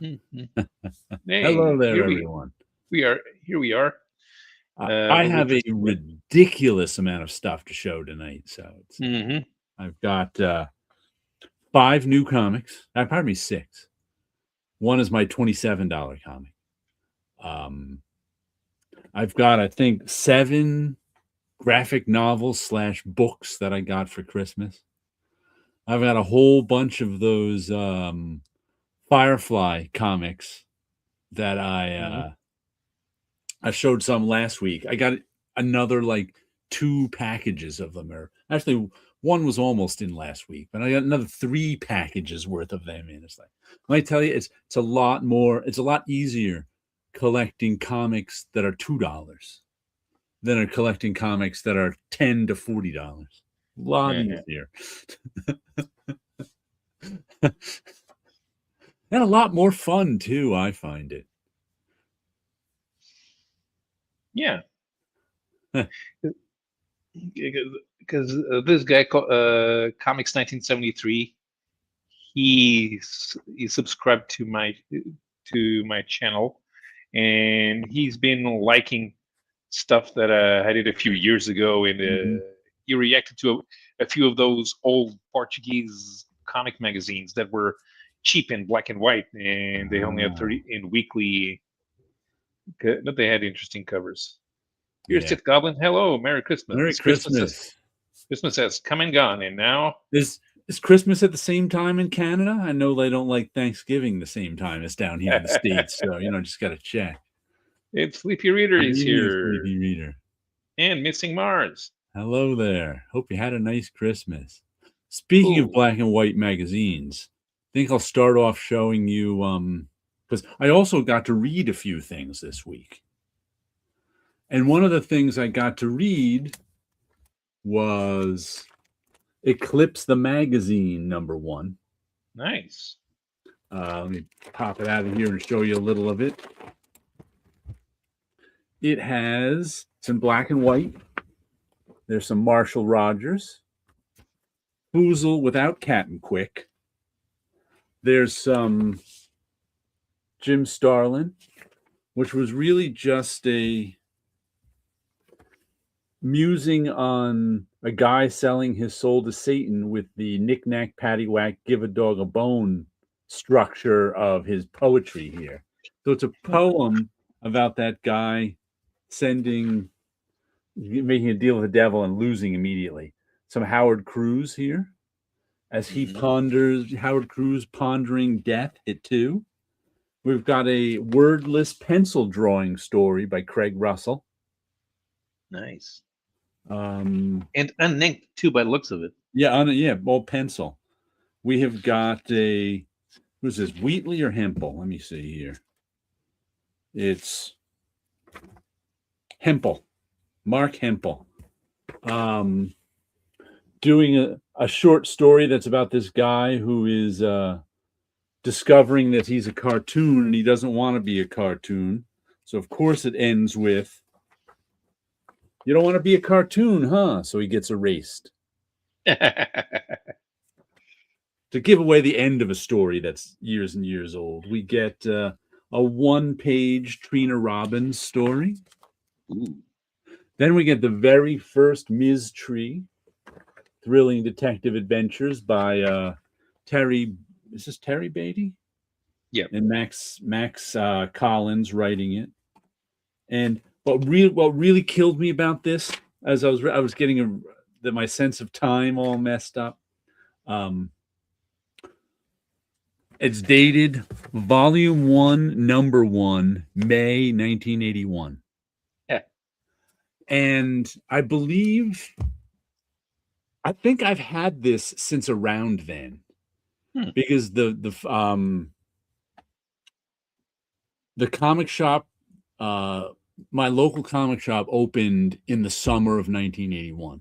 Mhm. Hello Hey, there, everyone. we are. Here we are. I What we're have a drinking with. ridiculous amount of stuff to show tonight. So Hmm. I've got 5 new comics. Pardon me, 6. One is my $27 comic. Um, I've got, I think, 7 graphic novels / books that I got for Christmas. I've got a whole bunch of those Firefly comics that Hmm. I showed some last week. I got another like 2 packages of them, or actually one was almost in last week, but I got another 3 packages worth of them in. It's like, let me tell you, it's a lot more. It's a lot easier collecting comics that are $2 than are collecting comics that are $10 to $40. A lot easier. And a lot more fun too, I find it. Yeah, because this guy, Comics 1973, he subscribed to my channel, and he's been liking stuff that I did a few years ago, and Mhm. he reacted to a few of those old Portuguese comic magazines that were cheap in black and white, and they only had Ah, 30 in weekly, but they had interesting covers. Here's yeah. Tip Goblin. Hello, Merry Merry Christmas. Christmas. Christmas has come and gone, and now Is Christmas at the same time in Canada? I know they don't like Thanksgiving the same time as down here in the States, so, just gotta check. it's Sleepy Reader Good is evening, here, sleepy reader. and Missing Mars. Hello there. Hope you had a nice Christmas. Speaking of Cool. black and white magazines, I think I'll start off showing you, because I also got to read a few things this week. And one of the things I got to read was Eclipse the Magazine, #1. Nice. Let me pop it out of here and show you a little of it. It's in black and white. There's some Marshall Rogers, Boozle without Captain Quick. There's some Jim Starlin, which was really just a musing on a guy selling his soul to Satan with the knick-knack, paddywhack, give a dog a bone structure of his poetry here. So it's a poem about that guy making a deal with the devil and losing immediately. Some Howard Cruz here, as he Mhm. ponders, Howard Cruz pondering death at 2. We've got a wordless pencil drawing story by Craig Russell. Nice. Um, And uninked too, by the looks of it. yeah, all pencil. We have got who's this, Wheatley or Hempel? Let me see here. It's Hempel, Mark Hempel. Doing a short story that's about this guy who is discovering that he's a cartoon and he doesn't want to be a cartoon. So, of course, it ends with, "You don't want to be a cartoon, huh?" So he gets erased. To give away the end of a story that's years and years old, we get a 1-page Trina Robbins story. Ooh. Then we get the very first Ms. Tree, thrilling detective adventures by Terry. Is this Terry Beatty? Yep. And Max Collins writing it. And what really killed me about this, as I was getting my sense of time all messed up. It's dated Volume 1, Number 1, May 1981. Yeah. And I think I've had this since around then, Hmm. because the comic shop, my local comic shop opened in the summer of 1981.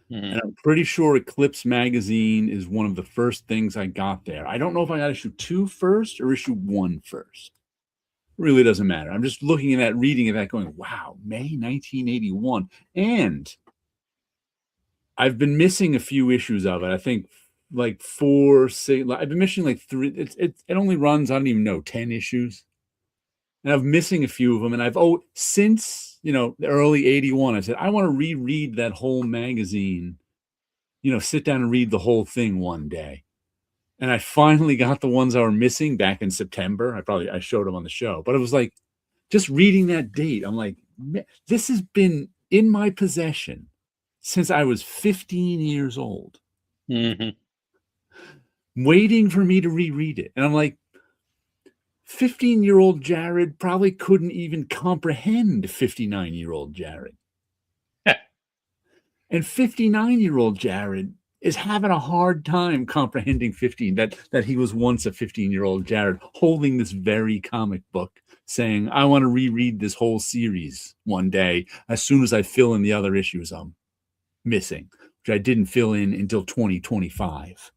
Mhm. And I'm pretty sure Eclipse magazine is one of the first things I got there. I don't know if I got issue 2 first or issue 1 first. It really doesn't matter. I'm just looking at that, reading at that, going, wow, May 1981. And I've been missing a few issues of it. I think like 4, 6. I've been missing like 3. It only runs, I don't even know, 10 issues. And I'm missing a few of them. And since, the early 81, I said, I want to reread that whole magazine, sit down and read the whole thing one day. And I finally got the ones I were missing back in September. I showed them on the show, but it was like just reading that date. I'm like, this has been in my possession since I was 15 years old, waiting for me to reread it. And I'm like, 15-year-old Jared probably couldn't even comprehend 59-year-old Jared. And 59-year-old Jared is having a hard time comprehending that he was once a 15-year-old Jared holding this very comic book saying, I want to reread this whole series one day as soon as I fill in the other issues I'm missing, which I didn't fill in until 2025.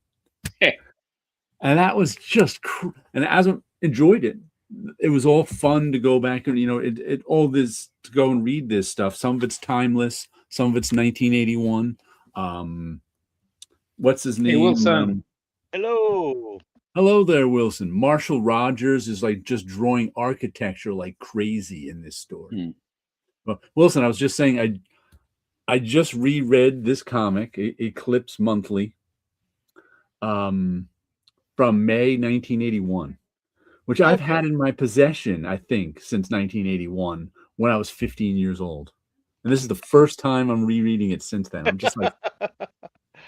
And that was just, and as I enjoyed it, it was all fun to go back and, all this, to go and read this stuff. Some of it's timeless. Some of it's 1981. What's his name? Hey, Wilson. Hello. Hello there, Wilson. Marshall Rogers is like just drawing architecture like crazy in this story. Well, Wilson, I was just saying, I just reread this comic, Eclipse Monthly, from May 1981, which I've had in my possession, I think, since 1981 when I was 15 years old. And this is the first time I'm rereading it since then. I'm just like,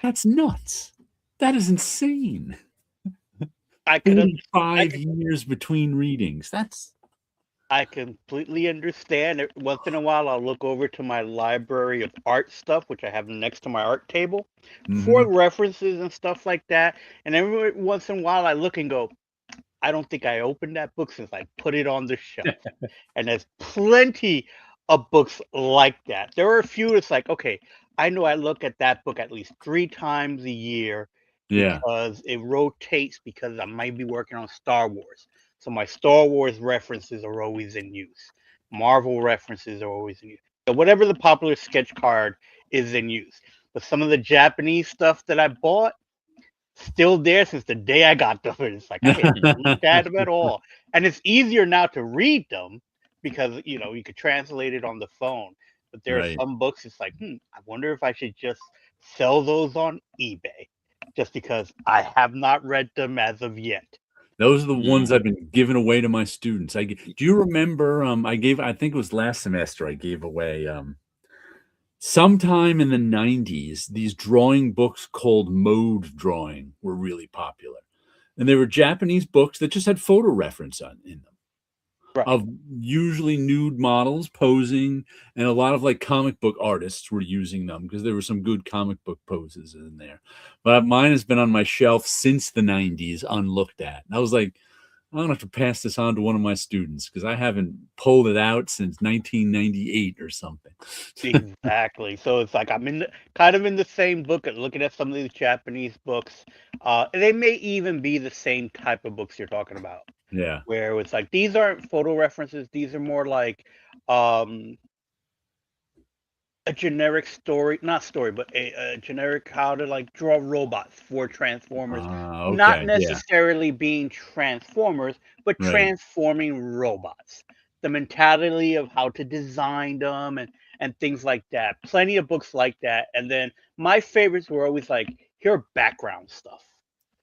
that's nuts. That is insane. 45 years between readings. I completely understand. Once in a while, I'll look over to my library of art stuff, which I have next to my art table, for references and stuff like that. And every once in a while, I look and go, I don't think I opened that book since I put it on the shelf. And there's plenty of books like that. There are a few that's like, okay, I know I look at that book at least 3 times a year because it rotates because I might be working on Star Wars. So my Star Wars references are always in use. Marvel references are always in use. So whatever the popular sketch card is in use. But some of the Japanese stuff that I bought, still there since the day I got them. It's like I haven't looked at them at all. And it's easier now to read them because you could translate it on the phone. But there are some books, it's like, I wonder if I should just sell those on eBay. Just because I have not read them as of yet. Those are the ones I've been giving away to my students. Do you remember? I think it was last semester. I gave away sometime in the 90s. These drawing books called Mode Drawing were really popular, and they were Japanese books that just had photo reference in them of usually nude models posing, and a lot of like comic book artists were using them because there were some good comic book poses in there. But mine has been on my shelf since the 90s, unlooked at. And I was like, I'm gonna have to pass this on to one of my students because I haven't pulled it out since 1998 or something. Exactly. So it's like I'm kind of in the same book and looking at some of these Japanese books. They may even be the same type of books you're talking about. Yeah. Where it's like these aren't photo references, these are more like a generic story, not story, but a generic how to like draw robots for Transformers. Not necessarily being Transformers, but transforming robots. The mentality of how to design them and things like that. Plenty of books like that. And then my favorites were always like, here are background stuff.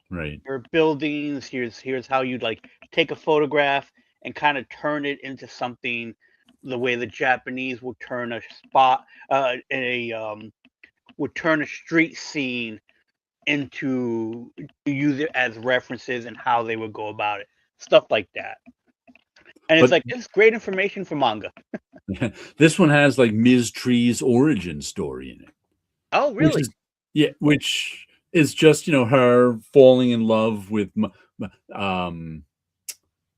Right. Your buildings, here's how you'd like take a photograph and kind of turn it into something the way the Japanese would turn a spot would turn a street scene into use it as references and how they would go about it. Stuff like that. And it's like it's great information for manga. This one has like Ms. Tree's origin story in it. Oh, really? Which is just her falling in love with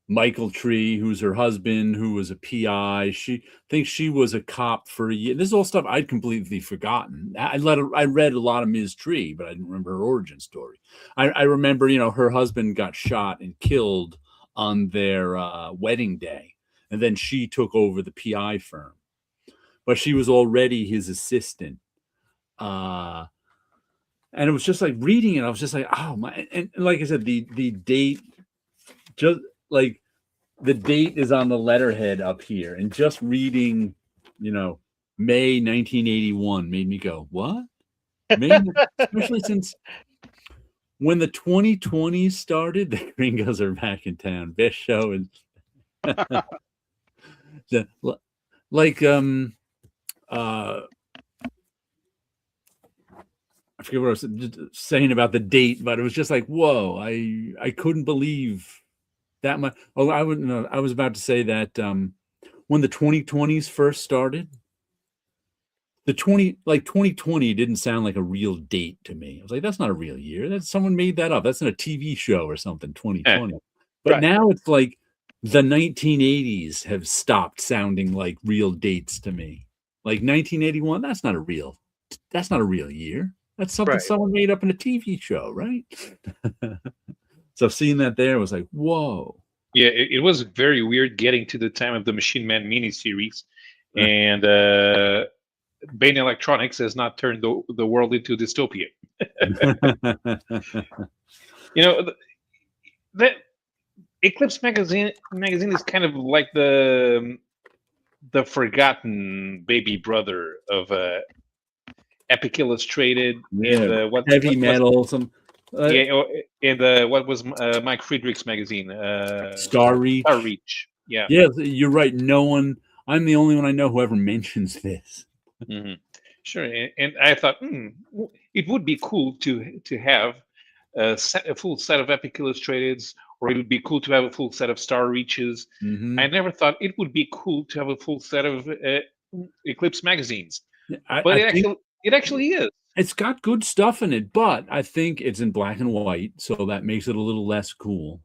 Michael Tree, who's her husband, who was a PI. She thinks she was a cop for a year. This is all stuff I'd completely forgotten. I read a lot of Ms. Tree, but I didn't remember her origin story. I remember, her husband got shot and killed on their wedding day, and then she took over the PI firm, but she was already his assistant. and it was just like reading it. I was just like, oh my! And like I said, the date, just like the date is on the letterhead up here, and just reading, May 1981 made me go, what? May, especially since when the 2020s started, the Gringos are back in town. Best show is like I forget what I was saying about the date, but it was just like, whoa, I couldn't believe that much. Oh, I wouldn't know. I was about to say that when the 2020s first started, the 2020 didn't sound like a real date to me. I was like, that's not a real year. That's someone made that up. That's in a TV show or something, 2020. But Right. now it's like the 1980s have stopped sounding like real dates to me. Like 1981, that's not a real year. That's something Right. someone made up in a TV show, right? So seeing that there was like, whoa. Yeah, it was very weird getting to the time of the Machine Man miniseries, and Bain Electronics has not turned the world into dystopia. That Eclipse magazine is kind of like the forgotten baby brother of Epic Illustrated, and heavy metal, some and what was Mike Friedrich's magazine, Star Reach. Star Reach. Yeah, you're right. I'm the only one I know who ever mentions this. Mm-hmm. Sure, and I thought it would be cool to have a full set of Epic Illustrateds, or it would be cool to have a full set of Star Reaches. Mm-hmm. I never thought it would be cool to have a full set of Eclipse magazines, but it actually is. It's got good stuff in it, but I think it's in black and white, so that makes it a little less cool.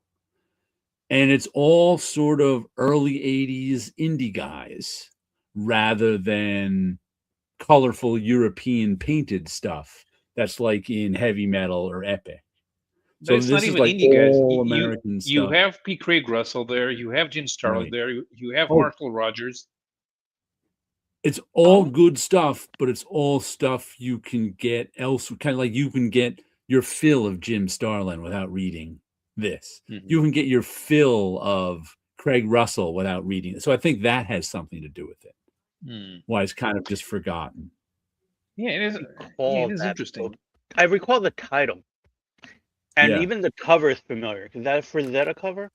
And it's all sort of early 80s indie guys rather than colorful European painted stuff that's like in heavy metal or Epic. So it's not even like indie guys. American you stuff. have P. Craig Russell there. You have Jim Starlin Right. there. You have Marshall Rogers. It's all good stuff, but it's all stuff you can get elsewhere. Kind of like you can get your fill of Jim Starlin without reading this. Mm-hmm. You can get your fill of Craig Russell without reading it. So I think that has something to do with it. Why it's kind of just forgotten. Yeah, it is. It is interesting. Book. I recall the title, and even the cover is familiar. Is that a Frazetta cover?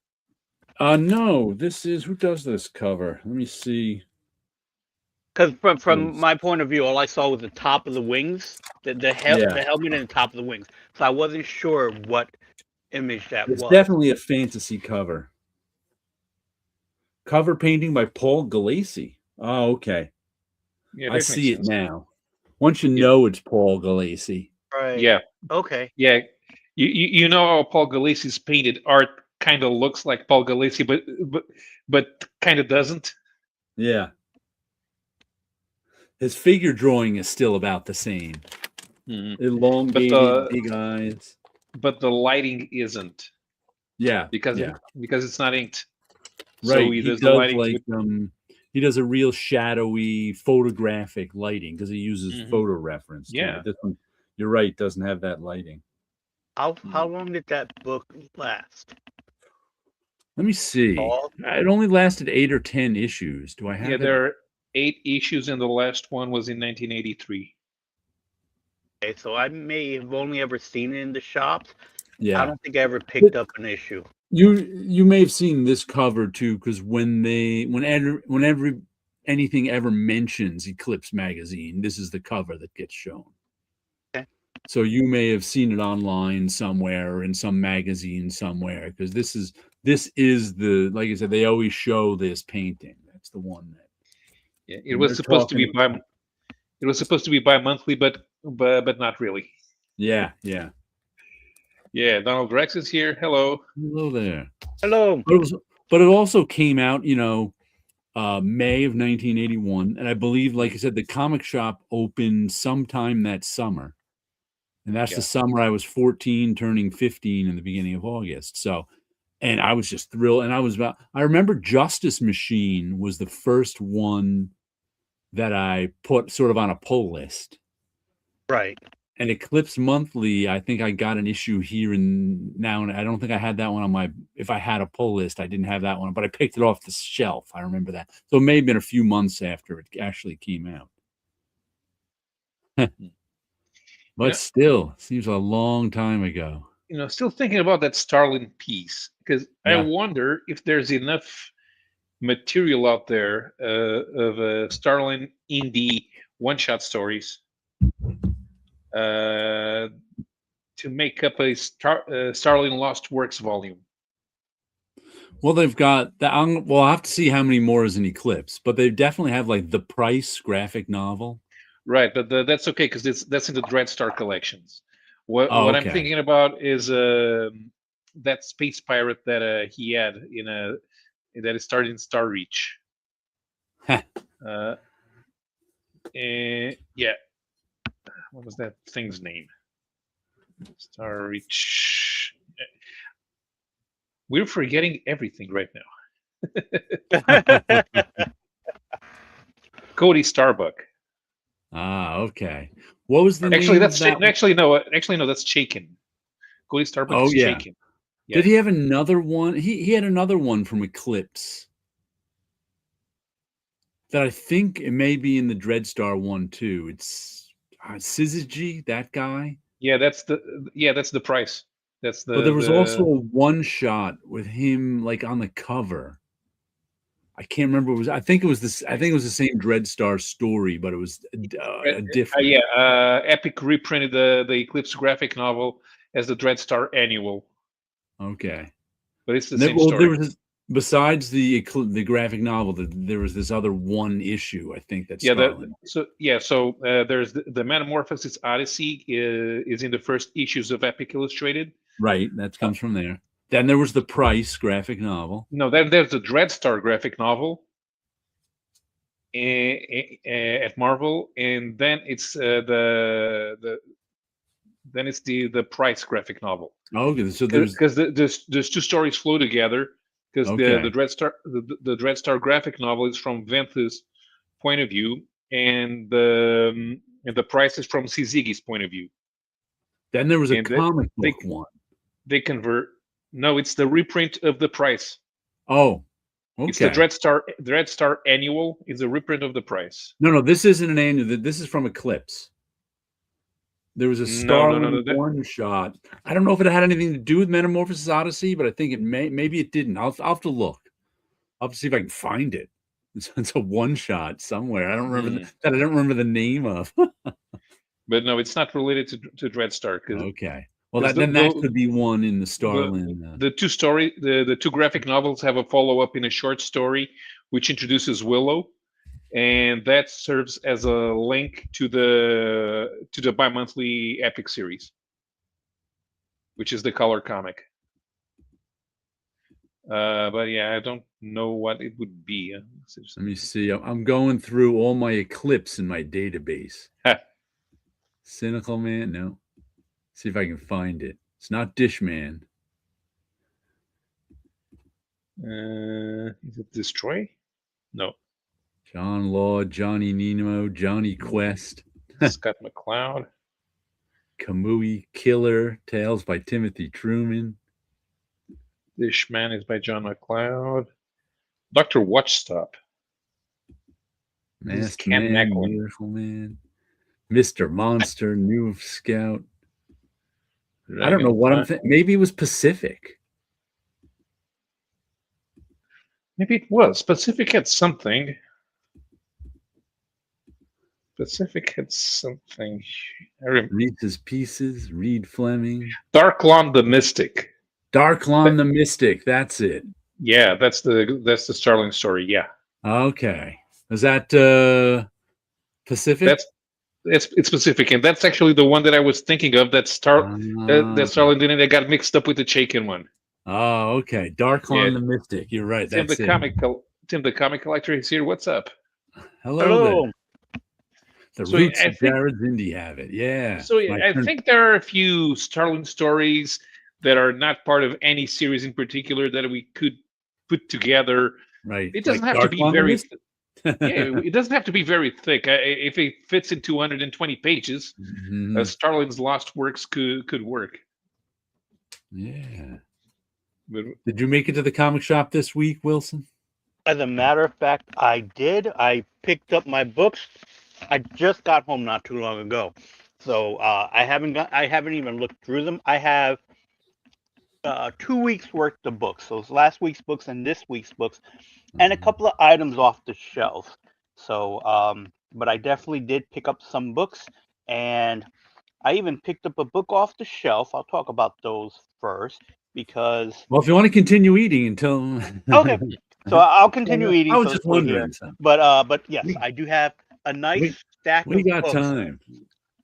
No. This is, who does this cover? Let me see. Because from my point of view, all I saw was the top of the wings, the helmet and the top of the wings. So I wasn't sure what image that was. It's definitely a fantasy cover. Cover painting by Paul Galassi. Oh, okay. Yeah, I see it now. Once you know it's Paul Galassi. Right. Yeah. Okay. Yeah. You know how Paul Galassi's painted art kind of looks like Paul Galassi, but kind of doesn't. Yeah. His figure drawing is still about the same. Elongated, big eyes. But the lighting isn't. Yeah. Because it's not inked. Right. So he does he does a real shadowy photographic lighting because he uses photo reference. Yeah. This one, you're right, doesn't have that lighting. How long did that book last? Let me see. It only lasted 8 or 10 issues. Do I have it? There are 8 issues, and the last one was in 1983. Okay, so I may have only ever seen it in the shops. Yeah. I don't think I ever picked up an issue. You may have seen this cover too, because whenever anything ever mentions Eclipse magazine, this is the cover that gets shown. Okay. So you may have seen it online somewhere or in some magazine somewhere, because this is the, like I said, they always show this painting. That's the one that. Yeah, it was supposed to be bi-monthly, but not really. Yeah. Yeah, Donald Rex is here. Hello. Hello there. Hello. But it also came out, May of 1981, and I believe, like I said, the comic shop opened sometime that summer, and that's the summer I was 14, turning 15 in the beginning of August. So, and I was just thrilled, and I remember Justice Machine was the first one that I put sort of on a pull list. Right. And Eclipse Monthly, I think I got an issue here and now, and I don't think I had that one on my. If I had a pull list, I didn't have that one, but I picked it off the shelf. I remember that. So it may have been a few months after it actually came out. But Yeah. still, seems a long time ago. Still thinking about that Starlin piece, because I Yeah. wonder if there's enough material out there of Starlin indie one-shot stories to make up a Starlin Lost Works volume. Well, they've got that. Well, I'll have to see how many more is in Eclipse, but they definitely have like the Price graphic novel. Right, but that's okay because that's in the Dreadstar collections. What Oh, I'm okay. thinking about is that space pirate that he had that started in Star Reach. And yeah, what was that thing's name? Star Reach. We're forgetting everything right now. Cody Starbuck. Ah, okay. What was the Actually, name that's of that? actually no, that's Chaikin. Cody Starbuck Oh, is yeah. Chaikin. Yeah. Did he have another one? He had another one from Eclipse that I think it may be in the Dreadstar one too. It's Syzygy, that guy. Yeah, that's the price. That's But there was also the a one shot with him like on the cover. I can't remember. I think it was this. I think it was the same Dreadstar story, but it was a different. Epic reprinted the Eclipse graphic novel as the Dreadstar Annual, Okay. but it's the There, same well, story. there was this, besides the graphic novel, there was this other one issue. I think that's so there's the Metamorphosis Odyssey is in the first issues of Epic Illustrated. Right, that comes from there. Then there was the Price graphic novel. No, then there's the Dreadstar graphic novel at Marvel, and then it's the Price graphic novel. Okay, so because there's two stories flow together because Okay. the Dreadstar graphic novel is from Venth's point of view, and the Price is from Syzygy's point of view. Then there was a And comic book one. They convert. No, it's the reprint of the Price. Oh, okay. It's the Dreadstar Annual. It's a reprint of the Price. No, this isn't an annual. This is from Eclipse. There was a Starlin one shot. I don't know if it had anything to do with Metamorphosis Odyssey, but I think it maybe it didn't. I'll have to look. I'll have to see if I can find it. It's a one shot somewhere. I don't remember that. I don't remember the name of. But no, it's not related to Dreadstar. Okay. Well, that could be one in the Starlin. The two graphic novels have a follow up in a short story, which introduces Willow, and that serves as a link to the bi-monthly Epic series, which is the color comic. But yeah, I don't know what it would be. Let me see. I'm going through all my Eclipse in my database. Cynical Man, no. See if I can find it. It's not Dishman. Is it Destroy? No. John Law, Johnny Nemo, Johnny Quest, Scott McCloud, Kamui Killer, Tales by Timothy Truman. This Man is by John McCloud. Dr. Watchstop. Masked Man, Miracle Man, Mr. Monster, New Scout. I don't know what I'm thinking. Maybe it was Pacific. Maybe it was. Pacific had something. Reese's Pieces, Reed Fleming. Darklon the Mystic. Darklon the Mystic. That's it. Yeah, that's the Starling story. Yeah. Okay. Is that Pacific? It's Pacific, and that's actually the one that I was thinking of. That Starling didn't. They got mixed up with the Chaikin one. Oh, okay. Darklon the Mystic. You're right. Tim the comic collector is here. What's up? Hello. There. The roots of Jared's Indie have it. Yeah. So I think there are a few Starling stories that are not part of any series in particular that we could put together. Right. It doesn't have to be very. it doesn't have to be very thick. If it fits in 220 pages, Starling's Lost Works could work. Yeah. But, Did you make it to the comic shop this week, Wilson? As a matter of fact, I did. I picked up my books. I just got home not too long ago, so I haven't even looked through them. I have 2 weeks worth of books. So it's last week's books and this week's books, and a couple of items off the shelf. So, but I definitely did pick up some books, and I even picked up a book off the shelf. I'll talk about those first because. Well, if you want to continue eating until. Okay. So I'll continue eating. I was so just we're wondering. here. But yes, I do have a nice stack We of got books. time.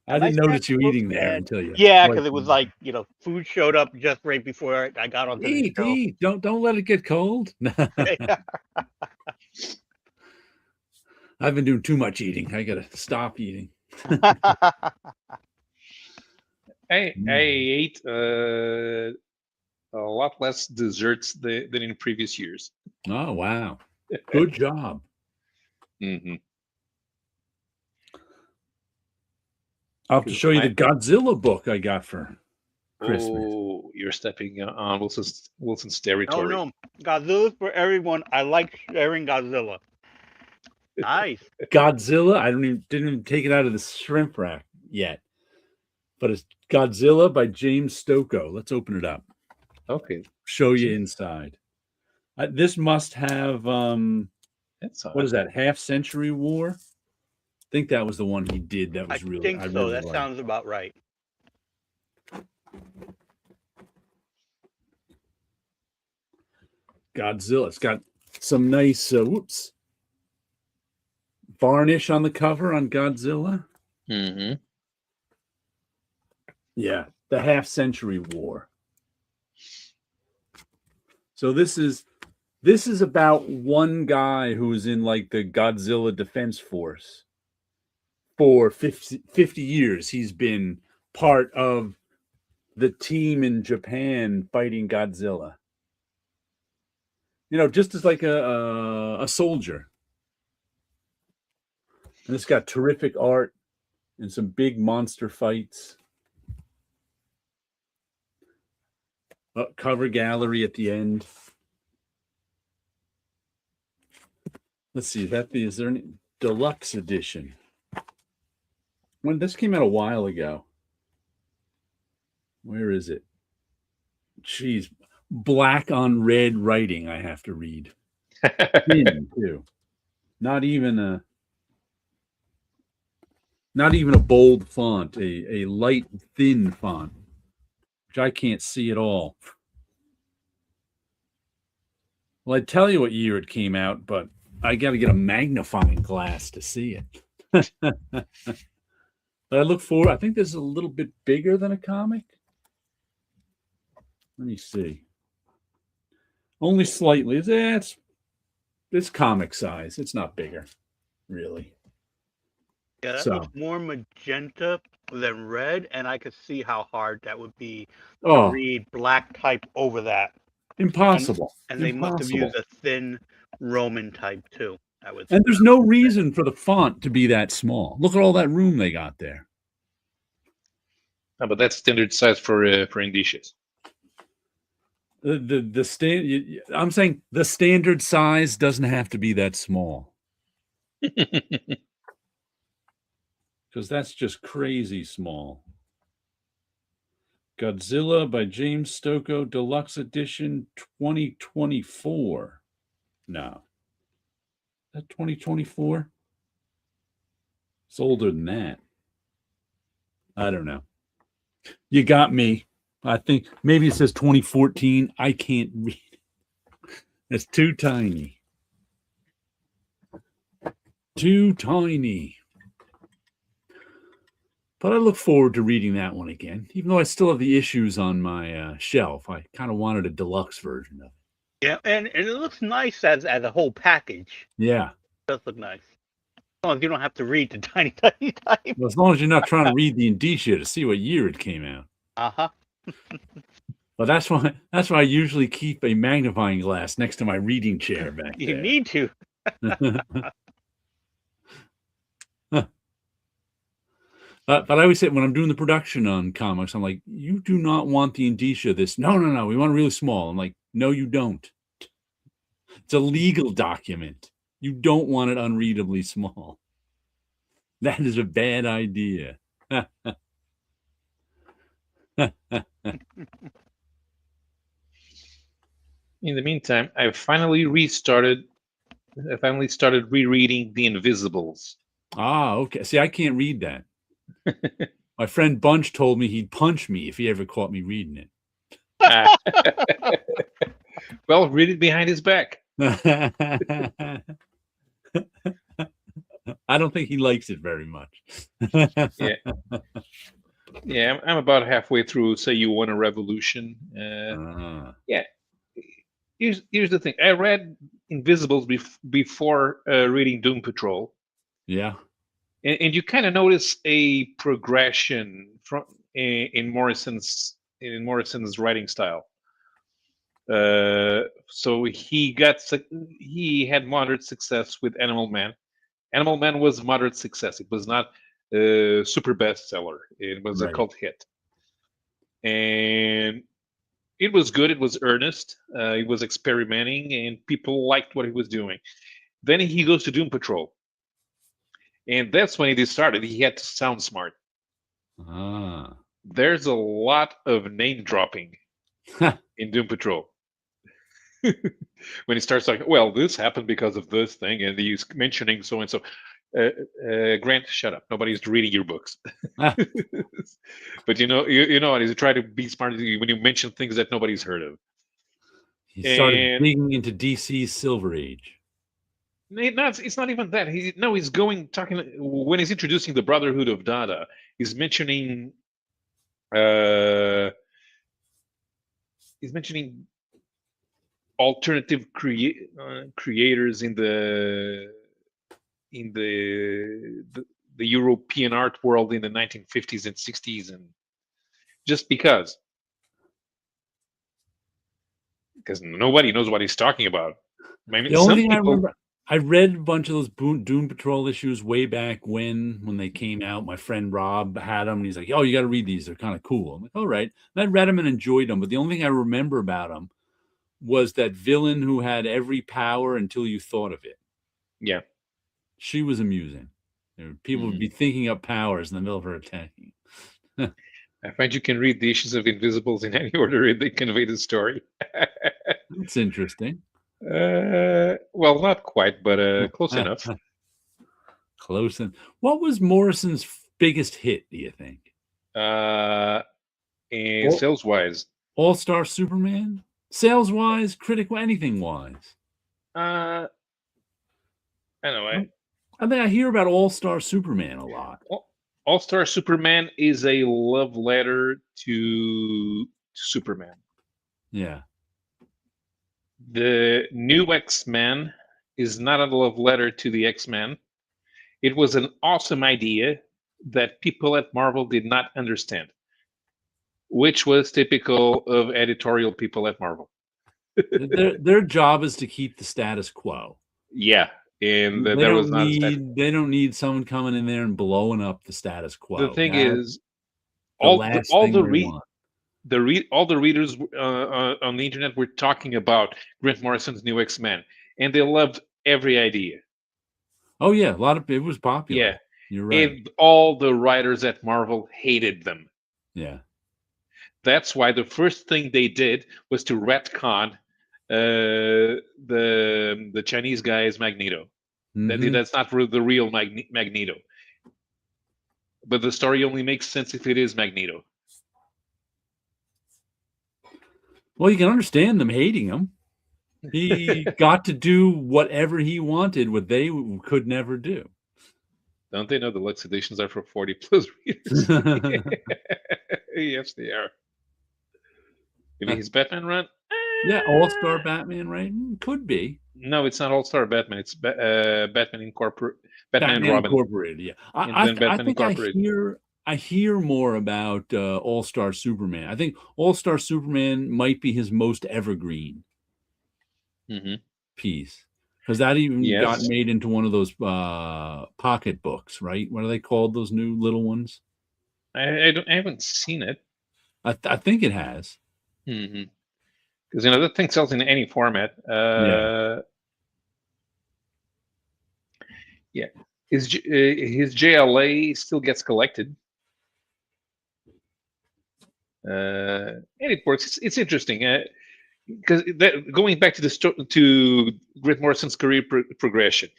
I nice didn't notice stack you of books, eating there and- until you. Yeah, because it was like food showed up just right before I got onto the show. Eat. Don't let it get cold. I've been doing too much eating. I gotta stop eating. I ate a lot less desserts than in previous years. Oh wow! Good job. Mm-hmm. I'll have to show you the Godzilla book I got for Christmas. Oh, you're stepping on Wilson's territory. Oh no, Godzilla's for everyone. I like sharing Godzilla. Nice. Godzilla. I didn't even take it out of the shrimp rack yet, but it's Godzilla by James Stokoe. Let's open it up. Okay. Show you inside. This must have what is that? Half Century War. I think that was the one he did. That was really. I think so. Really that liked. sounds about right. Godzilla. It's got some nice varnish on the cover on Godzilla. Mm-hmm. Yeah, the Half Century War. So this is about one guy who was in like the Godzilla Defense Force. For 50 years, he's been part of the team in Japan fighting Godzilla. Just as like a soldier. And it's got terrific art and some big monster fights. Cover gallery at the end. Let's see, is there any deluxe edition? When this came out a while ago. Where is it? Jeez, black on red writing I have to read. Thin, too. Not even a bold font, a light, thin font, which I can't see at all. Well, I'd tell you what year it came out, but I got to get a magnifying glass to see it. But I look forward. I think this is a little bit bigger than a comic. Let me see. Only slightly. It's comic size. It's not bigger, really. Yeah, that looks more magenta than red, and I could see how hard that would be to read black type over that. Impossible. And they must have used a thin Roman type too. And there's no reason for the font to be that small. Look at all that room they got there. No, but that's standard size for indicious. I'm saying the standard size doesn't have to be that small. Because that's just crazy small. Godzilla by James Stokoe, Deluxe Edition 2024. No. Is that 2024? It's older than that. I don't know. You got me. I think maybe it says 2014. I can't read. It's too tiny. Too tiny. But I look forward to reading that one again. Even though I still have the issues on my shelf, I kind of wanted a deluxe version of it. Yeah, and it looks nice as a whole package. Yeah. It does look nice. As long as you don't have to read the tiny type. Well, as long as you're not trying to read the indicia to see what year it came out. Uh-huh. But that's why I usually keep a magnifying glass next to my reading chair back there. You need to. But I always say when I'm doing the production on comics, I'm like, you do not want the indicia of this. No, we want it really small. I'm like, no, you don't. It's a legal document. You don't want it unreadably small. That is a bad idea. In the meantime, I finally started rereading The Invisibles. Okay. See, I can't read that. My friend Bunch told me he'd punch me if he ever caught me reading it. Well, read it behind his back. I don't think he likes it very much. Yeah. Yeah, I'm about halfway through Say You Want a Revolution. Yeah. Here's the thing. I read Invisibles before reading Doom Patrol. Yeah. And you kind of notice a progression from in Morrison's writing style. So he had moderate success with Animal Man. Animal Man was moderate success. It was not a super bestseller. It was a cult hit, and it was good. It was earnest. He was experimenting, and people liked what he was doing. Then he goes to Doom Patrol, and that's when he started. He had to sound smart. There's a lot of name dropping in Doom Patrol. When he starts like, well, this happened because of this thing, and he's mentioning so and so. Grant, shut up. Nobody's reading your books. But you know what? He's trying to be smart when you mention things that nobody's heard of. He started digging into DC's Silver Age. It's not even that. He's talking when he's introducing the Brotherhood of Dada. He's mentioning alternative creators in the European art world in the 1950s and 60s, and just because nobody knows what he's talking about. I mean, the only thing I remember, I read a bunch of those Doom Patrol issues way back when they came out. My friend Rob had them, and he's like, "Oh, you got to read these; they're kind of cool." I'm like, "All right." And I read them and enjoyed them, but the only thing I remember about them was that villain who had every power until you thought of it. Yeah, she was amusing. People would be thinking up powers in the middle of her attacking. I find you can read the issues of Invisibles in any order, and they convey the story. That's interesting. Well, not quite, but close enough. Close enough. What was Morrison's biggest hit, do you think? Sales-wise. All-Star Superman? Sales-wise, anything-wise? I don't know. I think I hear about All-Star Superman a lot. All-Star Superman is a love letter to Superman. Yeah. The new X-Men is not a love letter to the X-Men. It was an awesome idea that people at Marvel did not understand, which was typical of editorial people at Marvel. Their job is to keep the status quo. Yeah. And they don't need someone coming in there and blowing up the status quo. The thing is, all the readers on the internet were talking about Grant Morrison's new X-Men, and they loved every idea. Oh yeah, it was popular. Yeah, you're right. And all the writers at Marvel hated them. Yeah, that's why the first thing they did was to retcon the Chinese guy is Magneto. That's not the real Magneto. But the story only makes sense if it is Magneto. Well, you can understand them hating him. He got to do whatever he wanted, what they could never do. Don't they know the Lux editions are for 40 plus readers? Yes, they are. Maybe his Batman run? Yeah, All-Star Batman, right? Could be. No, it's not All-Star Batman. It's Batman Incorporated. Batman and Robin. Incorporated, yeah. I think I hear more about All-Star Superman. I think All-Star Superman might be his most evergreen piece. Because that even got made into one of those pocket books, right? What are they called, those new little ones? I haven't seen it. I think it has. Because that thing sells in any format. Yeah. His JLA still gets collected. And it works. It's interesting because going back to to Grant Morrison's career progression,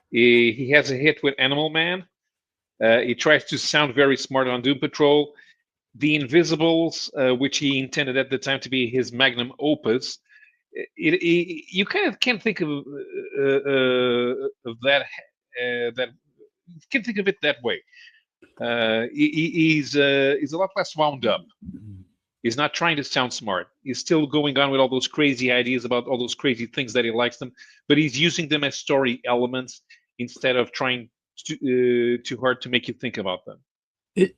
he has a hit with Animal Man. He tries to sound very smart on Doom Patrol. The Invisibles, which he intended at the time to be his magnum opus, you kind of can't think of that. That you can think of it that way. He's a lot less wound up. He's not trying to sound smart. He's still going on with all those crazy ideas about all those crazy things that he likes them, but he's using them as story elements instead of trying too hard to make you think about them.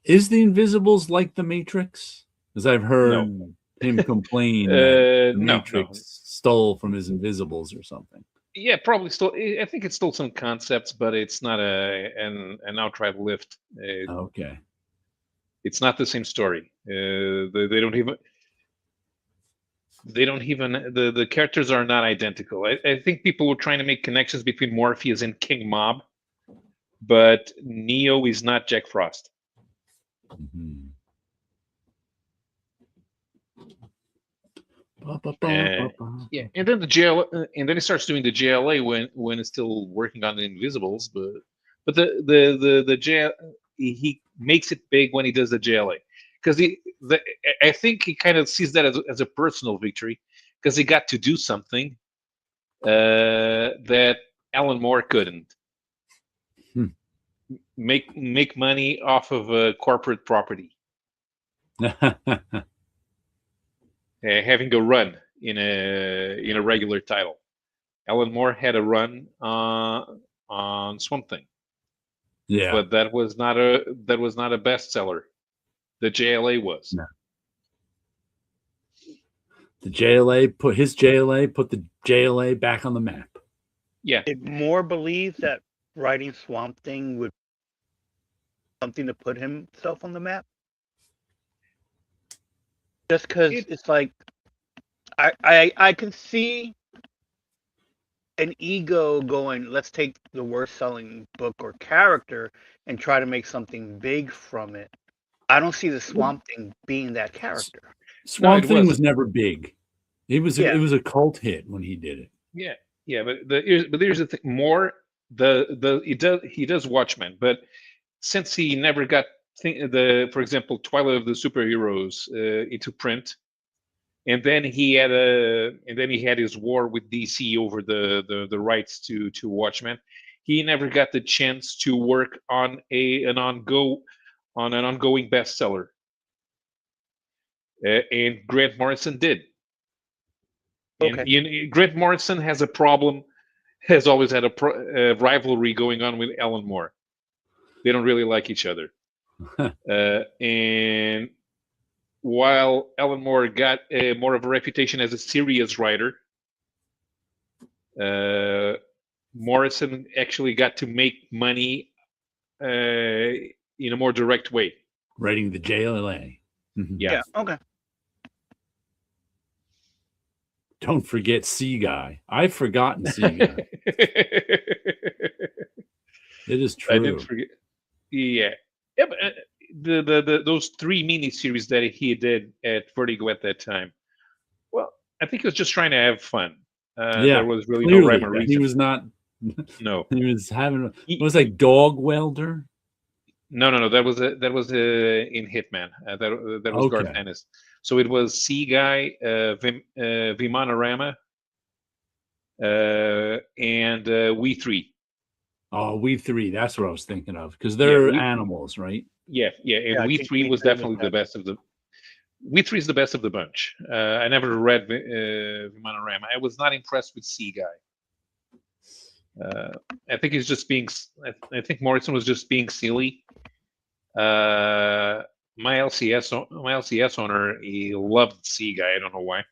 Is the Invisibles like the Matrix? Because I've heard him complain that the Matrix stole from his Invisibles or something. Yeah, probably still. I think it's still some concepts, but it's not an outright lift. Okay. It's not the same story. They don't even. The characters are not identical. I think people were trying to make connections between Morpheus and King Mob, but Neo is not Jack Frost. Mm-hmm. Yeah, and then and then he starts doing the JLA when he's still working on the Invisibles, but the JL, he makes it big when he does the JLA because I think he kind of sees that as a personal victory because he got to do something that Alan Moore couldn't. Make money off of a corporate property. Having a run in a regular title. Alan Moore had a run on Swamp Thing. Yeah, but that was not a bestseller. The JLA was. No. The JLA put the JLA back on the map. Yeah. Did Moore believe that writing Swamp Thing would be something to put himself on the map? Just because it's like I can see an ego going, let's take the worst selling book or character and try to make something big from it. I don't see the Swamp Thing being that character. Swamp Thing was never big. It was a cult hit when he did it. Yeah, but here's the thing. Moore he does Watchmen, but since he never got for example, Twilight of the Superheroes into print, and then he had his war with DC over the rights to Watchmen. He never got the chance to work on an ongoing bestseller, and Grant Morrison did. Okay. And Grant Morrison has always had a rivalry going on with Alan Moore. They don't really like each other, and while Alan Moore got more of a reputation as a serious writer, Morrison actually got to make money in a more direct way. Writing the JLA. Mm-hmm. Yeah. Okay. Don't forget Sea Guy. I've forgotten Sea Guy. It is true. I didn't forget. Yeah. But, those 3 miniseries that he did at Vertigo at that time. Well, I think he was just trying to have fun. There was really no rhyme or reason. He was not. No, he was having. It was like Dog Welder. No. That was in Hitman. That was Garth Ennis. So it was Sea Guy, Vimanorama, and We Three. Oh, We Three. That's what I was thinking of because they're animals, right? Yeah. And We Three was definitely the best of the. We Three is the best of the bunch. I never read Vimanorama. I was not impressed with Sea Guy. I think he's just being. I think Morrison was just being silly. My LCS owner, he loved Sea Guy. I don't know why,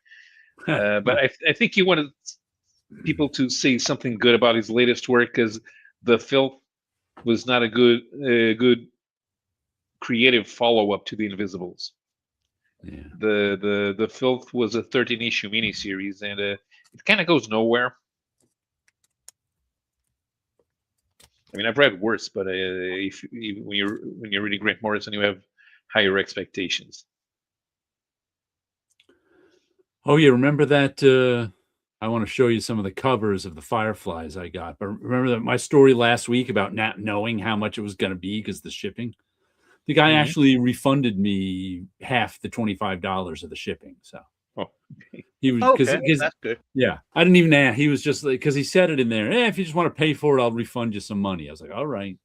but I think he wanted people to say something good about his latest work because The Filth was not a good creative follow-up to the Invisibles. Yeah. The Filth was a 13-issue miniseries, and it kind of goes nowhere. I mean, I've read worse, but when you're reading Grant Morrison, you have higher expectations. Oh yeah, remember that? I want to show you some of the covers of the Fireflies I got. But remember that my story last week about not knowing how much it was going to be because the shipping. The guy actually refunded me half the $25 of the shipping. So he was because that's good. Yeah, I didn't even ask. He was just like because he said it in there. If you just want to pay for it, I'll refund you some money. I was like, all right.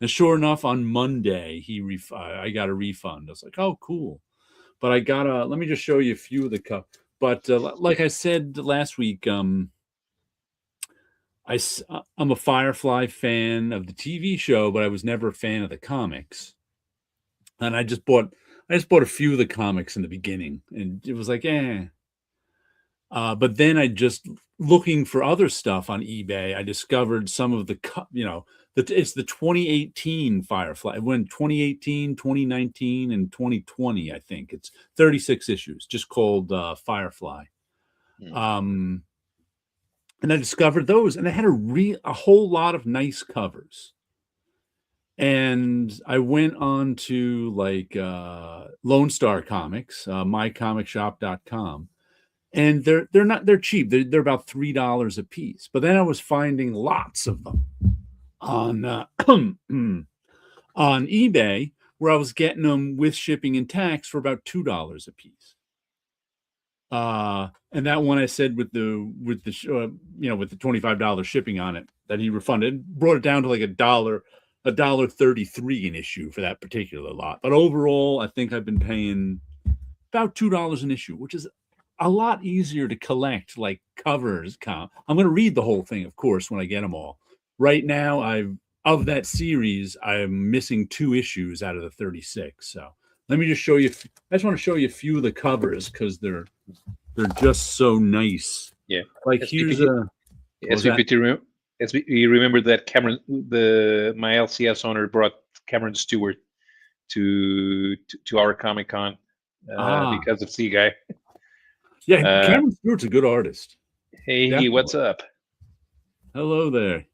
And sure enough, on Monday I got a refund. I was like, oh, cool. But I got let me just show you a few of the cup. But like I said last week, I'm a Firefly fan of the TV show, but I was never a fan of the comics. And I just bought a few of the comics in the beginning, and it was like, eh. But then I just looking for other stuff on eBay, I discovered some of the, it's the 2018 Firefly. It went 2018, 2019, and 2020, I think. It's 36 issues, just called Firefly. And I discovered those, and they had a whole lot of nice covers. And I went on to like Lone Star Comics, mycomicshop.com. And they're cheap. They're about $3 a piece. But then I was finding lots of them on on eBay, where I was getting them with shipping and tax for about $2 a piece. And that one I said with the $25 shipping on it that he refunded, brought it down to like $1.33 an issue for that particular lot. But overall, I think I've been paying about $2 an issue, which is a lot easier to collect, like covers. I'm going to read the whole thing, of course, when I get them all. Right now, of that series, I'm missing 2 issues out of the 36. So let me just show you. I just want to show you a few of the covers because they're just so nice. Yeah, like here's a. You remember that Cameron, my LCS owner, brought Cameron Stewart to our Comic Con because of Sea Guy. Yeah, Cameron Stewart's a good artist. Hey, definitely. What's up? Hello there.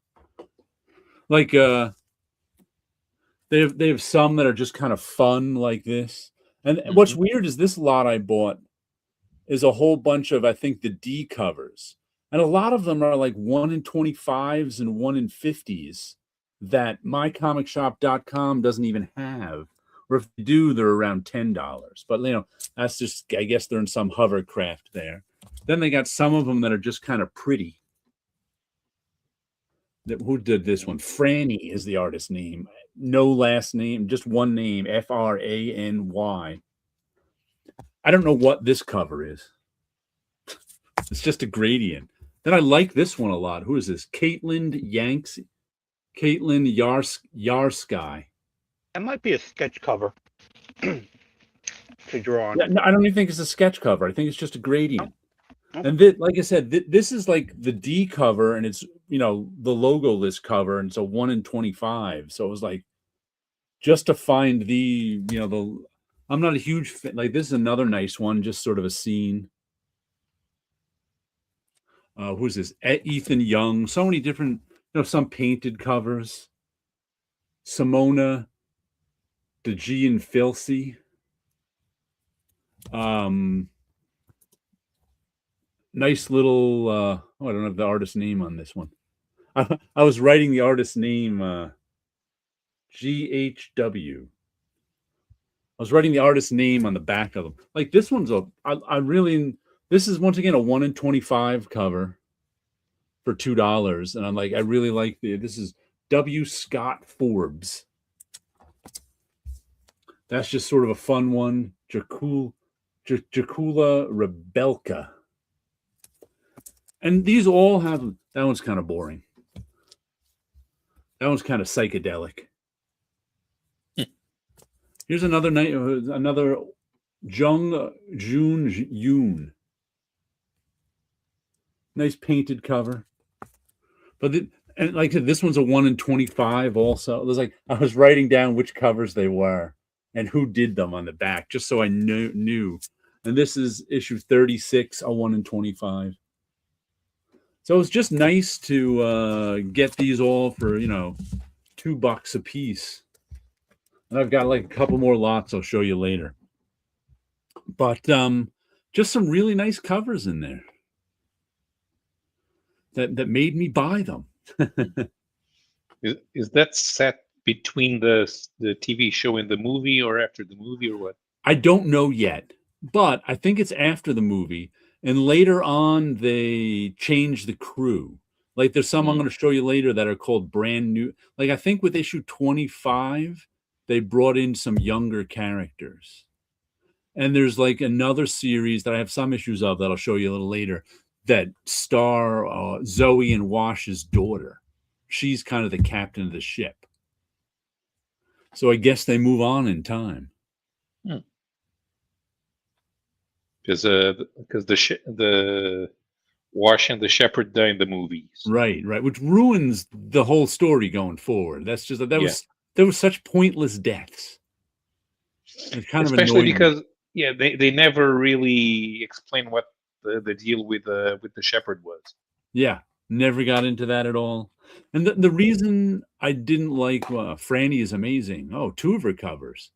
Like they have some that are just kind of fun like this. And what's weird is this lot I bought is a whole bunch of, I think, the D covers. And a lot of them are like 1 in 25s and 1 in 50s that mycomicshop.com doesn't even have. Or if they do, they're around $10. But, that's just, I guess they're in some hovercraft there. Then they got some of them that are just kind of pretty. Who did this one? Franny is the artist name. No last name, just one name, Frany. I don't know what this cover is. It's just a gradient. Then I like this one a lot. Who is this? Caitlin Yarsky. That might be a sketch cover to draw on. Yeah, no, I don't even think it's a sketch cover. I think it's just a gradient. Oh. And like I said, this is like the D cover, and it's the logo-less cover, and it's a 1 in 25. So it was like just to find I'm not a huge fan. Like this is another nice one, just sort of a scene. Who's this? Ethan Young. So many different, some painted covers. Simona DeGianfilsi. Nice little. I don't have the artist's name on this one. I was writing the artist's name. GHW. I was writing the artist's name on the back of them. Like this one's this is once again a 1 in 25 cover for $2. And I'm like, I really like this is W. Scott Forbes. That's just sort of a fun one. Jakula Rebelka. And these all have, that one's kind of boring. That one's kind of psychedelic. Here's another Jung Jun Yoon. Nice painted cover. But And like I said, this one's a 1 in 25 also. There's like I was writing down which covers they were and who did them on the back, just so I knew. And this is issue 36, a 1 in 25. So it's just nice to get these all for, $2 a piece. And I've got like a couple more lots I'll show you later. But just some really nice covers in there that made me buy them. Is that set between the TV show and the movie, or after the movie, or what? I don't know yet, but I think it's after the movie. And later on, they change the crew. Like there's some I'm going to show you later that are called brand new. Like I think with issue 25, they brought in some younger characters. And there's like another series that I have some issues of that I'll show you a little later that star Zoe and Wash's daughter. She's kind of the captain of the ship. So I guess they move on in time. Because the Wash and the Shepherd die in the movies, right, which ruins the whole story going forward. That's just there was such pointless deaths. It's kind especially of because they never really explain what the deal with the Shepherd was. Yeah, never got into that at all. And the reason I didn't like Franny is amazing. Oh, 2 of her covers.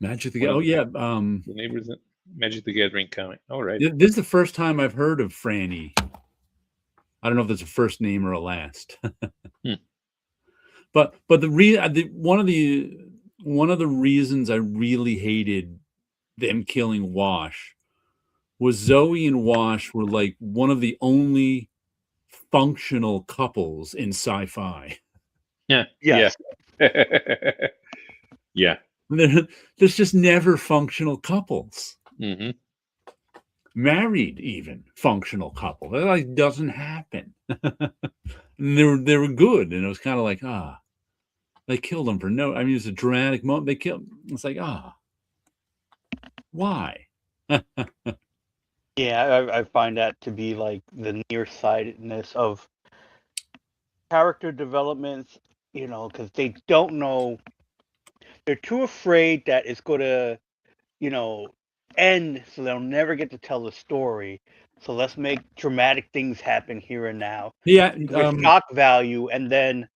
Magic the the neighbors. Magic the Gathering comic. All right. This is the first time I've heard of Franny. I don't know if that's a first name or a last. But one of the reasons I really hated them killing Wash was Zoe and Wash were like one of the only functional couples in sci-fi. Yeah. Yes. Yeah. There's just never functional couples. Mm-hmm. Married, even functional couple. That like doesn't happen. And they were good, and it was kind of like they killed them for no. I mean, it's a dramatic moment. They killed. It's like why? Yeah, I find that to be like the nearsightedness of character developments, because they don't know. They're too afraid that it's going to, end, so they'll never get to tell the story. So let's make dramatic things happen here and now. Yeah, with shock value, and then,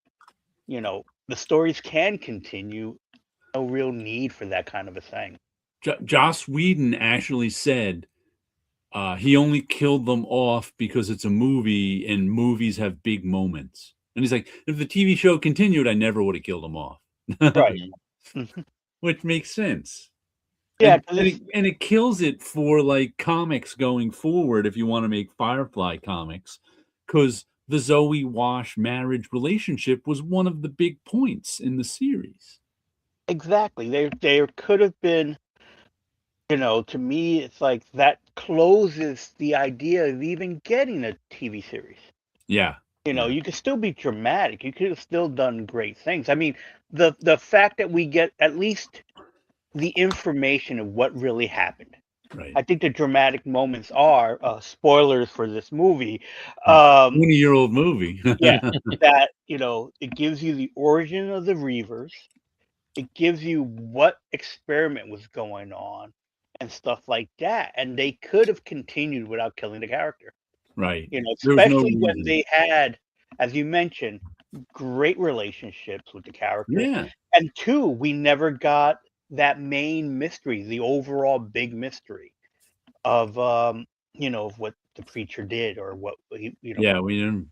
the stories can continue. No real need for that kind of a thing. Joss Whedon actually said he only killed them off because it's a movie and movies have big moments. And he's like, if the TV show continued, I never would have killed them off. Right. Which makes sense. Yeah, and it kills it for like comics going forward if you want to make Firefly comics, because the Zoe Wash marriage relationship was one of the big points in the series. Exactly. There could have been, to me, it's like that closes the idea of even getting a TV series. Yeah. You could still be dramatic. You could have still done great things. I mean, the fact that we get at least the information of what really happened. Right. I think the dramatic moments are spoilers for this movie. 20-year-old movie. Yeah, that it gives you the origin of the Reavers. It gives you what experiment was going on and stuff like that. And they could have continued without killing the character. Right. Especially when they had, as you mentioned, great relationships with the character. Yeah. And 2, we never got that main mystery, the overall big mystery of of what the preacher did or what Yeah, we didn't.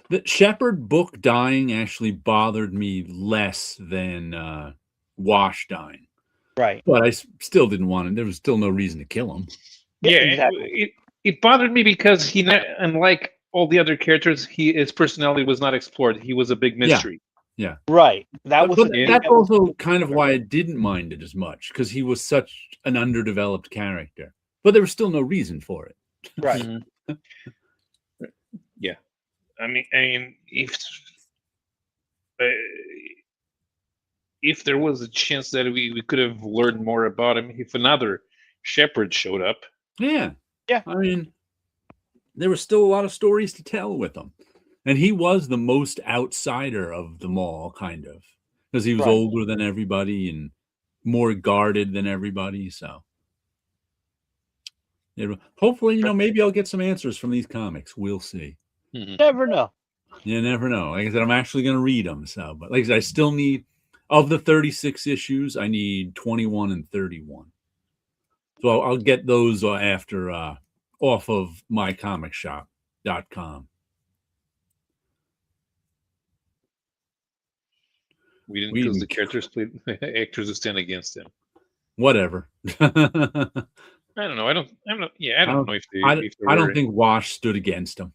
The Shepherd book dying actually bothered me less than Wash dying. Right. But I still didn't want him. There was still no reason to kill him. Yeah, exactly. It bothered me because he, unlike all the other characters, his personality was not explored. He was a big mystery. Yeah. Right. That's also kind of why I didn't mind it as much, because he was such an underdeveloped character. But there was still no reason for it. Right. Yeah. I mean, if there was a chance that we could have learned more about him, if another Shepherd showed up. Yeah. I mean, there were still a lot of stories to tell with them. And he was the most outsider of them all, kind of, because he was Right. older than everybody and more guarded than everybody. So, hopefully, maybe I'll get some answers from these comics. We'll see. Never know. You never know. Like I said, I'm actually going to read them. So, but like I said, I still need, of the 36 issues, I need 21 and 31. So I'll get those after off of mycomicshop.com. We didn't because the characters played actors who stand against him. Whatever. I don't know. I don't know. Yeah, I don't know if they. I don't think Wash stood against him.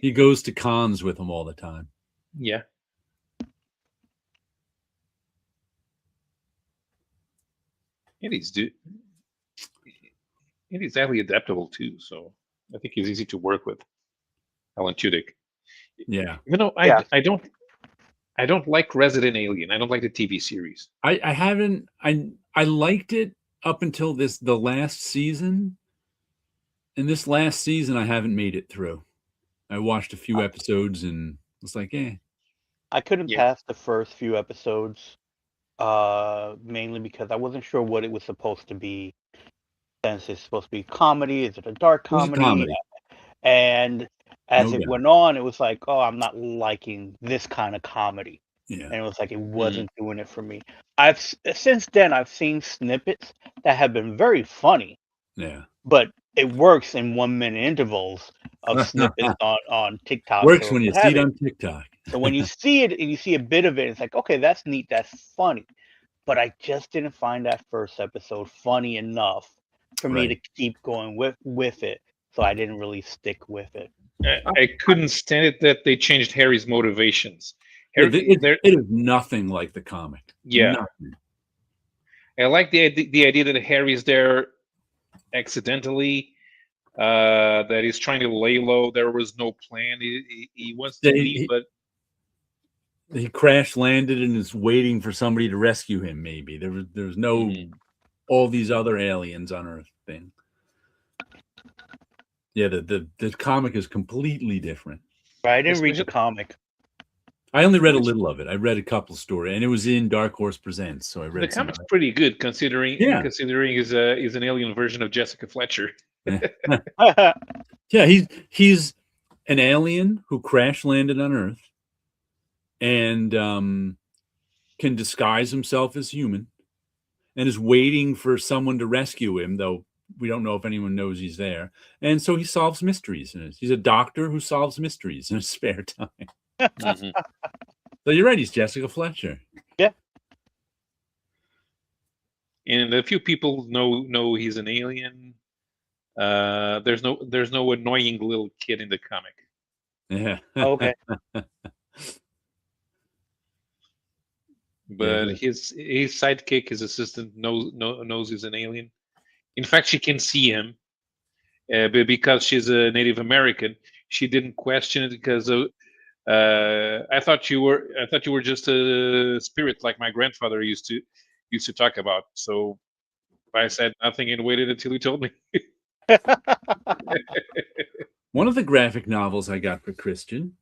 He goes to cons with him all the time. Yeah. And he's highly adaptable too. So I think he's easy to work with. Alan Tudyk. Yeah. Even though I don't like Resident Alien. I don't like the TV series. I haven't. I liked it up until the last season. In this last season, I haven't made it through. I watched a few episodes and was like, eh. I couldn't pass the first few episodes, mainly because I wasn't sure what it was supposed to be. Since it's supposed to be comedy, is it a dark comedy? And as it went on, it was like, oh, I'm not liking this kind of comedy. Yeah. And it was like it wasn't doing it for me. Since then I've seen snippets that have been very funny. Yeah. But it works in 1 minute intervals of snippets on TikTok. Works when you see it on TikTok. So when you see it and you see a bit of it, it's like, okay, that's neat, that's funny. But I just didn't find that first episode funny enough for me to keep going with it. So I didn't really stick with it. I couldn't stand it that they changed Harry's motivations. It is nothing like the comic. Yeah. Nothing. I like the idea that Harry's there accidentally, that he's trying to lay low. There was no plan. He wants to leave, but he crash landed and is waiting for somebody to rescue him. Maybe there's no all these other aliens on Earth thing. Yeah, the comic is completely different. But I didn't read the comic. I only read a little of it. I read a couple stories, and it was in Dark Horse Presents. So I read the comic's pretty good considering is an alien version of Jessica Fletcher. Yeah, he's an alien who crash landed on Earth and can disguise himself as human and is waiting for someone to rescue him, though we don't know if anyone knows he's there. And so he solves mysteries. He's a doctor who solves mysteries in his spare time. So you're right, he's Jessica Fletcher. Yeah. And a few people know he's an alien. There's no annoying little kid in the comic. Yeah. Okay. But his sidekick, his assistant, knows he's an alien. In fact, she can see him, but because she's a Native American, she didn't question it because I thought you were just a spirit like my grandfather used to talk about. So I said nothing and waited until he told me. One of the graphic novels I got for Christians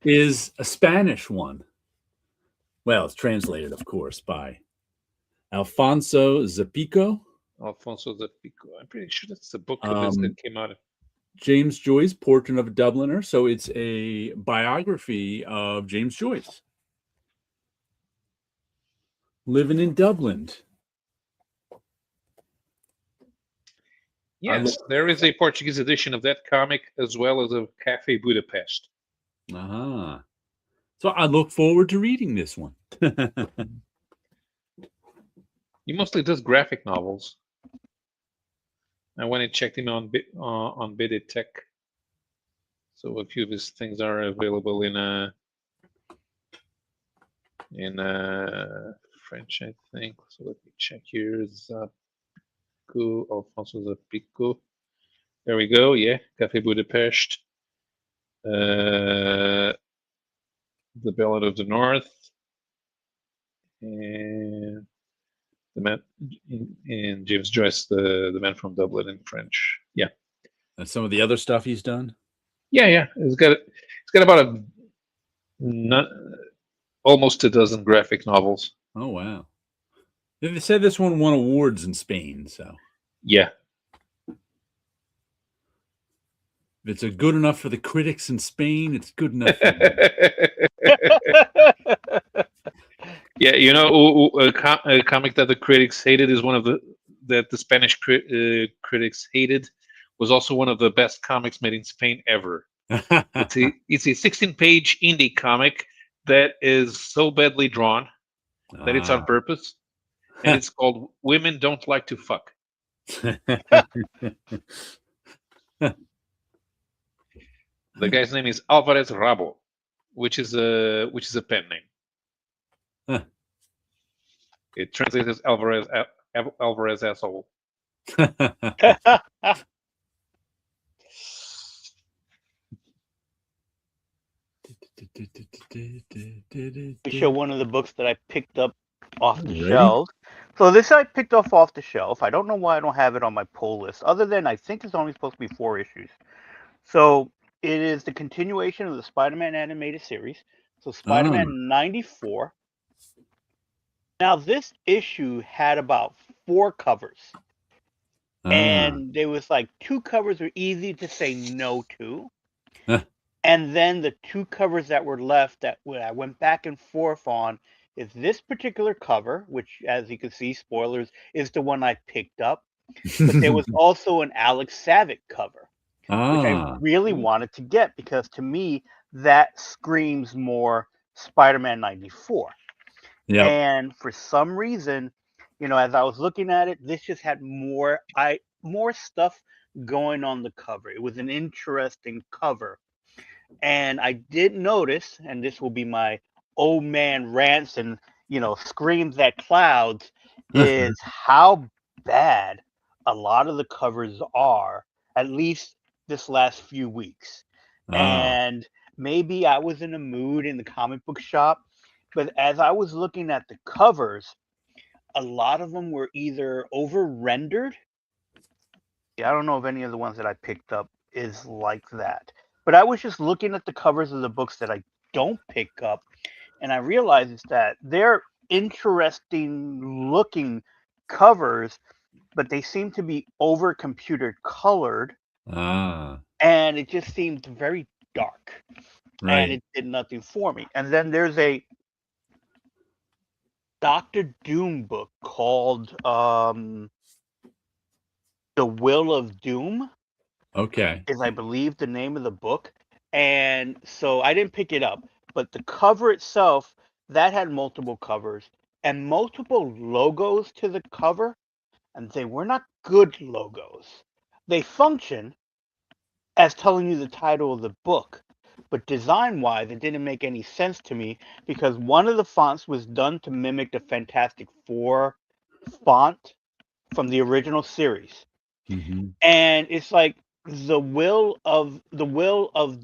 is a Spanish one. Well, it's translated, of course, by Alfonso Zapico. I'm pretty sure that's the book of his that came out. James Joyce, Portrait of a Dubliner. So it's a biography of James Joyce living in Dublin. Yes, there is a Portuguese edition of that comic as well as of Cafe Budapest. So I look forward to reading this one. He mostly does graphic novels. I went and checked him on Bidded Tech. So a few of his things are available in French, I think. So let me check here. Alfonso Zapico. There we go. Yeah, Cafe Budapest. The Ballad of the North. And the man in James Joyce, the man from Dublin in French. Yeah. And some of the other stuff he's done. Yeah. It's got about almost a dozen graphic novels. Oh wow! They said this one won awards in Spain. So Yeah. if it's a good enough for the critics in Spain, it's good enough for me. Yeah, a comic that the critics hated is one of the Spanish critics hated was also one of the best comics made in Spain ever. It's a 16-page indie comic that is so badly drawn that it's on purpose, and it's called "Women Don't Like to Fuck." The guy's name is Alvarez Rabo, which is a pen name. It translates as Alvarez asshole. To show one of the books that I picked up off the shelf. So this I picked off the shelf. I don't know why I don't have it on my pull list, other than I think it's only supposed to be 4 issues. So it is the continuation of the Spider-Man animated series. So Spider-Man 94. Now this issue had about 4 covers. And there was like 2 covers were easy to say no to. And then the 2 covers that were left that I went back and forth on is this particular cover, which, as you can see, spoilers, is the one I picked up. But there was also an Alex Savick cover, which I really wanted to get because to me that screams more Spider-Man 94. Yeah. And for some reason, as I was looking at it, this just had more stuff going on the cover. It was an interesting cover. And I did notice, and this will be my old man rants and screams at clouds, is how bad a lot of the covers are, at least this last few weeks. And maybe I was in a mood in the comic book shop, but as I was looking at the covers, a lot of them were either over rendered. I don't know if any of the ones that I picked up is like that. But I was just looking at the covers of the books that I don't pick up, and I realized that they're interesting looking covers, but they seem to be over computer colored. And it just seemed very dark. Right. And it did nothing for me. And then there's a Doctor Doom book called The Will of Doom. Okay. Is I believe the name of the book. And so I didn't pick it up, but the cover itself, that had multiple covers and multiple logos to the cover, and they were not good logos. They function as telling you the title of the book, but design-wise, it didn't make any sense to me because one of the fonts was done to mimic the Fantastic Four font from the original series. And it's like the will of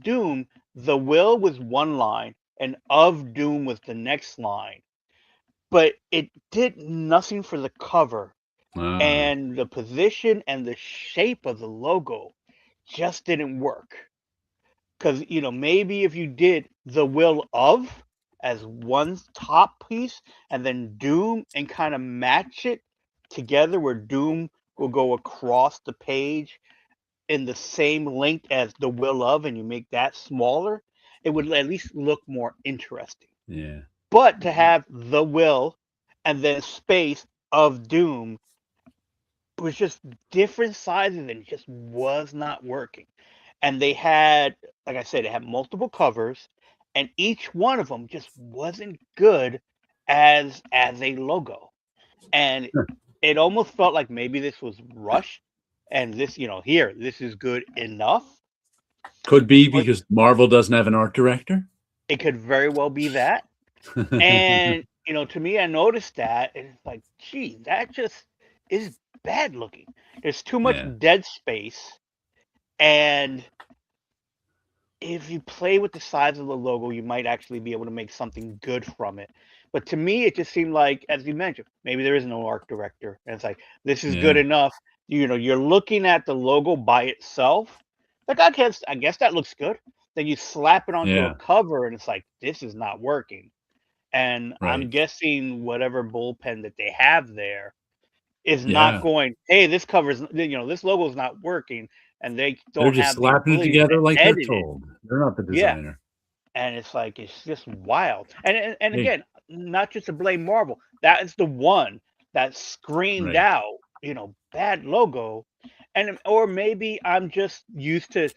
doom. The will was one line, and of doom was the next line, but it did nothing for the cover, and the position and the shape of the logo just didn't work. Because maybe if you did the will of as one top piece, and then doom and kind of match it together, where doom will go across the page in the same length as the will of, and you make that smaller, it would at least look more interesting. Yeah. But to have the will and then space of doom was just different sizes and it just was not working. And they had, like I said, they had multiple covers, and each one of them just wasn't good as a logo. And it almost felt like maybe this was rushed, and this, here, this is good enough. Could be because Marvel doesn't have an art director. It could very well be that. And, to me, I noticed that, and it's like, gee, that just is bad looking. There's too much dead space, and if you play with the size of the logo, you might actually be able to make something good from it. But to me, it just seemed like, as you mentioned, maybe there is no art director. And it's like, this is good enough. You're looking at the logo by itself, Like, I guess that looks good. Then you slap it onto a Yeah, cover, and it's like, this is not working. And right. I'm guessing whatever bullpen that they have there is not Yeah. going, hey, this cover's, this logo's not working, and they They're don't just have the slapping it ability to together like they're edit it. told. They're not the Yeah. designer. And it's like, it's just wild. And Hey, again, not just to blame Marvel. That is the one that screamed right. out, bad logo. And or maybe I'm just used to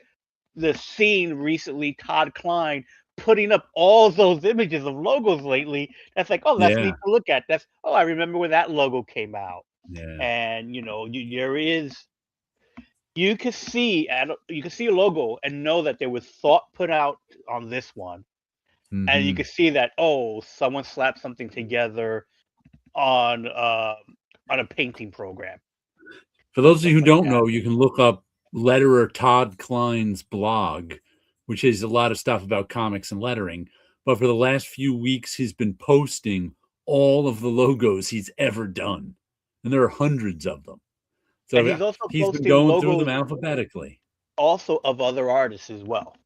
the scene recently, Todd Klein putting up all those images of logos lately. That's like, oh, that's Yeah, neat to look at. That's, oh, I remember when that logo came out. yeah. And there is, you can see a logo and know that there was thought put out on this one, and you Hmm. can see that, oh, someone slapped something together on on a painting program For and those of stuff you who like don't that. know, you can look up letterer Todd Klein's blog, which is a lot of stuff about comics and lettering. But for the last few weeks, he's been posting all of the logos he's ever done, and there are hundreds of them. And So he's also he's been posting going through them logos alphabetically. also of other artists as well,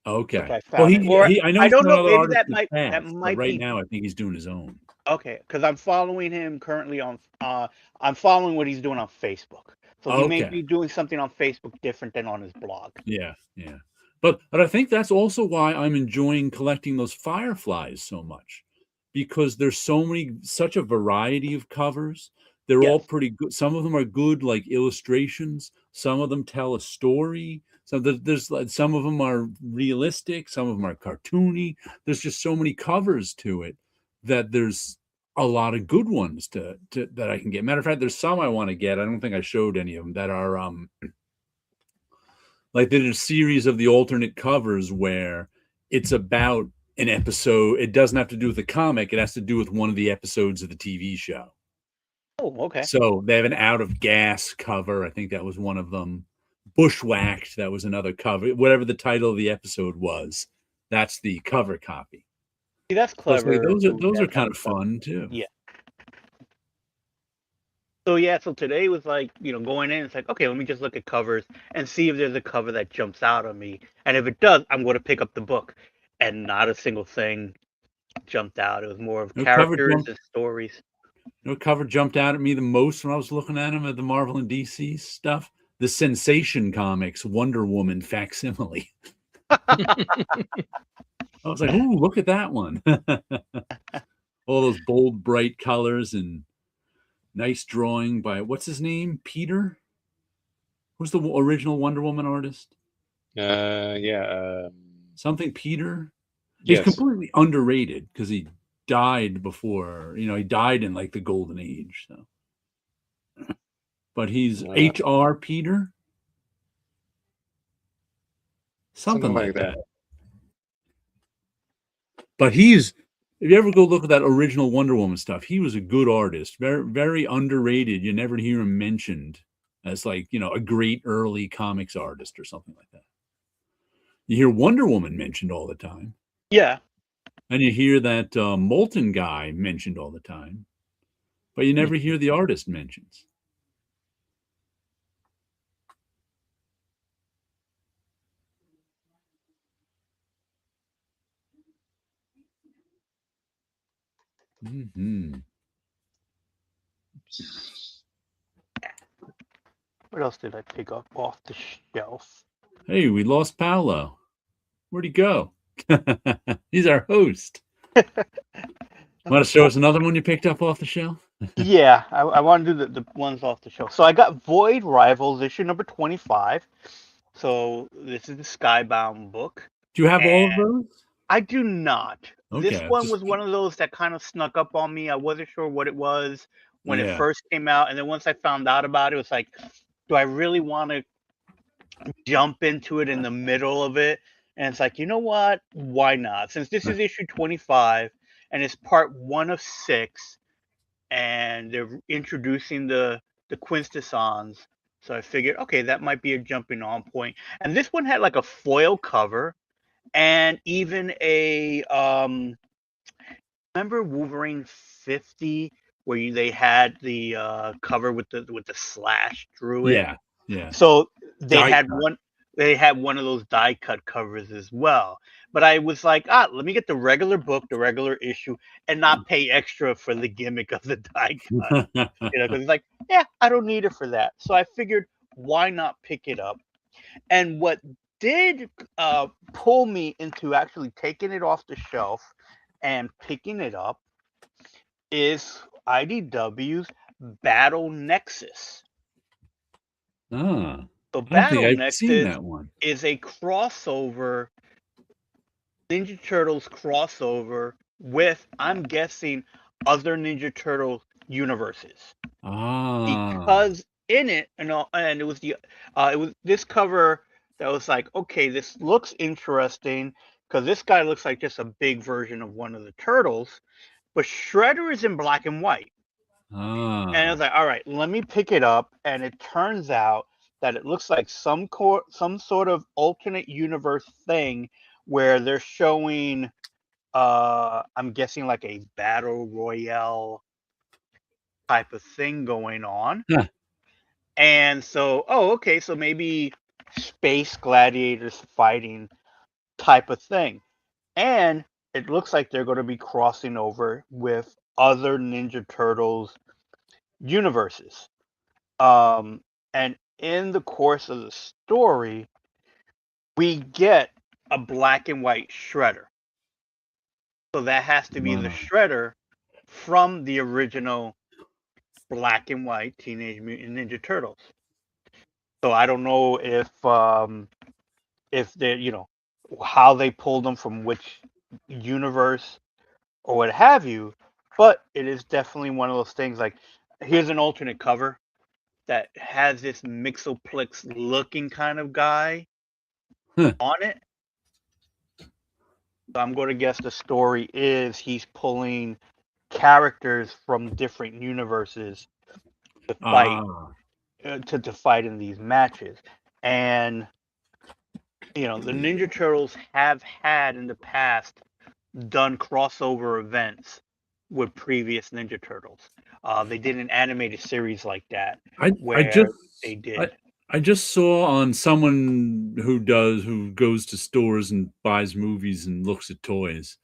which Okay. I Well, found. Or I know I he's don't done know, other maybe artists in the that past, but might right be now I think he's doing his own. okay, because I'm following him currently on. I'm following what he's doing on Facebook. So he may Okay. be doing something on Facebook different than on his blog. Yeah, yeah. But I think that's also why I'm enjoying collecting those fireflies so much, because there's such a variety of covers. They're all Yes, pretty good. Some of them are good, like illustrations. Some of them tell a story. So there's like some of them are realistic. Some of them are cartoony. There's just so many covers to it that there's a lot of good ones to that I can get. Matter of fact, there's some I want to get. I don't think I showed any of them that are like they did a series of the alternate covers where it's about an episode. It doesn't have to do with the comic. It has to do with one of the episodes of the TV show. oh, okay. So they have an Out of Gas cover. I think that was one of them. Bushwhacked, that was another cover. Whatever the title of the episode was, that's the cover copy. See, that's So it's like clever, doing those are that kind kind of of stuff. fun too. Yeah. So yeah, so today was like, going in, it's like, okay, let me just look at covers and see if there's a cover that jumps out on me. And if it does, I'm going to pick up the book. And not a single thing jumped out. It was more of No cover characters jumped. and stories. No cover jumped out at me the most when I was looking at them at the Marvel and DC stuff. The Sensation Comics Wonder Woman facsimile. I was like, "Ooh, look at that one!" All those bold, bright colors and nice drawing by what's his name? Peter. Who's the original Wonder Woman artist? Yeah. Something Peter. He's Yes. completely underrated because he died before. He died in like the golden age. So, but he's H.R. Peter. Something like that. But if you ever go look at that original Wonder Woman stuff, he was a good artist, very, very underrated. You never hear him mentioned as like, a great early comics artist or something like that. You hear Wonder Woman mentioned all the time. Yeah. And you hear that Molten guy mentioned all the time, but you never hear the artist mentions. Mm-hmm. What else did I pick up off the shelf? Hey, we lost Paolo. Where'd he go? He's our host. Want to show us another one you picked up off the shelf? Yeah, I want to do the ones off the shelf. So I got Void Rivals issue number 25. So this is the Skybound book. Do you have all of those? I do not. This Okay, one was one of those that kind of snuck up on me. I wasn't sure what it was when it Yeah. first came out, and then once I found out about it, it was like, do I really want to jump into it in the middle of it? And it's like, you know what? Why not? Since this is issue 25 and it's part 1 of 6, and they're introducing the Quintessons, so I figured, okay, that might be a jumping on point. And this one had like a foil cover and even a remember Wolverine 50 where they had the cover with the slash through it. Yeah. So they Die had cut. one. they had one of those die cut covers as well. But I was like, let me get the regular book, the regular issue, and not pay extra for the gimmick of the die cut. Because it's like, yeah, I don't need it for that. So I figured, why not pick it up? And what did pull me into actually taking it off the shelf and picking it up is IDW's Battle Nexus. Ah, So I don't think Battle I've seen Nexus that one. is a crossover, Ninja Turtles crossover with, I'm guessing, other Ninja Turtle universes. Ah, Because in it, and it was this cover that was like, okay, this looks interesting because this guy looks like just a big version of one of the turtles, but Shredder is in black and white. And I was like, all right, let me pick it up. And it turns out that it looks like some sort of alternate universe thing where they're showing, I'm guessing like a battle royale type of thing going on. huh. And so, okay, so maybe space gladiators fighting type of thing. And it looks like they're going to be crossing over with other Ninja Turtles universes. And in the course of the story, we get a black and white Shredder. So that has to be the Wow. Shredder from the original black and white Teenage Mutant Ninja Turtles. So I don't know if they, how they pulled them from which universe or what have you, but it is definitely one of those things. Like, here's an alternate cover that has this Mixoplex looking kind of guy Huh. on it. So I'm going to guess the story is he's pulling characters from different universes to fight to fight in these matches. And the Ninja Turtles have had in the past done crossover events with previous Ninja Turtles. They did an animated series like that I where just they I, did. I just saw on someone who goes to stores and buys movies and looks at toys.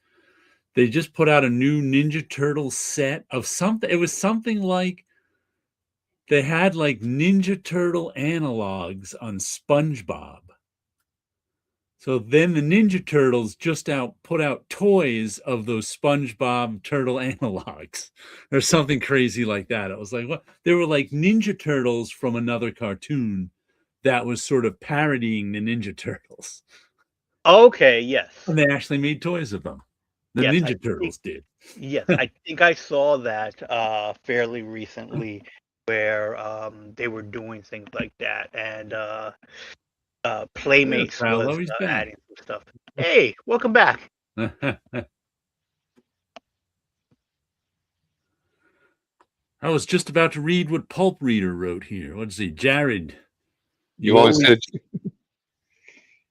They just put out a new Ninja Turtle set of something. It was something like they had like Ninja Turtle analogs on SpongeBob. So then the Ninja Turtles just put out toys of those SpongeBob turtle analogs or something crazy like that. It was like, what? They were like Ninja Turtles from another cartoon that was sort of parodying the Ninja Turtles. Okay, yes. And they actually made toys of them. The Yes, Ninja Turtles did. Yes, I think I saw that fairly recently where they were doing things like that, and Yeah, Playmates was Paolo, he's back. adding some stuff. Hey, welcome back. I was just about to read what Pulp Reader wrote here. Let's see, Jared. You always said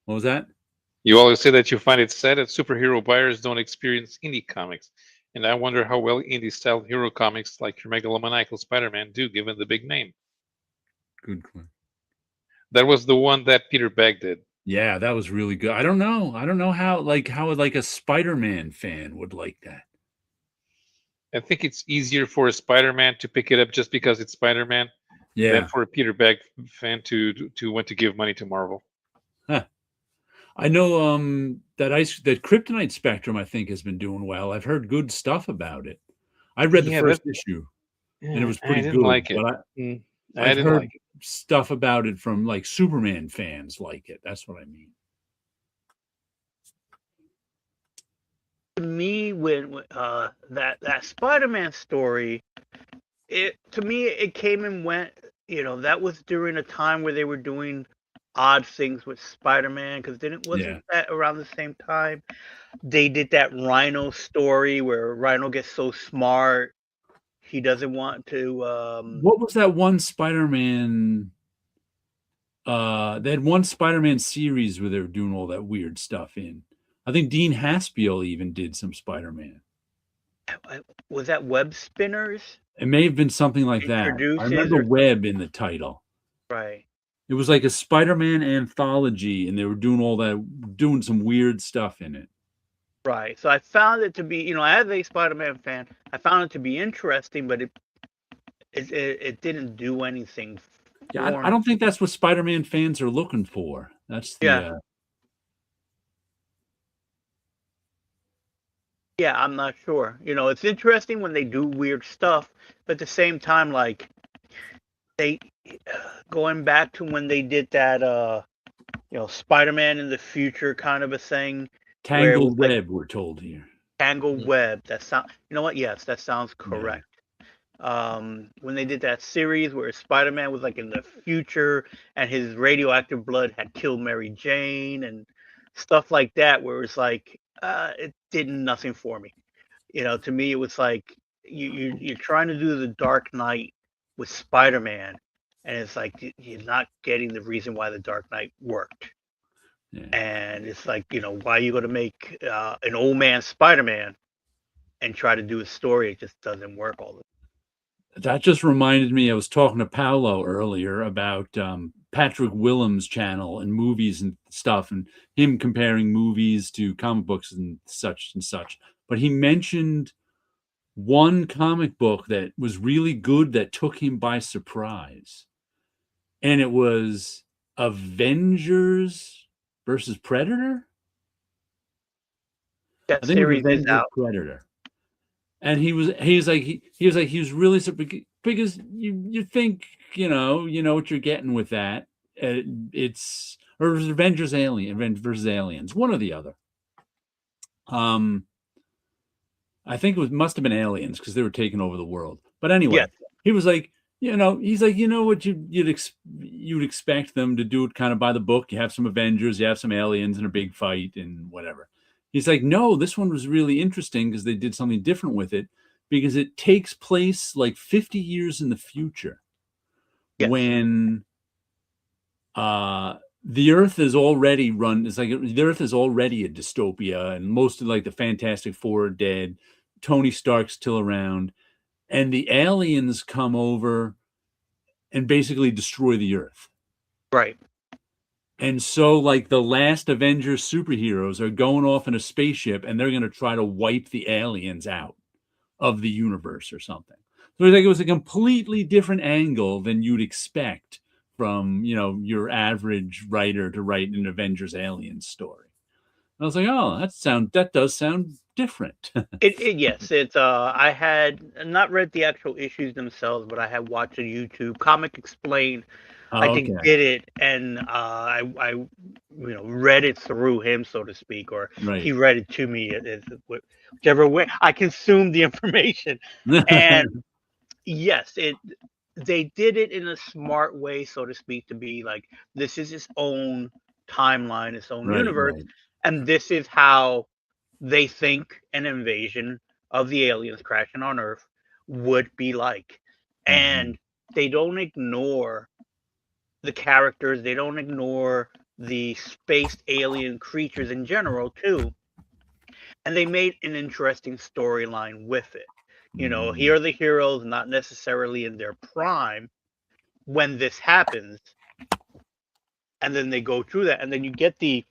What was that? you always say that you find it sad that superhero buyers don't experience indie comics, and I wonder how well indie-style hero comics like your megalomaniacal Spider-Man do, given the big name. Good question. That was the one that Peter Bagg did. Yeah, that was really good. I don't know. I don't know how a Spider-Man fan would like that. I think it's easier for a Spider-Man to pick it up just because it's Spider-Man than Yeah. for a Peter Bagg fan to want to give money to Marvel. Huh. I know that Kryptonite Spectrum I think has been doing well. I've heard good stuff about it. I read the first issue and it was pretty I didn't good. like it. But I I've didn't heard like it. stuff about it from like Superman fans like it. That's what I mean. To me, when that Spider-Man story, to me it came and went. That was during a time where they were doing odd things with Spider-Man, because wasn't that around the same time they did that Rhino story where Rhino gets so smart he doesn't want to. What was that one Spider-Man? They had one Spider-Man series where they were doing all that weird stuff in. I think Dean Haspiel even did some Spider-Man. Was that Web Spinners? It may have been something like that. I remember Or Web in the title. right. It was like a Spider-Man anthology, and they were doing all that, doing some weird stuff in it. Right. So I found it to be, as a Spider-Man fan, I found it to be interesting, but it didn't do anything Yeah, for I me. don't think that's what Spider-Man fans are looking for. That's the Yeah. Yeah, I'm not sure. It's interesting when they do weird stuff, but at the same time, like they going back to when they did that Spider-Man in the future kind of a thing where it was tangled like web. We're told here. tangled web. That sound You know what? Yes, that sounds Yeah. correct. When they did that series where Spider-Man was like in the future and his radioactive blood had killed Mary Jane and stuff like that, where it's like it did nothing for me. To me, it was like you're trying to do the Dark Knight with Spider-Man, and it's like you're not getting the reason why the Dark Knight worked. Yeah. And it's like, why are you going to make an old man Spider-Man and try to do a story? It just doesn't work all the time. That just reminded me. I was talking to Paolo earlier about Patrick Willem's channel and movies and stuff, and him comparing movies to comic books and such and such. But he mentioned one comic book that was really good that took him by surprise, and it was Avengers versus Predator. That I think it was series is Avengers out. Predator. And he was really because you think you know what you're getting with that. It's or it was Avengers versus Aliens, one or the other. I think it must have been Aliens because they were taking over the world. But anyway, Yes. he was like, he's like, what you'd expect them to do it kind of by the book. You have some Avengers, you have some aliens and a big fight and whatever. He's like, no, this one was really interesting because they did something different with it because it takes place like 50 years in the future Yes. when the Earth is already run. It's like the Earth is already a dystopia, and most of like the Fantastic Four are dead. Tony Stark's still around, and the aliens come over and basically destroy the Earth. Right. And so, like the last Avengers superheroes are going off in a spaceship, and they're going to try to wipe the aliens out of the universe or something. So it was a completely different angle than you'd expect from your average writer to write an Avengers Aliens story. And I was like, oh, that does sound different. Yes, it's I had not read the actual issues themselves, but I had watched a YouTube Comic Explained. I Oh, think okay. did it, and I read it through him, so to speak, or Right. he read it to me. Whichever way I consumed the information, and yes, they did it in a smart way, so to speak, to be like this is its own timeline, its own Right, universe, right. and this is how they think an invasion of the aliens crashing on Earth would be like. Mhm. And they don't ignore the characters, they don't ignore the spaced alien creatures in general, too. And they made an interesting storyline with it. Mhm. Here are the heroes not necessarily in their prime when this happens, and then they go through that, and then you get the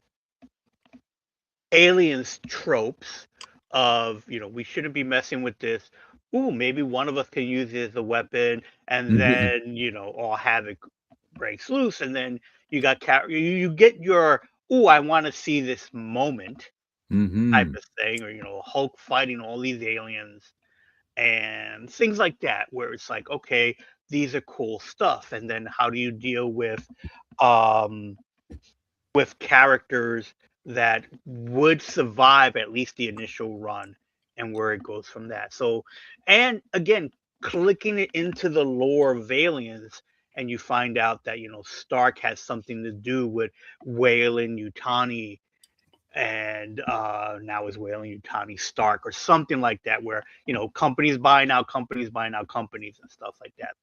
aliens tropes of we shouldn't be messing with this. Ooh, maybe one of us can use it as a weapon, and then all havoc breaks loose, and then you get your ooh, I want to see this moment type Mhm. of thing, or Hulk fighting all these aliens and things like that, where it's like, okay, these are cool stuff, and then how do you deal um with characters that would survive at least the initial run and where it goes from that. So, and again, clicking it into the lore of aliens, and you find out that Stark has something to do with Wayland Utani, and now is Wayland Utani Stark or something like that, where companies buying out companies buying out companies and stuff like that.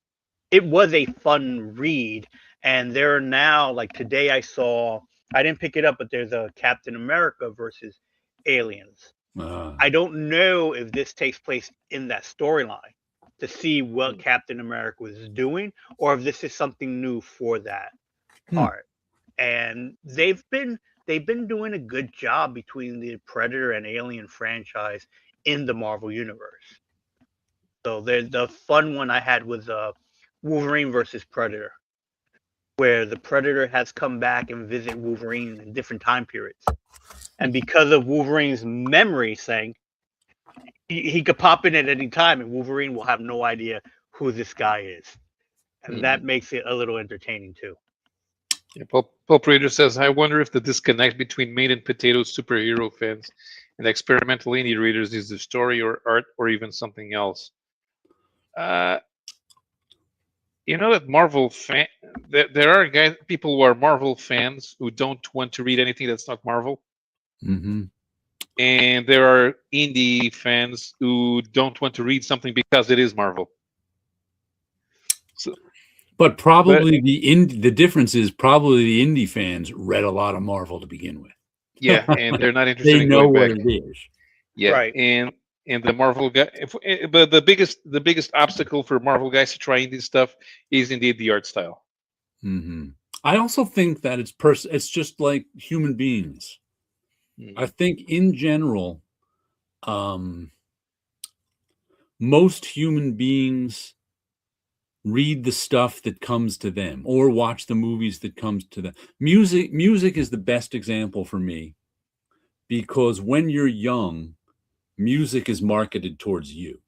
It was a fun read, and there are now, like today I didn't pick it up, but there's a Captain America versus Aliens. I don't know if this takes place in that storyline to see what Captain America was doing, or if this is something new for that. art, and they've been doing a good job between the Predator and Alien franchise in the Marvel universe. So the fun one I had was Wolverine versus Predator, where the Predator has come back and visit Wolverine in different time periods. And because of Wolverine's memory saying he could pop in at any time and Wolverine will have no idea who this guy is. And that makes it a little entertaining too. Yeah, Pulp Reader says, I wonder if the disconnect between meat and potatoes superhero fans and experimental indie readers is the story or art or even something else. You know that Marvel fan, there are people who are Marvel fans who don't want to read anything that's not Marvel, and there are indie fans who don't want to read something because it is Marvel. So, but probably the difference is probably the indie fans read a lot of Marvel to begin with. Yeah, and they're not interested They in know going what back. it is. Yeah, Right. and the Marvel guy, but the biggest obstacle for Marvel guys to try indie stuff is indeed the art style. I also think that it's just like human beings. I think in general, most human beings read the stuff that comes to them or watch the movies that comes to them. Music is the best example for me, because when you're young, music is marketed towards you.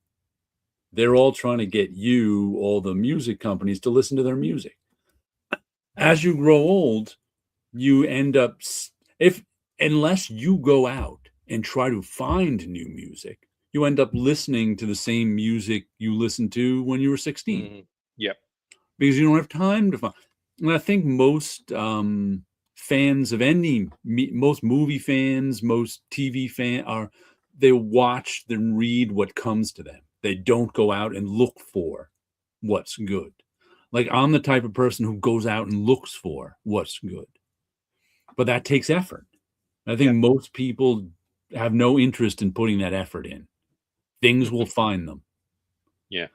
They're all trying to get you, all the music companies, to listen to their music. As you grow old, you end up, unless you go out and try to find new music, you end up listening to the same music you listened to when you were 16. Yeah, because you don't have time to find. And I think most fans of most movie fans, most TV fans they watch and read what comes to them. They don't go out and look for what's good. Like, I'm the type of person who goes out and looks for what's good, but that takes effort. I think most people have no interest in putting that effort in. Things will find them. Yeah.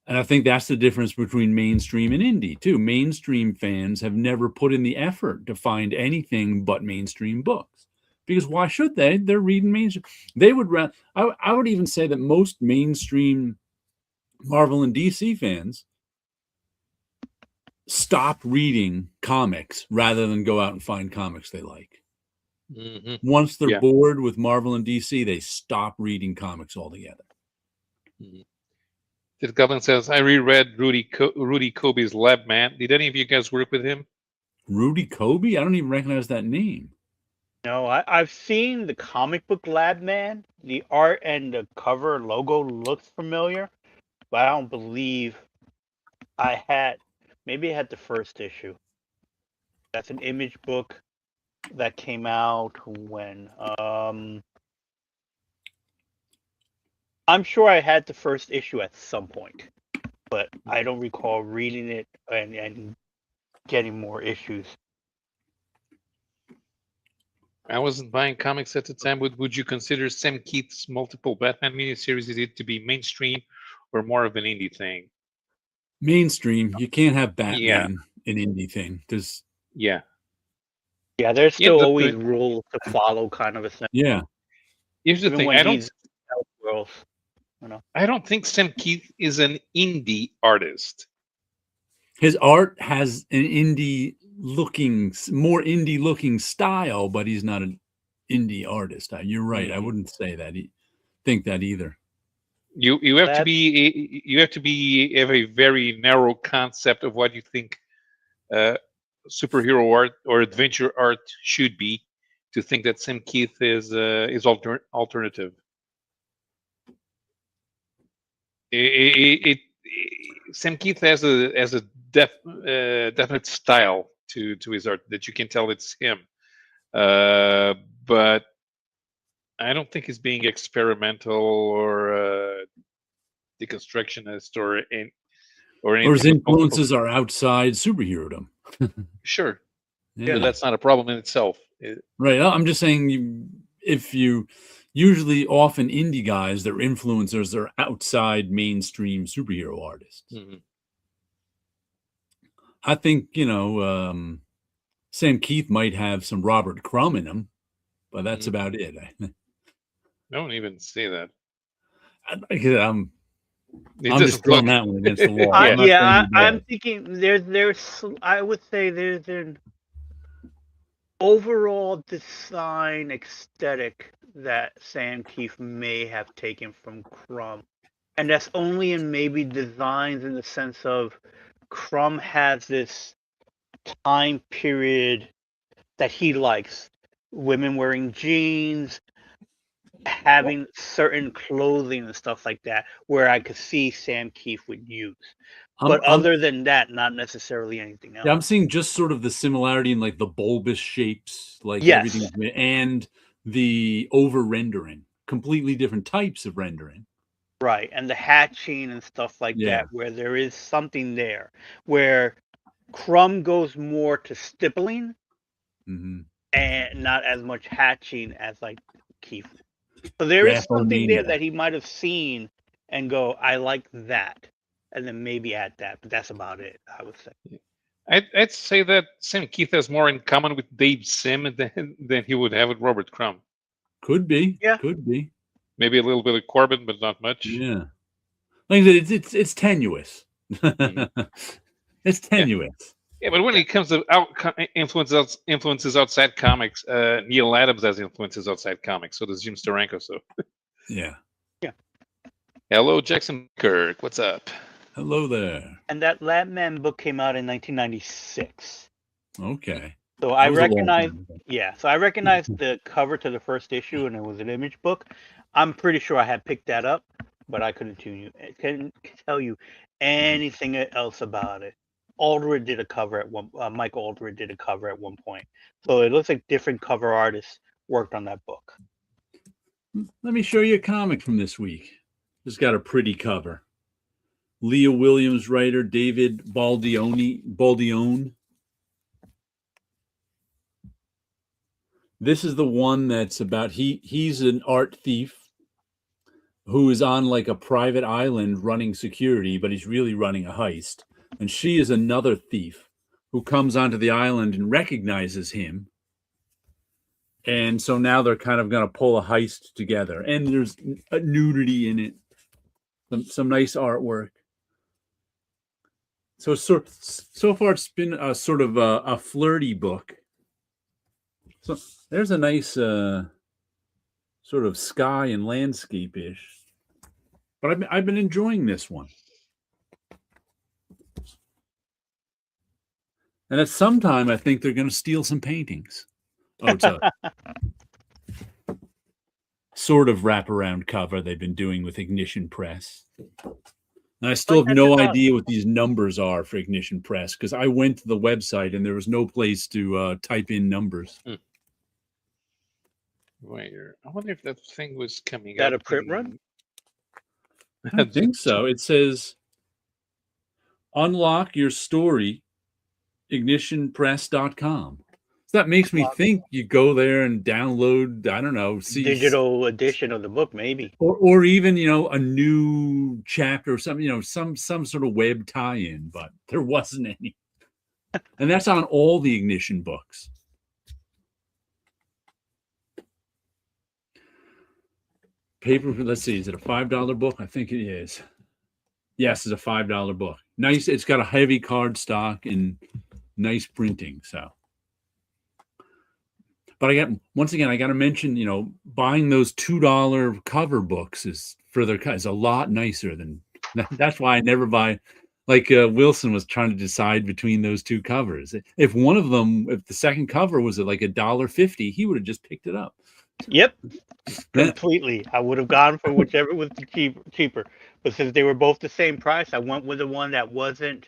And I think that's the difference between mainstream and indie, too. Mainstream fans have never put in the effort to find anything but mainstream books. Because why should they? They're reading mainstream. They would rather, I would even say that most mainstream Marvel and DC fans stop reading comics rather than go out and find comics they like. Once they're bored with Marvel and DC, they stop reading comics altogether. This Goblin says, I reread Rudy Kobe's Lab Man. Did any of you guys work with him? Rudy Kobe? I don't even recognize that name. No, I've seen the comic book Lab Man. The art and the cover logo looks familiar, but I don't believe I had. Maybe I had the first issue. That's an Image book that came out when. I'm sure I had the first issue at some point, but I don't recall reading it and getting more issues. I wasn't buying comics at the time, but would you consider Sam Keith's multiple Batman miniseries, is it to be mainstream or more of an indie thing? Mainstream. You can't have Batman an indie thing. There's there's still always rules to follow, kind of a thing. Yeah. Here's the Even thing. when he's Elseworlds, I don't think Sam Keith is an indie artist. His art has an more indie looking style, but he's not an indie artist. You're right. I wouldn't say that. Think that either. You have to have a very narrow concept of what you think superhero art or adventure art should be to think that Sam Keith is alternative. Sam Keith has a definite style to his art that you can tell it's him, but I don't think he's being experimental or deconstructionist or anything. Or his influences are outside superherodom. Sure, but that's not a problem in itself. Right. I'm just saying, usually often indie guys, their influencers are outside mainstream superhero artists. I think, Sam Keith might have some Robert Crumb in him, but that's Mhm. about it. I don't even see that. I'm It just doesn't throwing look. that one against the wall. Yeah. I'm not saying I'm he thinking there's I would say there's an overall design aesthetic that Sam Keith may have taken from Crumb. And that's only in maybe designs in the sense of Crumb has this time period that he likes. Women wearing jeans, having certain clothing and stuff like that, where I could see Sam Keith would use. But I'm other than that, not necessarily anything Yeah, else. I'm seeing just sort of the similarity in like the bulbous shapes, like Yes, everything, and the over rendering, completely different types of rendering. right. And the hatching and stuff like Yeah. that, where there is something there, where Crumb goes more to stippling Mm-hmm. and not as much hatching as like Keith. So there is something there Graphomania. that he might have seen and go, I like that. And then maybe add that, but that's about it, I would say. I'd say that Sam Keith has more in common with Dave Sim than he would have with Robert Crumb. Could be, Yeah. could be. Maybe a little bit of Corbin, but not much. Yeah. Like I said, it's tenuous. Mhm. It's tenuous. Yeah, but when it comes to influences outside comics, Neil Adams has influences outside comics. So does Jim Steranko. So Yeah. Yeah. hello, Jackson Kirk. What's up? Hello there. And that Labman book came out in 1996. Okay. So I That was a long recognize, time ago. yeah. So I recognized the cover to the first issue, and it was an image book. I'm pretty sure I had picked that up, but I couldn't tell you anything else about it. Aldred did a cover at one. Mike Aldred did a cover at one point, so it looks like different cover artists worked on that book. Let me show you a comic from this week. It's got a pretty cover. Leah Williams writer David Baldione. This is the one that's about he's an art thief who is on like a private island running security, but he's really running a heist. And she is another thief who comes onto the island and recognizes him. And so now they're kind of going to pull a heist together. And there's a nudity in it, some nice artwork. So far it's been a sort of a flirty book. So there's a nice sort of sky and landscape-ish. But I've been enjoying this one. And at some time, I think they're going to steal some paintings. Oh, it's a sort of wraparound cover they've been doing with Ignition Press. And I still have no idea what these numbers are for Ignition Press because I went to the website and there was no place to type in numbers. Wait, I wonder if that thing was coming Is that up. a print run? I think so. It says, unlock your story, ignitionpress.com. So that makes me think you go there and download, I don't know, digital edition of the book, maybe. Or even, a new chapter or something, some sort of web tie-in, but there wasn't any. And that's on all the Ignition books. Paper, let's see, is it a $5 book? I think it is. Yes, it's a $5 book. Nice. It's got a heavy card stock and nice printing. So, but once again, I got to mention, buying those $2 cover books is a lot nicer than. That's why I never buy. Like Wilson was trying to decide between those two covers. If the second cover was at like $1.50, he would have just picked it up. Yep, completely. I would have gone for whichever was the cheaper. But since they were both the same price, I went with the one that wasn't.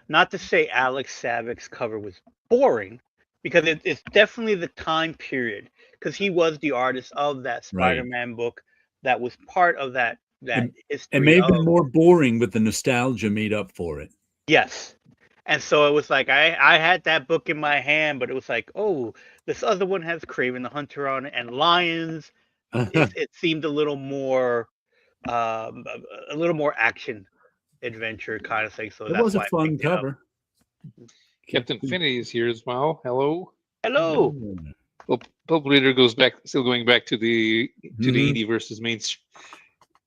Not to say Alex Savik's cover was boring, because it's definitely the time period. Because he was the artist of that Spider-Man book that was part of that history. It may have been more boring, but the nostalgia made up for it. Yes. And so it was like I had that book in my hand, but it was like, oh, this other one has Kraven the Hunter on it and lions. It seemed a little more action adventure kind of thing. So it was a fun cover. Captain Infinity is here as well. Hello. Hello. Pulp Reader still going back to the indie versus mainstream.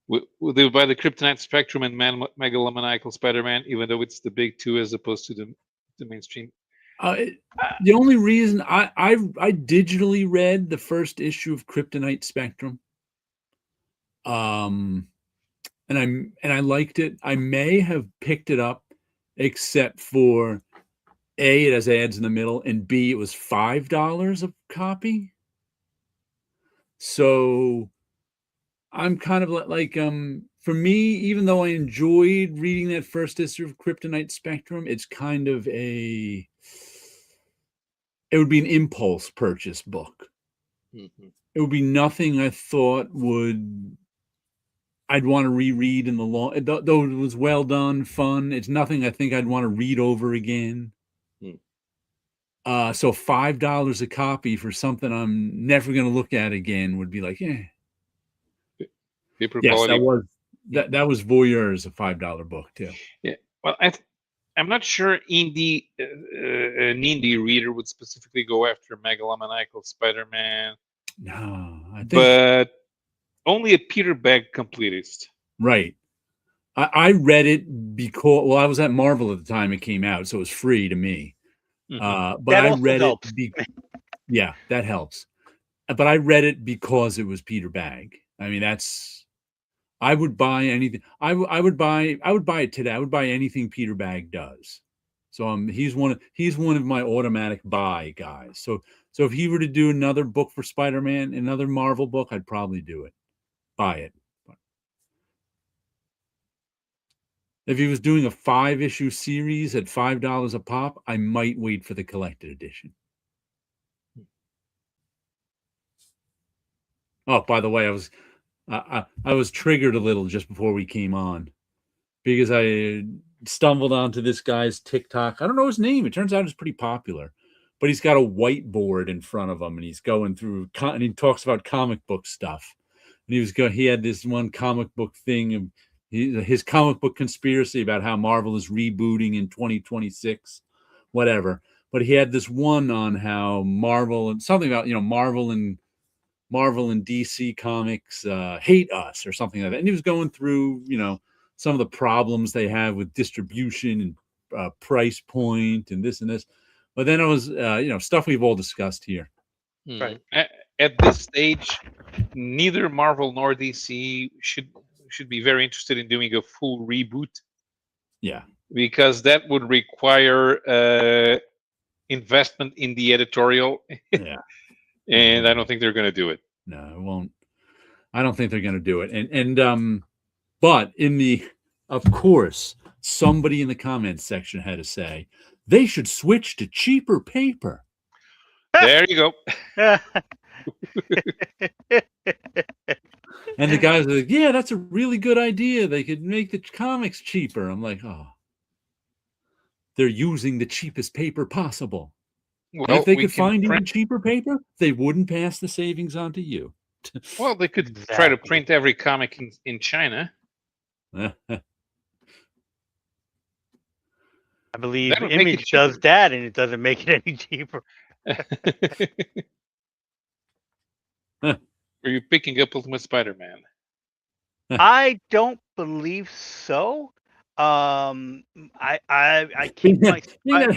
They would buy the Kryptonite Spectrum and Megalomaniacal Spider-Man, even though it's the big two as opposed to the mainstream. The only reason I digitally read the first issue of Kryptonite Spectrum, and I liked it. I may have picked it up, except for A, it has ads in the middle, and B, it was $5 a copy. So I'm kind of like for me, even though I enjoyed reading that first issue of Kryptonite Spectrum, it's kind of it would be an impulse purchase book. Mm-hmm. It would be nothing I thought I'd want to reread in the long, though it was well done, fun. It's nothing I think I'd want to read over again. So $5 a copy for something I'm never going to look at again would be like, yeah. Paper yes, quality. that was Voyeur's, a $5 book too. Yeah, well, I'm not sure an indie reader would specifically go after Megalomaniacal Spider-Man. No, I think, but only a Peter Bag completist. Right. I read it because I was at Marvel at the time it came out, so it was free to me. But that I read helps. Yeah, that helps. But I read it because it was Peter Bag. I mean, I would buy anything. I would buy it today. I would buy anything Peter Bag does. So he's one of my automatic buy guys. So if he were to do another book for Spider-Man, another Marvel book, I'd probably do it. Buy it. If he was doing a 5-issue series at $5 a pop, I might wait for the collected edition. Oh, by the way, I was triggered a little just before we came on because I stumbled onto this guy's TikTok. I don't know his name. It turns out it's pretty popular, but he's got a whiteboard in front of him and he's going through and he talks about comic book stuff. And he had this one comic book thing and his comic book conspiracy about how Marvel is rebooting in 2026, whatever. But he had this one on how Marvel and something about, Marvel and DC Comics hate us or something like that. And he was going through, some of the problems they have with distribution and price point and this and this. But then it was, stuff we've all discussed here. Right. At this stage, neither Marvel nor DC should be very interested in doing a full reboot. Yeah. Because that would require investment in the editorial. Yeah. And I don't think they're going to do it. No, it won't. I don't think they're going to do it. And but of course, somebody in the comments section had to say they should switch to cheaper paper. There you go. And the guys are like, yeah, that's a really good idea. They could make the comics cheaper. I'm like, oh, they're using the cheapest paper possible. Well, and if they could find even cheaper paper, they wouldn't pass the savings on to you. Well, they could try to print every comic in China. I believe Image does that, and it doesn't make it any cheaper. Are you picking up Ultimate Spider-Man? I don't believe so. I keep my.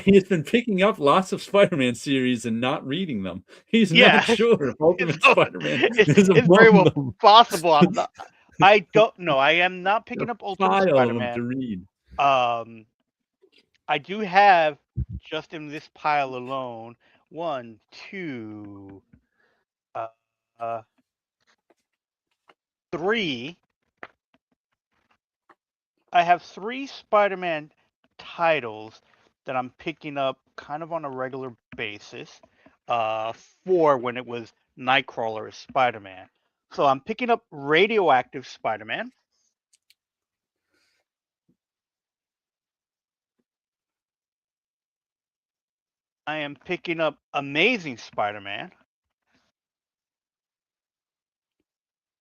He's been picking up lots of Spider-Man series and not reading them. He's not sure if Ultimate Spider-Man is very well possible. I don't know. I am not picking up Ultimate Spider-Man to read. I do have just in this pile alone 1, 2, 3. I have 3 Spider-Man titles that I'm picking up kind of on a regular basis. 4 when it was Nightcrawler as Spider-Man. So I'm picking up Radioactive Spider-Man. I am picking up Amazing Spider-Man.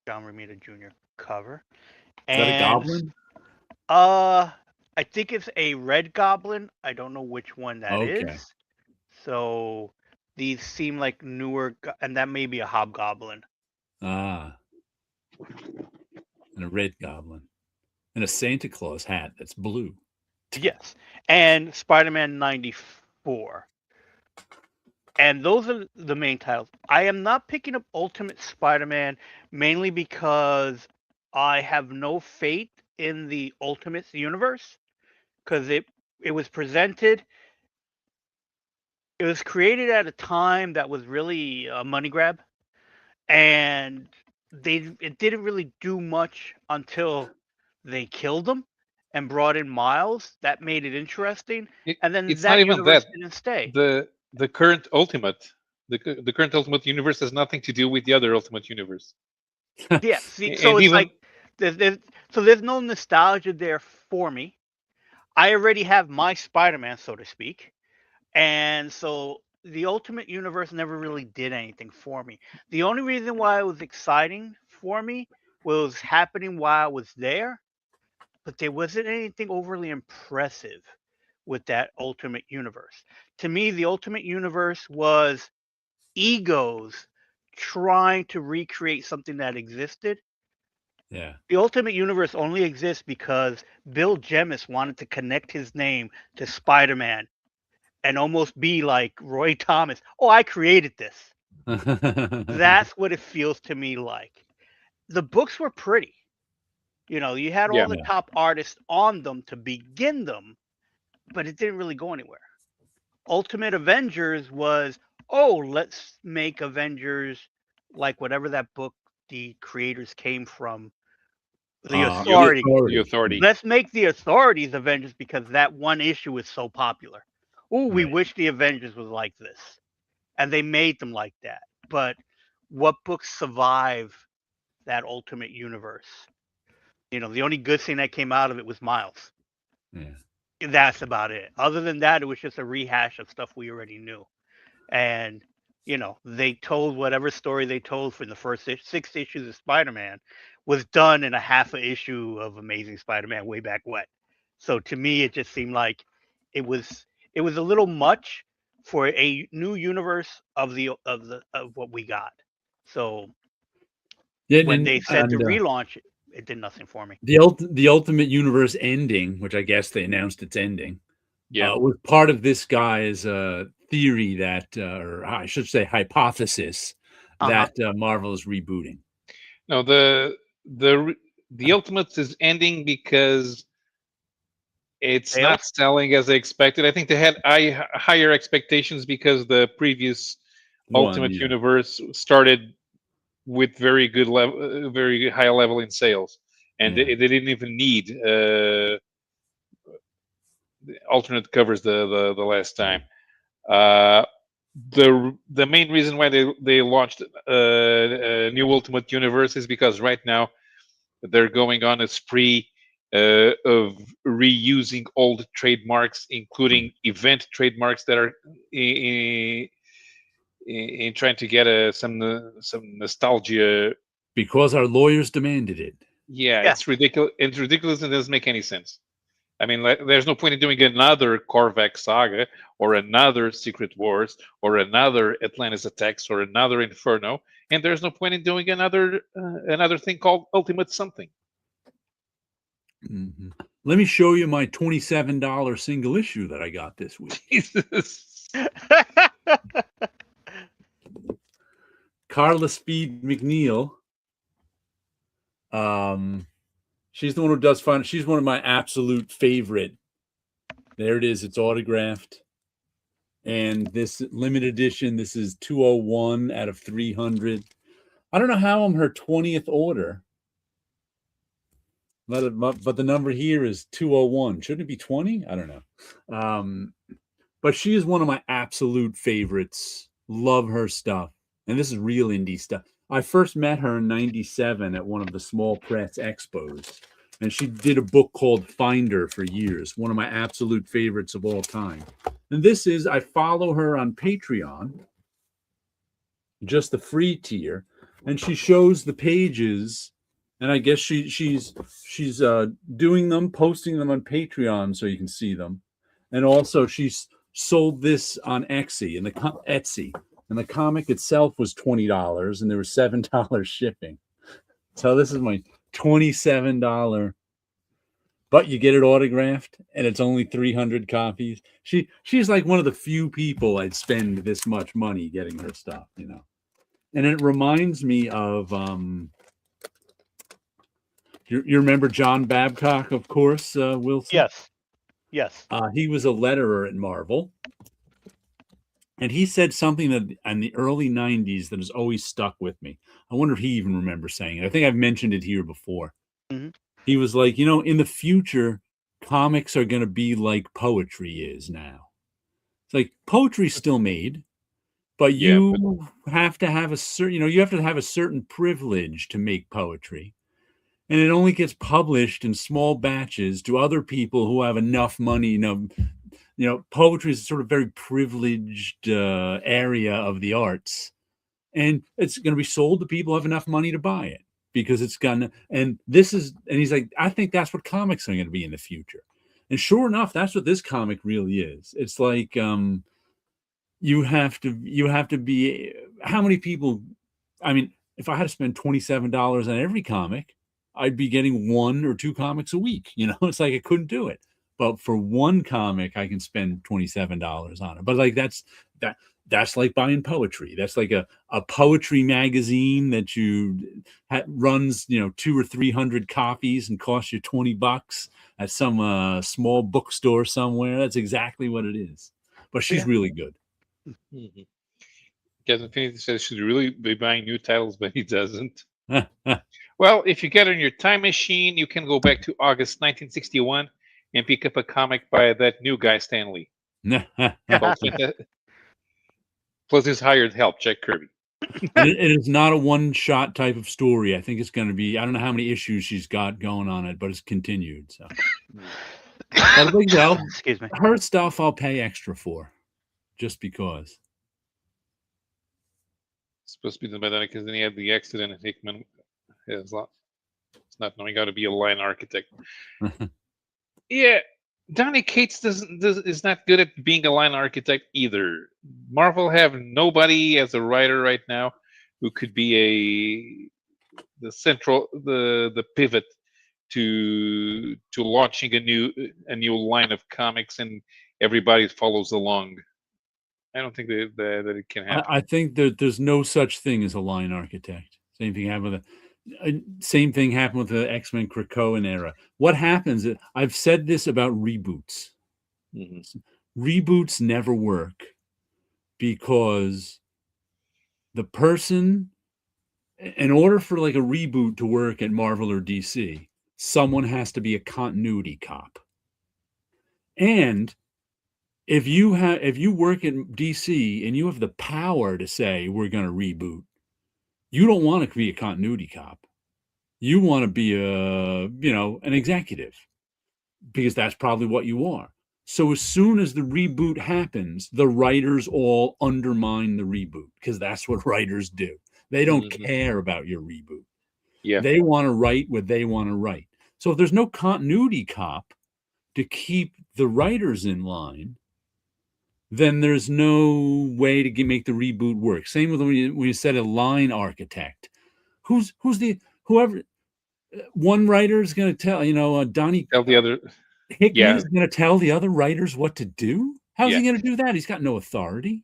John Romita Jr. cover. Is that a goblin? I think it's a red goblin. I don't know which one that Okay. is. So these seem like newer, and that may be a hobgoblin. Ah, and a red goblin. And a Santa Claus hat that's blue. Yes, and Spider-Man 94. And those are the main titles. I am not picking up Ultimate Spider-Man mainly because I have no faith in the Ultimates universe because it was presented, it was created at a time that was really a money grab, and it didn't really do much until they killed him and brought in Miles. That made it interesting, and then It's not that even universe that. didn't stay. The current Ultimate, the current Ultimate universe has nothing to do with the other Ultimate universe. Yeah, see, so And it's even like there's so there's no nostalgia there for me. I already have my Spider-Man, so to speak, and so the Ultimate Universe never really did anything for me. The only reason why it was exciting for me was happening while I was there, but there wasn't anything overly impressive with that Ultimate Universe. To me, the Ultimate Universe was egos trying to recreate something that existed. Yeah. The Ultimate Universe only exists because Bill Jemas wanted to connect his name to Spider-Man and almost be like Roy Thomas. Oh, I created this. That's what it feels to me like. The books were pretty. You know, you had all yeah, the Yeah. top artists on them to begin them, but it didn't really go anywhere. Ultimate Avengers was, oh, let's make Avengers like whatever that book the creators came from, the the, The Authority. the Authority. Authority. Let's make the Authorities Avengers because that one issue is so popular. Oh, we Right. wish the Avengers was like this. And they made them like that. But what books survive that Ultimate Universe? You know, the only good thing that came out of it was Miles. Yeah. That's about it. Other than that, it was just a rehash of stuff we already knew. And, you know, they told whatever story they told for the first 6 issues of Spider-Man was done in a half a issue of Amazing Spider-Man way back when. So to me, it just seemed like it was it was a little much for a new universe of what we got. So Yeah, when they said to and relaunch it, it did nothing for me. the Ultimate Universe ending, which I guess they announced its ending, Yeah. was part of this guy's theory that, or I should say, hypothesis Uh-huh. that Marvel is rebooting. No, the Ultimate is ending because it's not Sales? selling as they expected. I think they had higher expectations because the previous One, Ultimate yeah, Universe started with very good level, very high level in sales, and yeah, they didn't even need alternate covers the last right, time. Uh, the main reason why they launched a new Ultimate Universe is because right now they're going on a spree of reusing old trademarks, yeah. including event trademarks that are in trying to get some nostalgia. Because our lawyers demanded it. Yeah, Yeah. it's ridiculous. It's ridiculous and doesn't make any sense. I mean, like, there's no point in doing another Korvac saga or another Secret Wars or another Atlantis Attacks or another Inferno, and there's no point in doing another thing called Ultimate something. Mhm. Let me show you my $27 single issue that I got this week. Jesus. Carla Speed McNeil. She's the one who does fun. She's one of my absolute favorite. There it is. It's autographed. And this limited edition, this is 201 out of 300. I don't know how I'm her 20th order. But the number here is 201. Shouldn't it be 20? I don't know. But she is one of my absolute favorites. Love her stuff. And this is real indie stuff. I first met her in 97 at one of the small press expos. And she did a book called Finder for years, one of my absolute favorites of all time. And this is, I follow her on Patreon, just the free tier, and she shows the pages and I guess she's doing them, posting them on Patreon so you can see them, and also she's sold this on Etsy, and the comic itself was $20, and there was $7 shipping. So this is my $27, but you get it autographed, and it's only 300 copies. She's like one of the few people I'd spend this much money getting her stuff, you know. And it reminds me of you remember John Babcock, of course, Wilson? Yes. He was a letterer at Marvel. And he said something that in the early 90s that has always stuck with me. I wonder if he even remembers saying it. I think I've mentioned it here before. Mm-hmm. He was like, you know, in the future, comics are going to be like poetry is now. It's like poetry's still made, but you have to have a certain, you have to have a certain privilege to make poetry. And it only gets published in small batches to other people who have enough money. Poetry is sort of very privileged area of the arts, and it's going to be sold to people who have enough money to buy it because it's gonna. And he's like, I think that's what comics are going to be in the future. And sure enough, that's what this comic really is. It's like you have to be. How many people? I mean, if I had to spend $27 on every comic, I'd be getting 1 or 2 comics a week. It's like I couldn't do it. But for one comic, I can spend $27 on it. But like that's like buying poetry. That's like a poetry magazine that runs 200 or 300 copies and costs you $20 at some small bookstore somewhere. That's exactly what it is. But she's really good. Mm-hmm. Kevin Infinity says should really be buying new titles, but he doesn't. Well, if you get on your time machine, you can go back to August 1961 and pick up a comic by that new guy, Stan Lee. Plus his hired help, Jack Kirby. It is not a one-shot type of story. I think it's going to be, I don't know how many issues she's got going on it, but it's continued. So, Excuse me. Her stuff I'll pay extra for, just because. It's supposed to be the Madonna because then he had the accident and Hickman has lost. It's not knowing how to be a line architect. Yeah, Donny Cates is not good at being a line architect either. Marvel have nobody as a writer right now who could be the pivot to launching a new line of comics and everybody follows along. I don't think that it can happen. I think that there's no such thing as a line architect. Same thing happened with the X-Men Krakoan era. What happens is, I've said this about reboots. Mm-hmm. Reboots never work because the person, in order for like a reboot to work at Marvel or DC, someone has to be a continuity cop. And if you work in DC and you have the power to say we're going to reboot, you don't want to be a continuity cop. You want to be an executive, because that's probably what you are. So as soon as the reboot happens, the writers all undermine the reboot, because that's what writers do. They don't care about your reboot. Yeah. They want to write what they want to write. So if there's no continuity cop to keep the writers in line, then there's no way to make the reboot work. Same with when you said a line architect. Whoever one writer is going to tell, Donnie tell the other Hickman is going to tell the other writers what to do. How's he going to do that? He's got no authority.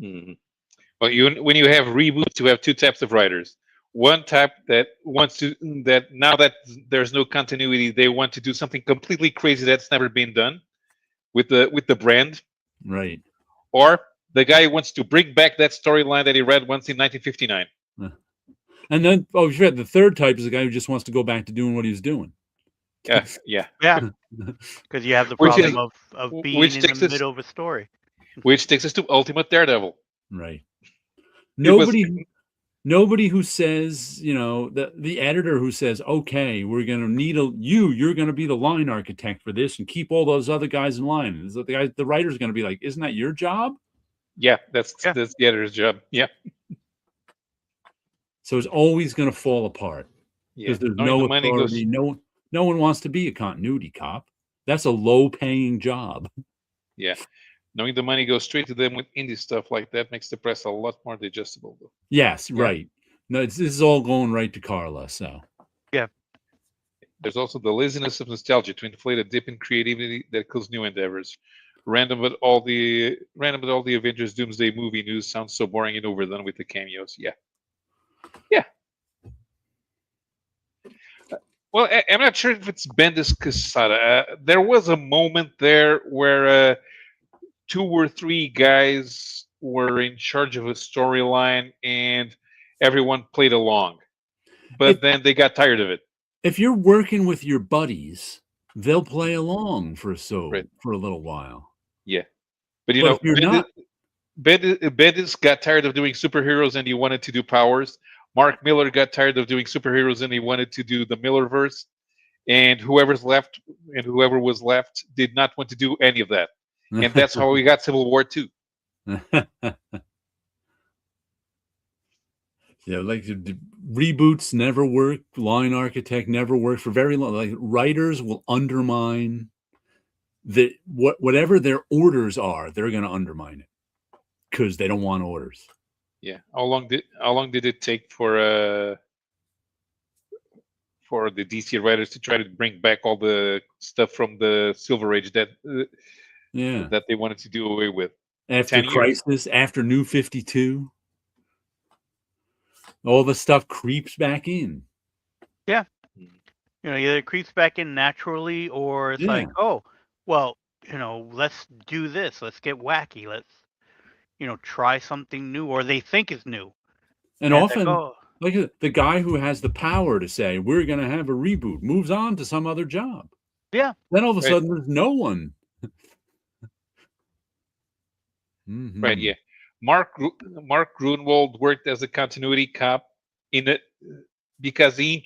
Mm-hmm. Well, when you have reboots, you have two types of writers. One type that wants to, that now that there's no continuity, they want to do something completely crazy that's never been done with the brand. Right. Or the guy who wants to bring back that storyline that he read once in 1959. And then, the third type is the guy who just wants to go back to doing what he was doing. Yeah. Because you have the problem of being in the middle of a story. Which takes us to Ultimate Daredevil. Right. Nobody who says, the editor who says, okay, we're going to need you're going to be the line architect for this and keep all those other guys in line. The writer's going to be like, isn't that your job? Yeah, that's the editor's job. Yeah. So it's always going to fall apart. Yeah, because there's knowing no the money goes. authority. No one wants to be a continuity cop. That's a low-paying job. Yeah, knowing the money goes straight to them with indie stuff like that makes the press a lot more digestible, though. Yes, Yeah. right. No, this is all going right to Carla. So Yeah. There's also the laziness of nostalgia to inflate a dip in creativity that kills new endeavors. Random, but all the Avengers Doomsday movie news sounds so boring and overdone with the cameos. Yeah, yeah. Well, I'm not sure if it's Bendis Quesada. There was a moment there where two or three guys were in charge of a storyline and everyone played along. But then they got tired of it. if you're working with your buddies, they'll play Mhm. along Right. for a little while. Yeah. But But if you're not, Bendis got tired of doing superheroes and he wanted to do powers. Mark Miller got tired of doing superheroes and he wanted to do the Millerverse. And whoever was left did not want to do any of that. And that's how we got Civil War 2. yeah, like reboots never work. Line Architect never worked for very long. Like writers will undermine whatever their orders are. They're going to undermine it because they don't want orders. Yeah. How long did it take for the DC writers to try to bring back all the stuff from the Silver Age that they wanted to do away with? After 10 years. Crisis, after New 52, all the stuff creeps back in. Yeah. Mhm. Either it creeps back in naturally, or it's like, oh, well, let's do this. Let's get wacky. Let's, try something new, or they think is new. And And it's like, often, oh, like the guy who has the power to say, we're going to have a reboot, moves on to some other job. yeah. Then all of a Right. sudden, there's no one. Right, yeah. Mark Grunwald worked as a continuity cop in it because he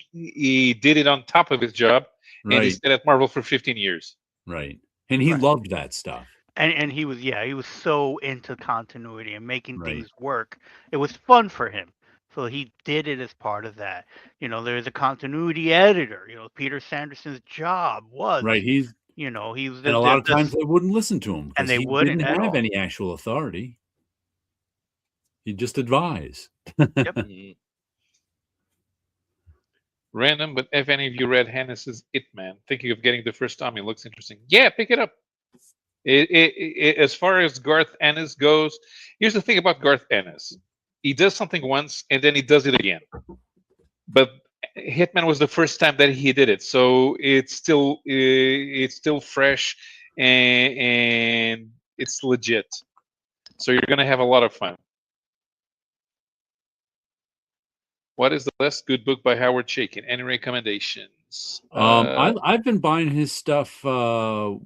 did it on top of his job, and he Right, stayed at Marvel for 15 years. right. And he Right. loved that stuff. And he was so into continuity and making Right. things work. It was fun for him. So he did it as part of that. There's a continuity editor. Peter Sanderson's job was, Right. he was And a lot of times they wouldn't listen to him and because they he wouldn't didn't at have all. any actual authority. He'd just advise. Yep. Mhm. Random, but if any of you read Hannes's It Man, thinking of getting the first Tommy, looks interesting. Yeah, pick it up. As far as Garth Ennis goes, here's the thing about Garth Ennis. He does something once and then he does it again. But Hitman was the first time that he did it, so it's still fresh and it's legit. So you're gonna have a lot of fun. What is the last good book by Howard Chaykin? Any recommendations? I've been buying his stuff. What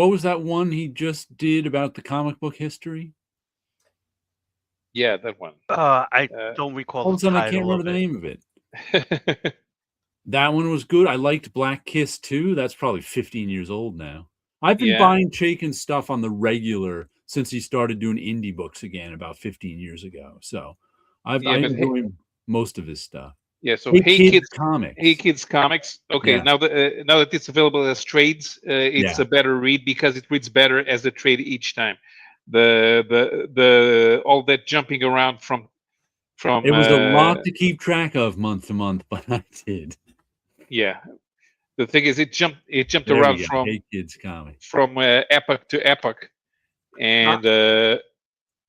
was that one he just did about the comic book history? Yeah, that one. I don't recall All of a the sudden, I can't title remember of the it. name of it. That one was good. I liked Black Kiss too. That's probably 15 years old now. I've been buying Chaykin stuff on the regular since he started doing indie books again about 15 years ago. So I enjoy most of his stuff. Yeah, so Hey Kids Comics. Hey Kids Comics. Okay, Yeah. now that it's available as trades, it's a better read because it reads better as a trade each time. The all that jumping around from It was a lot to keep track of month to month, but I did. Yeah, the thing is, it jumped There around we go. from Hey Kids Comics. from epoch to epoch, and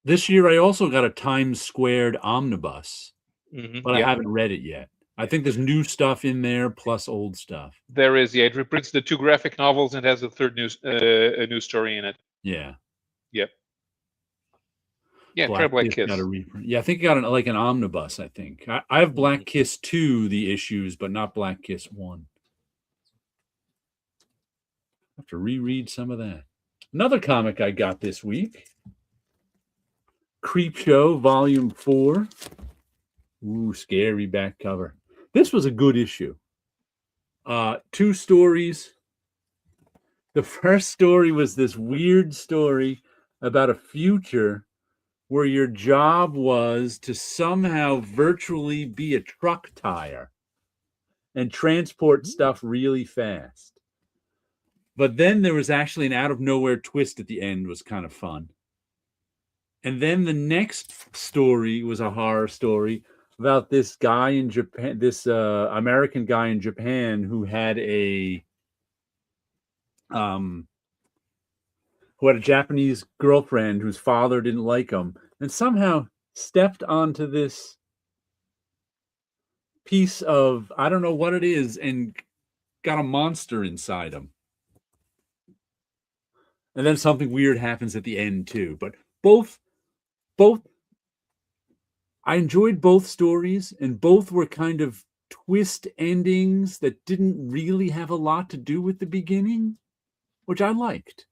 this year I also got a Times Squared omnibus, but I yeah, haven't read it yet. I think there's new stuff in there plus old stuff. there is. Yeah, it reprints the 2 graphic novels and has a third a new story in it. Yeah. Yep. Yeah, try Black Kiss. Got a reprint. Yeah, I think it got an omnibus, I think. I have Black Kiss 2, the issues, but not Black Kiss 1. I have to reread some of that. Another comic I got this week. Creepshow, Volume 4. Ooh, scary back cover. This was a good issue. 2 stories. The first story was this weird story about a future where your job was to somehow virtually be a truck tire. and transport stuff really fast. But then there was actually an out of nowhere twist at the end, was kind of fun. And then the next story was a horror story about this guy in Japan, this American guy in Japan who had a Japanese girlfriend whose father didn't like him, and somehow stepped onto this piece of, I don't know what it is, and got a monster inside him. And then something weird happens at the end too. But both I enjoyed both stories, and both were kind of twist endings that didn't really have a lot to do with the beginning, which I liked.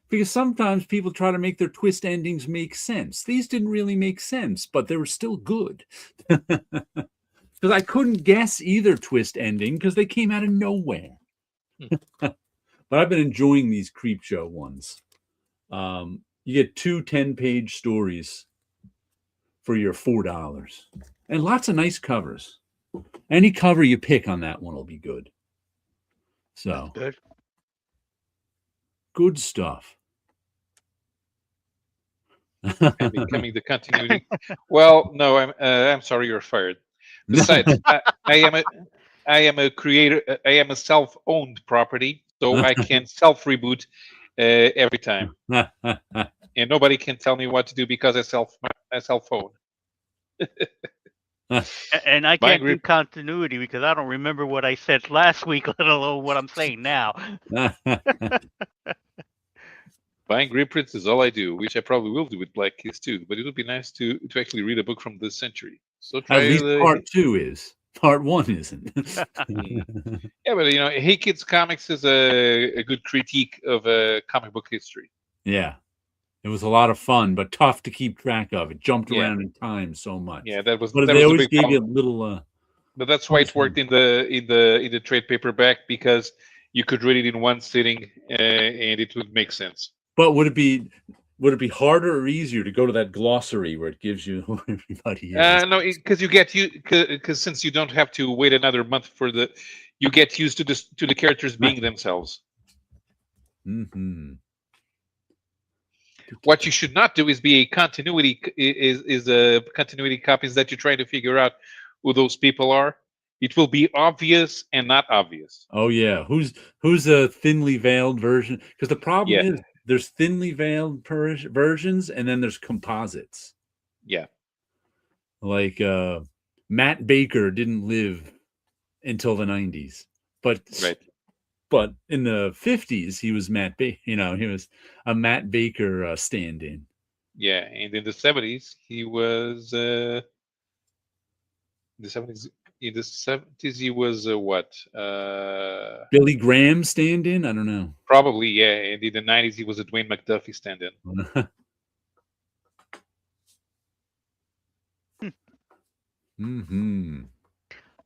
Because sometimes people try to make their twist endings make sense. These didn't really make sense, but they were still good. Because I couldn't guess either twist ending because they came out of nowhere. But I've been enjoying these Creepshow ones. You get 2 10-page stories for your $4. And lots of nice covers. Any cover you pick on that one will be good. So, Good. Good stuff. And becoming the continuity. Well, no, I'm sorry, you're fired. Besides, I am a creator. I am a self-owned property, so I can self-reboot every time, and nobody can tell me what to do because I self-own. And I Buying can't do continuity because I don't remember what I said last week, let alone what I'm saying now. Buying reprints is all I do, which I probably will do with Black Keys too. But it would be nice to actually read a book from this century. So try At least part 2 is. Part 1 isn't. Yeah, but Hey Kids Comics is a good critique of comic book history. Yeah. It was a lot of fun, but tough to keep track of. It jumped Yeah. around in time so much. Yeah, that was. But that they was a always big gave you a problem. little. But that's why it worked in the trade paperback, because you could read it in one sitting, and it would make sense. But would it be harder or easier to go to that glossary where it gives you who everybody is? No, because because since you don't have to wait another month you get used to the characters being themselves. Mm-hmm. What you should not do is be a continuity continuity copies that you're trying to figure out who those people are. It will be obvious and not obvious. Oh yeah, who's a thinly veiled version? Because the problem is there's thinly veiled versions, and then there's composites. Yeah, like Matt Baker didn't live until the 90s, but right. But in the 50s, he was Matt Baker. He was a Matt Baker stand-in. Yeah, and in the 70s, he was the 70s. In the 70s, he was what? Billy Graham stand-in? I don't know. Probably, yeah. And in the 90s, he was a Dwayne McDuffie stand-in. Mm-hmm.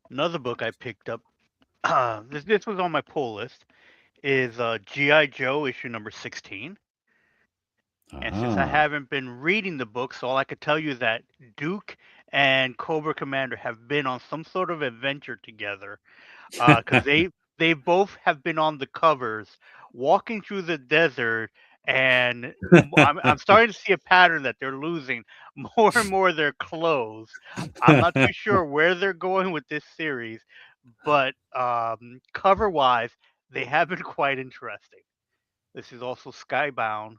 Another book I picked up, this was on my pull list, is G.I. Joe issue number 16. And since I haven't been reading the books, all I could tell you is that Duke and Cobra Commander have been on some sort of adventure together, because they both have been on the covers, walking through the desert, and I'm starting to see a pattern that they're losing more and more of their clothes. I'm not too sure where they're going with this series, but cover-wise, they have been quite interesting. This is also Skybound.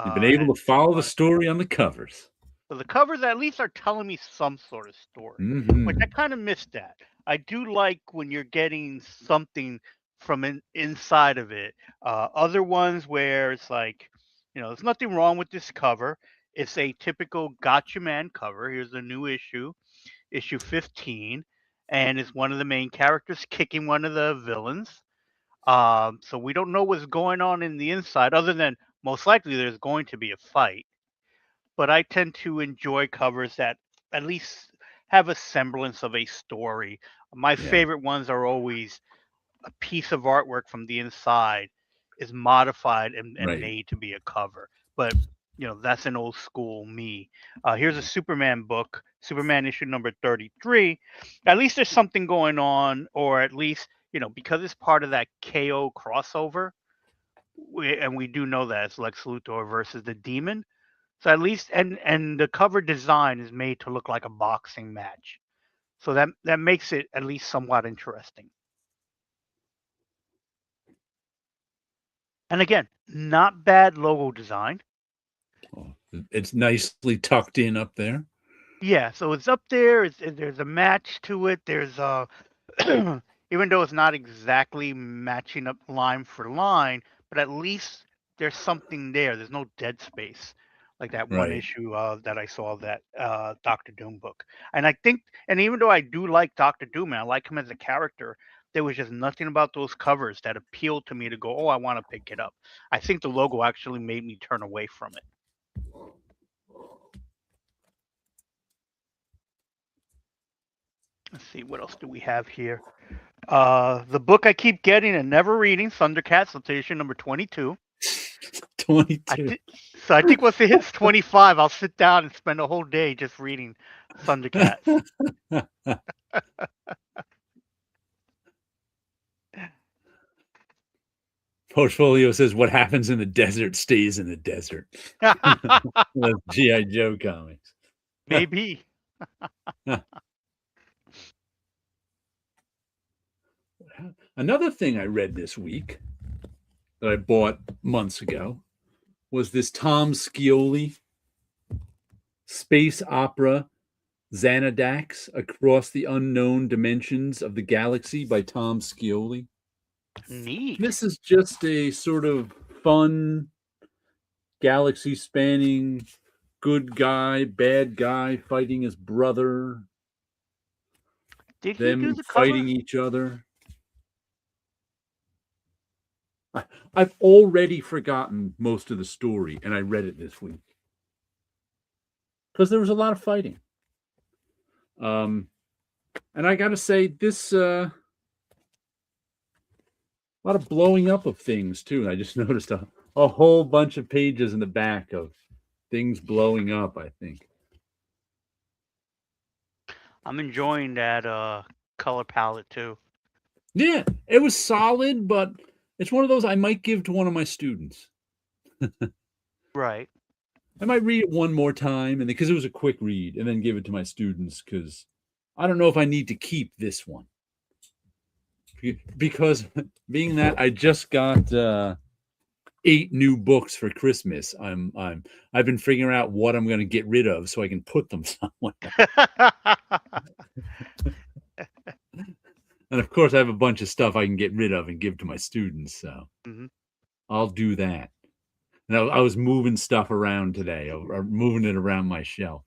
You've been able to follow the story on the covers. So the covers at least are telling me some sort of story, which I kind of missed that. I do like when you're getting something from inside of it. Other ones where it's like, there's nothing wrong with this cover. It's a typical Gotcha Man cover. Here's a new issue 15, and it's one of the main characters kicking one of the villains. So we don't know what's going on in the inside, other than most likely there's going to be a fight. But I tend to enjoy covers that at least have a semblance of a story. My favorite ones are always a piece of artwork from the inside is modified and made to be a cover. But that's an old school me. Here's a Superman book, Superman issue number 33, at least there's something going on, or at least, because it's part of that KO crossover, and we do know that it's Lex Luthor versus the Demon. So at least, and the cover design is made to look like a boxing match. So that makes it at least somewhat interesting. And again, not bad logo design. It's nicely tucked in up there. Yeah, so it's up there. There's a match to it. There's even though it's not exactly matching up line for line, but at least there's something there. There's no dead space like that one Right. issue that I saw of that Doctor Doom book. And I think, and even though I do like Doctor Doom and I like him as a character, there was just nothing about those covers that appealed to me to go, oh, I want to pick it up. I think the logo actually made me turn away from it. Let's see, what else do we have here? The book I keep getting and never reading, Thundercats, issue number 22. 22. So I think once it hits 25, I'll sit down and spend a whole day just reading Thundercats. Portfolio says, "What happens in the desert stays in the desert." That's G.I. Joe comics. Maybe. Another thing I read this week that I bought months ago was this Tom Scioli space opera Xanadax Across the Unknown Dimensions of the Galaxy by Tom Scioli. Neat. This is just a sort of fun, galaxy spanning, good guy, bad guy fighting his brother. Did he do Them the fighting cover? each other. I've already forgotten most of the story, and I read it this week because there was a lot of fighting. And I got to say, this a lot of blowing up of things too. I just noticed a whole bunch of pages in the back of things blowing up, I think. I'm enjoying that color palette too. Yeah, it was solid, but it's one of those I might give to one of my students. Right. I might read it one more time, and because it was a quick read, and then give it to my students because I don't know if I need to keep this one. Because being that I just got 8 new books for Christmas, I've been figuring out what I'm going to get rid of so I can put them somewhere. And of course, I have a bunch of stuff I can get rid of and give to my students, so I'll do that. And I was moving stuff around today, or moving it around my shelf.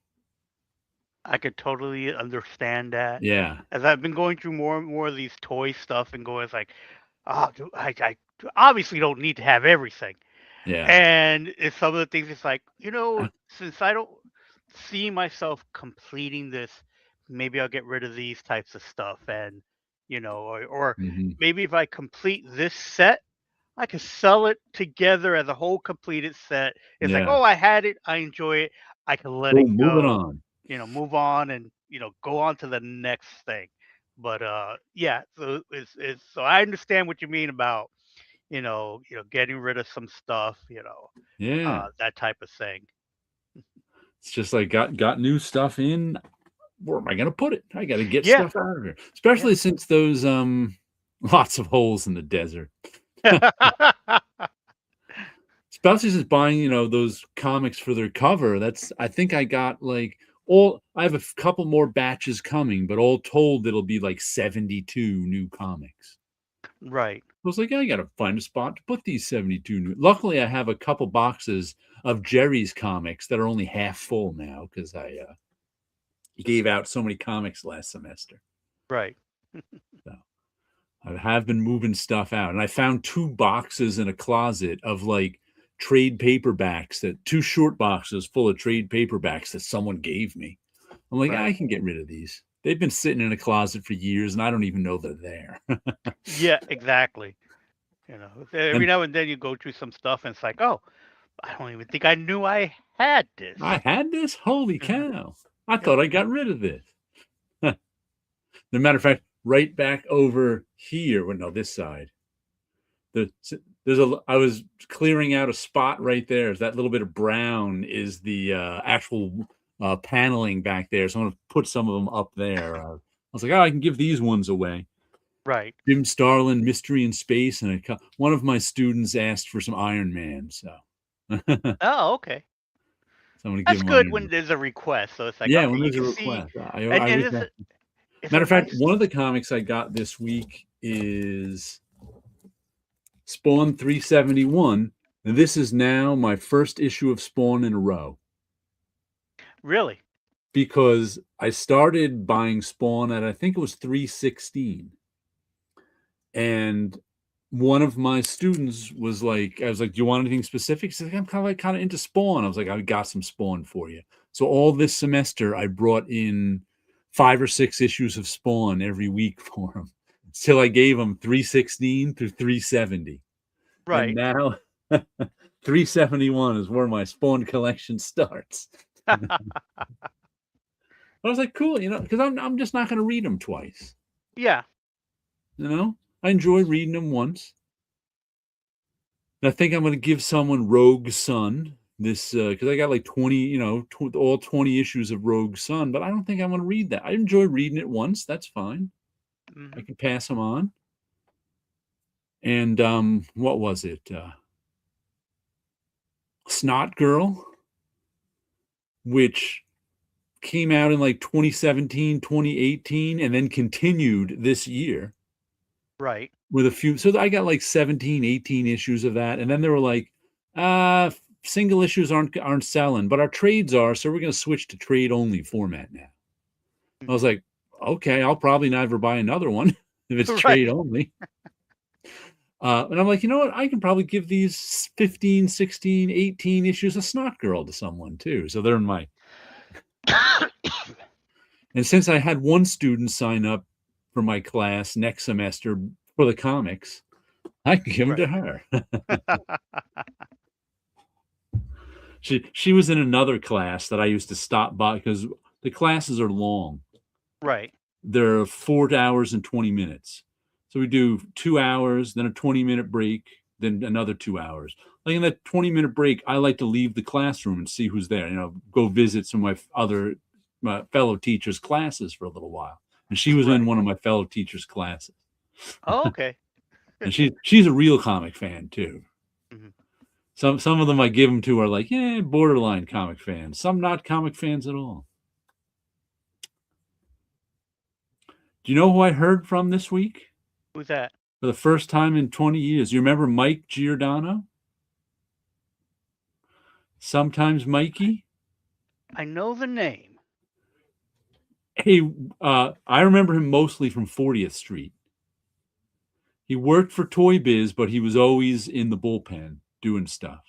I could totally understand that. Yeah. As I've been going through more and more of these toy stuff and going, it's like, oh, I obviously don't need to have everything. Yeah. And it's some of the things, it's like, since I don't see myself completing this, maybe I'll get rid of these types of stuff. And, or maybe if I complete this set, I could sell it together as a whole completed set. It's like, oh, I had it. I enjoy it. I can let it go. Moving on. Move on and, go on to the next thing. But yeah, so it's so I understand what you mean about, getting rid of some stuff, Yeah. that type of thing. It's just like got new stuff in. Where am I going to put it? I got to get stuff out of here, especially since those lots of holes in the desert. Especially since buying, those comics for their cover. I think I got like I have a couple more batches coming, but all told, it'll be like 72 new comics. Right. I was like, I got to find a spot to put these 72 new. Luckily, I have a couple boxes of Jerry's comics that are only half full now because I gave out so many comics last semester. Right. So I have been moving stuff out, and I found 2 boxes in a closet of like trade paperbacks, 2 short boxes full of trade paperbacks that someone gave me. I'm like, I can get rid of these. They've been sitting in a closet for years, and I don't even know they're there. Yeah, exactly. Every now and then you go through some stuff, and it's like, oh, I don't even think I knew I had this. I had this? Holy cow. I thought I got rid of this. As a matter of fact, right back over here, well, no, this side. I was clearing out a spot right there. That little bit of brown is the actual paneling back there. So I'm going to put some of them up there. I was like, oh, I can give these ones away. Right. Jim Starlin, Mystery in Space, and one of my students asked for some Iron Man. So. Oh, okay. So I'm going to That's give good them when there's a request. So it's like, yeah, okay, when you there's a can see. request. It's Matter a of fact, nice... one of the comics I got this week is Spawn 371. And this is now my first issue of Spawn in a row. Really? Because I started buying Spawn at, I think it was 316. And one of my students was like, I was like, do you want anything specific? He's like, I'm kind of into Spawn. I was like, I got some Spawn for you. So all this semester, I brought in 5 or 6 issues of Spawn every week for him. Till I gave him 316 through 370. Right. And now 371 is where my Spawn collection starts. I was like, cool, because I'm just not going to read them twice. Yeah. I enjoy reading them once. And I think I'm going to give someone Rogue Sun this because I got like 20, all 20 issues of Rogue Sun, but I don't think I'm going to read that. I enjoy reading it once. That's fine. I can pass them on. And what was it? Snot Girl, which came out in like 2017, 2018, and then continued this year. Right. With a few. So I got like 17, 18 issues of that. And then they were like, single issues aren't selling, but our trades are. So we're going to switch to trade only format now. I was like, okay, I'll probably never buy another one if it's trade only. And I'm like, you know what? I can probably give these 15, 16, 18 issues of Snot Girl to someone too. So they're in my. And since I had one student sign up for my class next semester for the comics, I can give them to her. She was in another class that I used to stop by because the classes are long. Right. They're 4 hours and 20 minutes. So we do 2 hours, then a 20-minute break, then another 2 hours. Like in that 20-minute break, I like to leave the classroom and see who's there. Go visit some of my fellow teachers' classes for a little while. And she was in one of my fellow teachers' classes. Oh, okay. And she's a real comic fan too. Mm-hmm. Some of them I give them to are like, yeah, borderline comic fans. Some not comic fans at all. Do you know who I heard from this week? Who's that? For the first time in 20 years. You remember Mike Giordano? Sometimes Mikey? I know the name. Hey, I remember him mostly from 40th Street. He worked for Toy Biz, but he was always in the bullpen doing stuff.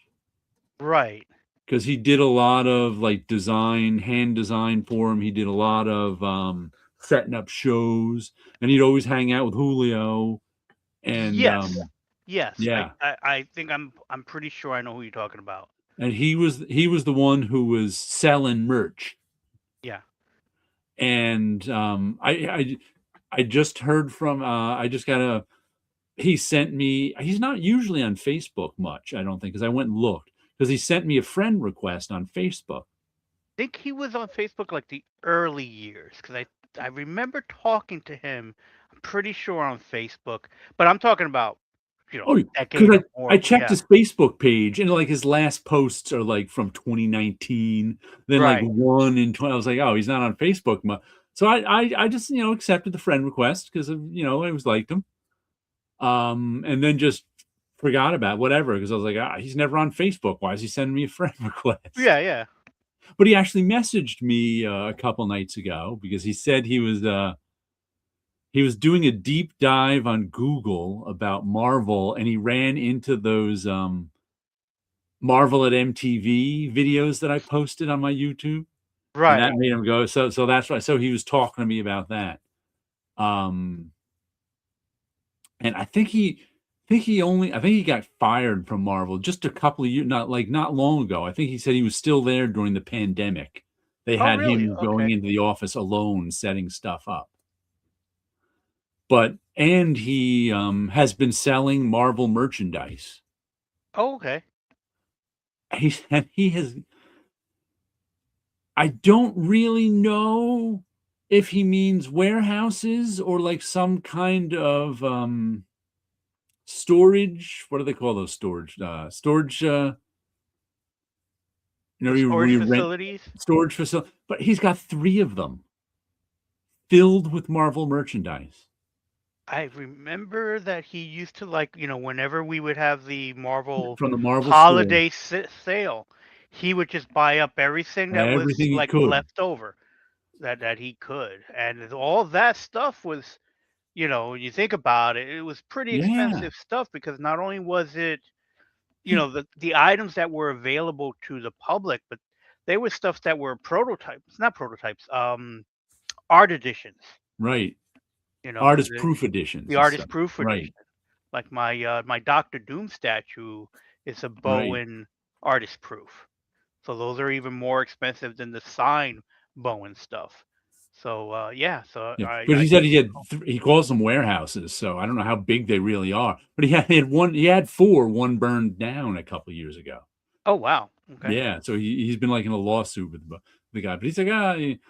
Right. Because he did a lot of like hand design for him. He did a lot of setting up shows, and he'd always hang out with Julio. And yes. Yeah. I think I'm pretty sure I know who you're talking about. And he was the one who was selling merch. Yeah. And I just heard from he sent me, he's not usually on Facebook much, I don't think, because I went and looked, because he sent me a friend request on Facebook. I think he was on Facebook like the early years, because I remember talking to him, I'm pretty sure on Facebook, but I'm talking about, decade I checked his Facebook page, and like his last posts are like from 2019, then like one in 20. I was like, oh, he's not on Facebook much. So I just accepted the friend request because I always liked him. And then just forgot about whatever because I was like, he's never on Facebook. Why is he sending me a friend request? Yeah. But he actually messaged me a couple nights ago because he said he was doing a deep dive on Google about Marvel, and he ran into those Marvel at MTV videos that I posted on my YouTube. Right. And that made him go. So that's why. So he was talking to me about that. And I think he got fired from Marvel just a couple of years, not long ago. I think he said he was still there during the pandemic. They Oh, had really? him going Okay. into the office alone, setting stuff up. And he has been selling Marvel merchandise. Oh, okay. He has. I don't really know if he means warehouses or like some kind of storage. What do they call those storage? Storage. The Where storage you rent facilities. storage facility. But he's got 3 of them filled with Marvel merchandise I remember that he used to like, whenever we would have the Marvel from the Marvel store. holiday sale, he would just buy up everything that was Everything he like could. left over that he could. And all that stuff was, when you think about it, it was pretty Yeah. expensive stuff because not only was it, He the items that were available to the public, but they were stuff that were prototypes, not prototypes, art editions, right. because Artist proof the editions and stuff. artist proof Right. edition. Like my Doctor Doom statue is a Right. Bowen artist proof. So those are even more expensive than the signed Bowen stuff. So yeah, so Yeah, I but I he said do he had recall. he calls them warehouses, so I don't know how big they really are. But he had 1. He had 4. 1 burned down a couple years ago. Oh wow. Okay. Yeah, so he's been like in a lawsuit with the guy, but he's like,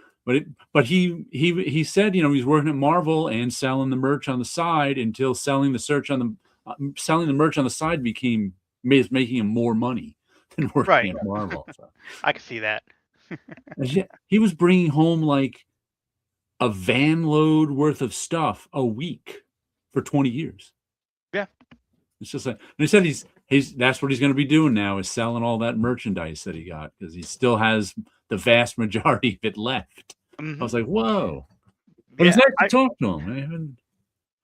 but he said, he's working at Marvel and selling the merch on the side until selling the merch on the side making him more money than working Right. at Marvel. So I can see that. he was bringing home like a van load worth of stuff a week for 20 years. Yeah. It's just like, and he said he's that's what he's going to be doing now is selling all that merchandise that he got because he still has the vast majority of it left. I was like, whoa. But it's Yeah. nice to talk to him.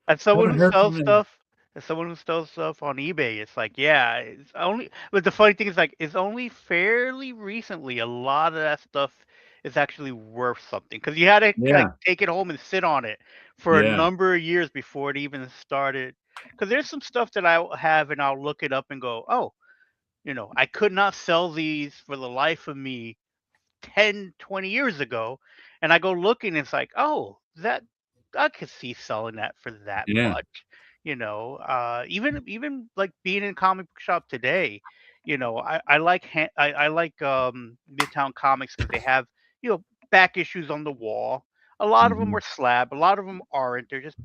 I As someone haven't who heard sells from him. stuff, as someone who sells stuff on eBay, it's like, yeah, it's only. But the funny thing is, like, it's only fairly recently a lot of that stuff is actually worth something because you had to like Yeah, take it home and sit on it for a yeah, number of years before it even started. Because there's some stuff that I have and I'll look it up and go, oh, I could not sell these for the life of me 10, 20 years ago, and I go looking, it's like, "Oh, that I could see selling that for that yeah. much." Even like being in a comic book shop today, I like I like Midtown Comics because they have, back issues on the wall. A lot of them Mhm. are slab, a lot of them aren't. They're just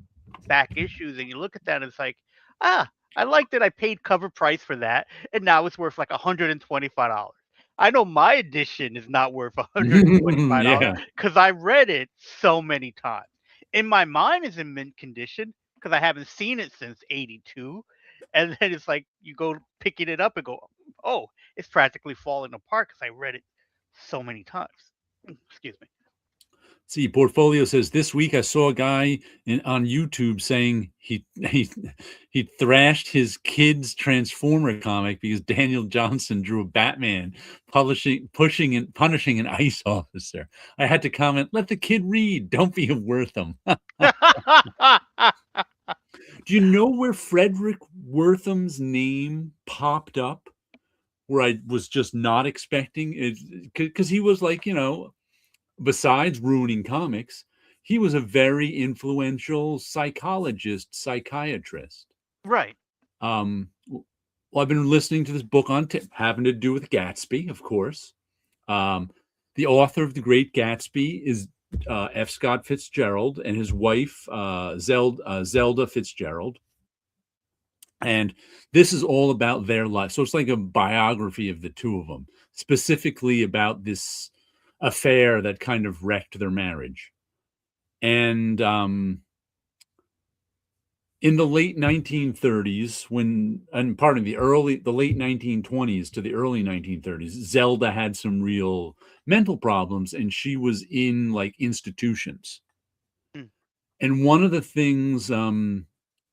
back issues, and you look at that and it's like, "Ah, I like that I paid cover price for that, and now it's worth like $125." I know my edition is not worth $125 Yeah, because I read it so many times. In my mind, it's in mint condition because I haven't seen it since '82, and then it's like you go picking it up and go, "Oh, it's practically falling apart because I read it so many times." Excuse me. see, Portfolio says this week I saw a guy on YouTube saying he thrashed his kid's Transformer comic because Daniel Johnson drew a Batman pushing and punishing an ICE officer. I had to comment, let the kid read. Don't be a Wortham. Do you know where Frederick Wortham's name popped up? Where I was just not expecting it because he was like, besides ruining comics, he was a very influential psychiatrist. Right. Well, I've been listening to this book on having to do with Gatsby, of course. The author of The Great Gatsby is F. Scott Fitzgerald and his wife, Zelda Fitzgerald. And this is all about their life. So it's like a biography of the two of them, specifically about this affair that kind of wrecked their marriage. And in the late 1930s, the late 1920s to the early 1930s, Zelda had some real mental problems and she was in like institutions. Mm. And one of the things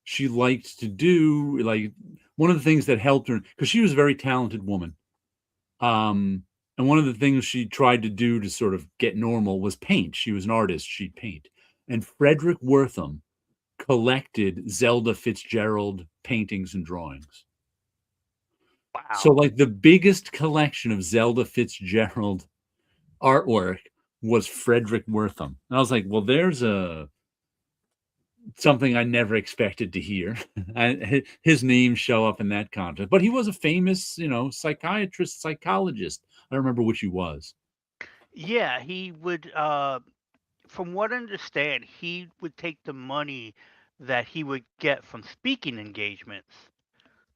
she liked to do, like one of the things that helped her, because she was a very talented woman. And one of the things she tried to do to sort of get normal was paint. She was an artist, she'd paint. And Frederick Wortham collected Zelda Fitzgerald paintings and drawings. So, Wow. like, the biggest collection of Zelda Fitzgerald artwork was Frederick Wortham. And I was like, well, there's something I never expected to hear. His name show up in that context. But he was a famous, psychiatrist, psychologist. I don't remember which he was. Yeah, he would. From what I understand, he would take the money that he would get from speaking engagements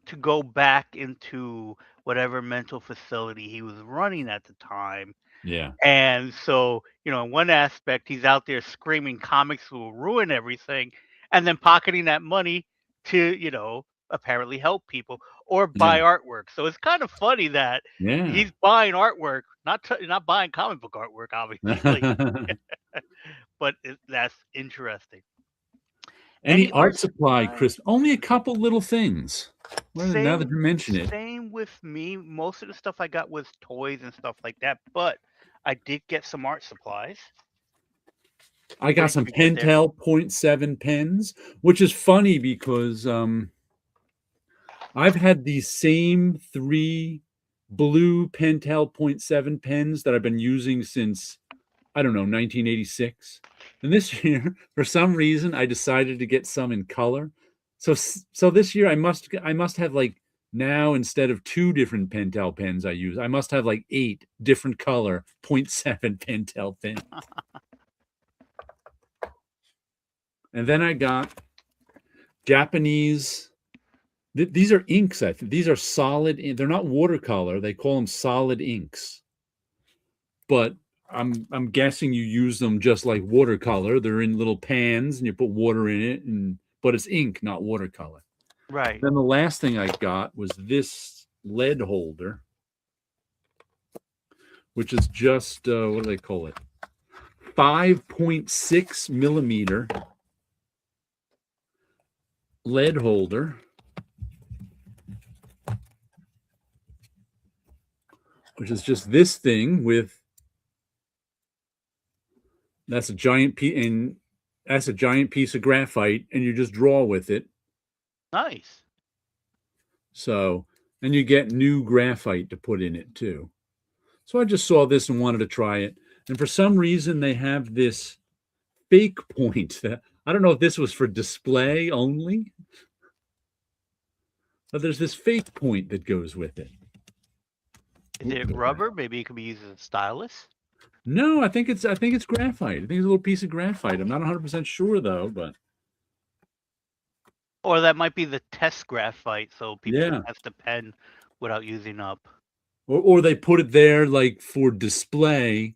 to go back into whatever mental facility he was running at the time. Yeah. And so, in one aspect, he's out there screaming comics will ruin everything, and then pocketing that money to, apparently help people or Yeah. buy artwork. So it's kind of funny that Yeah. he's buying artwork, not buying comic book artwork, obviously, but that's interesting. Any art supply, Chris? Only a couple little things. Now that you mention it. Same with me. Most of the stuff I got was toys and stuff like that, but I did get some art supplies. I got some Pentel 0.7 pens, which is funny because I've had these same 3 blue Pentel 0.7 pens that I've been using since, I don't know, 1986. And this year, for some reason, I decided to get some in color. So this year I must have like now instead of 2 different Pentel pens I use, I must have like 8 different color 0.7 Pentel pens. And then I got Japanese. These are inks. I think these are solid. They're not watercolor. They call them solid inks. But I'm guessing you use them just like watercolor. They're in little pans, and you put water in it, but it's ink, not watercolor. Right. Then the last thing I got was this lead holder, which is just what do they call it? 5.6 millimeter lead holder, which is just this thing with that's a giant piece of graphite, and you just draw with it. Nice. So, and you get new graphite to put in it too. So I just saw this and wanted to try it. And for some reason, they have this fake point that I don't know if this was for display only, but there's this fake point that goes with it. Is it rubber? Maybe it could be used as a stylus. No, I think it's graphite. I think it's a little piece of graphite. I'm not 100% sure though, but or that might be the test graphite, so people Yeah. can test the pen without using up. or they put it there like for display,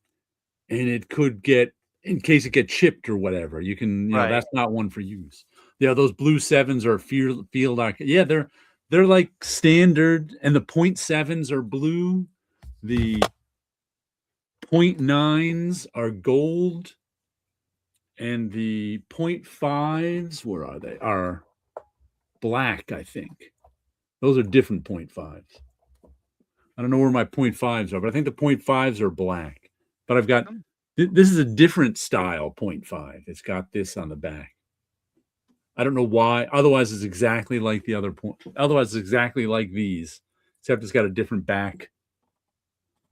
and it could get in case it gets chipped or whatever. You can, Right. that's not one for use. Yeah, those blue 7s are field arc. Yeah, they're like standard, and the 0.7s are blue. The 0.9s are gold, and the 0.5s, where are they? Are black, I think. Those are different 0.5s. I don't know where my 0.5s are, but I think the 0.5s are black. But I've got this is a different style 0.5. It's got this on the back. I don't know why. Otherwise, it's exactly like the other point. Otherwise, it's exactly like these, except it's got a different back.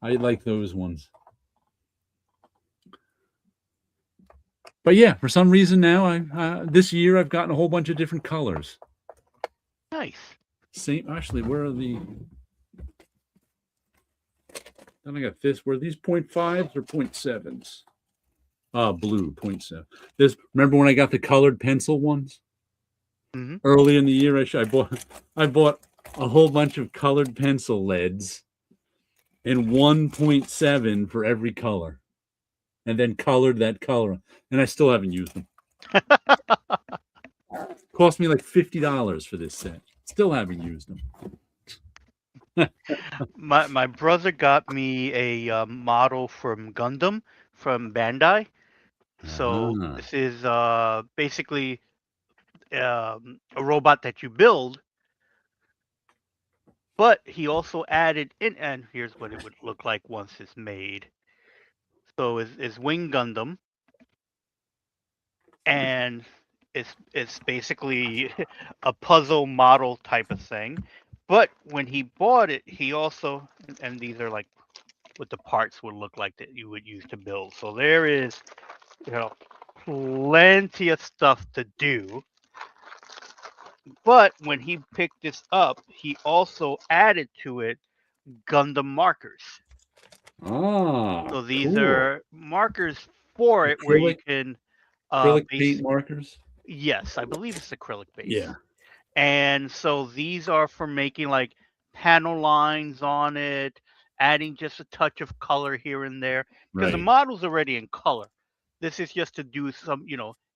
I like those ones. But yeah, for some reason now, this year I've gotten a whole bunch of different colors. Nice. Same. Actually, where are the? Then I got this. Were these 0.5s or 0.7s? Blue 0.7. This. Remember when I got the colored pencil ones? Mm-hmm. Early in the year, I bought a whole bunch of colored pencil leads, and 1.7 for every color, and then colored that color, and I still haven't used them. Cost me like $50 for this set. Still haven't used them. My brother got me a model from Gundam from Bandai. So this is basically a robot that you build, but he also added in, and here's what it would look like once it's made. So is Wing Gundam, and it's basically a puzzle model type of thing. But when he bought it, he also, and these are like what the parts would look like that you would use to build. So there is, you know, plenty of stuff to do. But when he picked this up, he also added to it Gundam markers. Ah, So these cool. are markers for it where you Acrylic can acrylic paint base. markers. Yes, I believe it's acrylic Yeah. base. And so these are for making like panel lines on it, adding just a touch of color here and there because the Right. model's already in color. This is just to do some,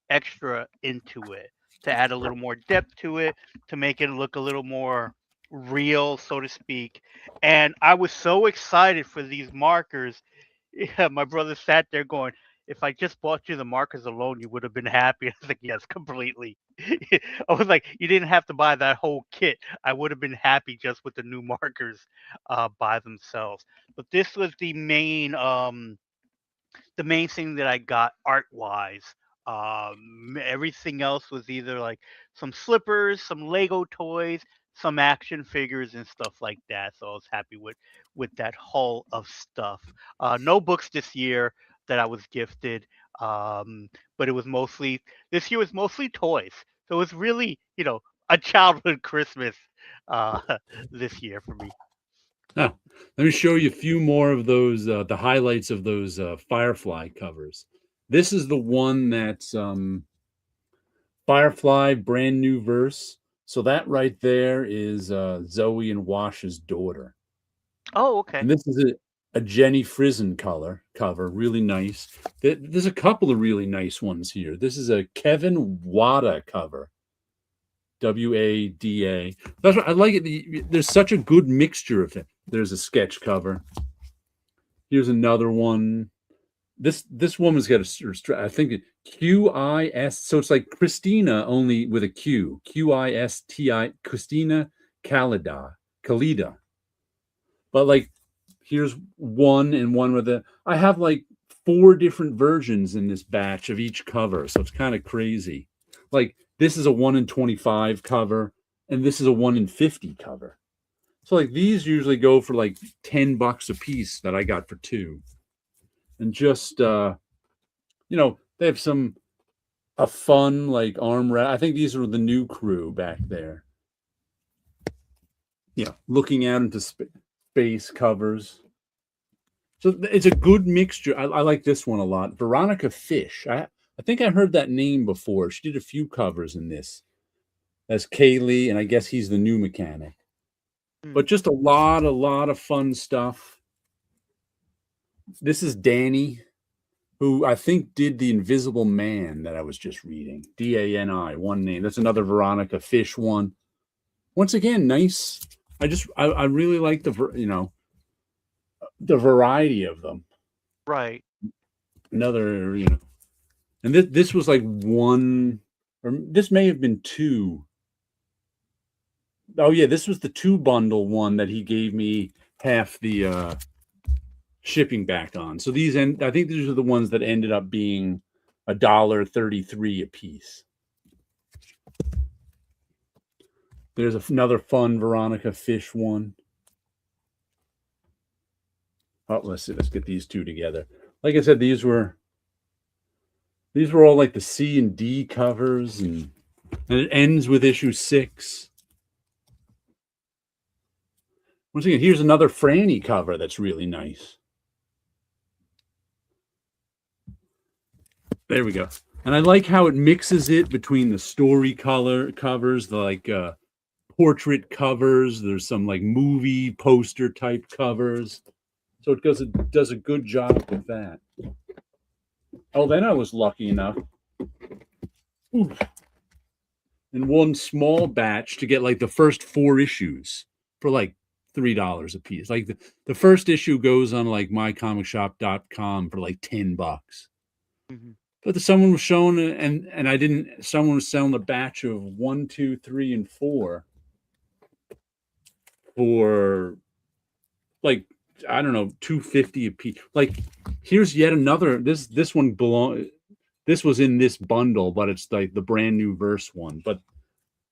extra into it, to add a little more depth to it, to make it look a little more real, so to speak. And I was so excited for these markers. Yeah, my brother sat there going, if I just bought you the markers alone, you would have been happy. I was like, yes, completely. I was like, you didn't have to buy that whole kit. I would have been happy just with the new markers by themselves. But this was the main thing that I got art wise. Everything else was either like some slippers, some Lego toys, some action figures and stuff like that. So I was happy with that haul of stuff. No books this year that I was gifted, but it was mostly this year was mostly toys. So it was really a childhood Christmas uh, this year for me. Now, let me show you a few more of those, the highlights of those Firefly covers. This is the one that's Firefly brand new verse. So that right there is Zoe and Wash's daughter. Oh, okay. And this is a Jenny Frizen cover, really nice. There's a couple of really nice ones here. This is a Kevin Wada cover. Wada. That's what I like it. There's such a good mixture of it. There's a sketch cover. Here's another one. This woman's got I think QIS. So it's like Christina only with a Q. QISTI. Christina Kalida. But like, here's one and one with a. I have like 4 different versions in this batch of each cover, so it's kind of crazy. Like this is a 1 in 25 cover, and this is a 1 in 50 cover. So like these usually go for like $10 a piece that I got for 2. And just they have a fun like armrest. I think these are the new crew back there. Yeah, looking out into space covers. So it's a good mixture. I like this one a lot. Veronica Fish. I think I heard that name before. She did a few covers in this. That's Kaylee, and I guess he's the new mechanic. But just a lot of fun stuff. This is Danny, who I think did The Invisible Man that I was just reading. DANI, one name. That's another Veronica Fish one. Once again, nice. I really like the variety of them. Right. Another, and this was like 1, or this may have been 2. Oh yeah, this was the 2 bundle one that he gave me half the shipping back on. So I think these are the ones that ended up being $1.33 a piece. There's another fun Veronica Fish one. Oh, let's see. Let's get these 2 together. Like I said, these were all like the C and D covers, and it ends with issue 6. Once again, here's another Franny cover that's really nice. There we go. And I like how it mixes it between the story color covers, the like portrait covers. There's some like movie poster type covers. So it does a good job with that. Oh, then I was lucky enough in one small batch to get like the first 4 issues for like $3 a piece. Like the first issue goes on like mycomicshop.com for like $10. Mm-hmm. But someone was showing, and I didn't. Someone was selling a batch of 1, 2, 3, and 4 for like, I don't know, $2.50 a piece. Like, here's yet another. This one This was in this bundle, but it's like the brand new verse one. But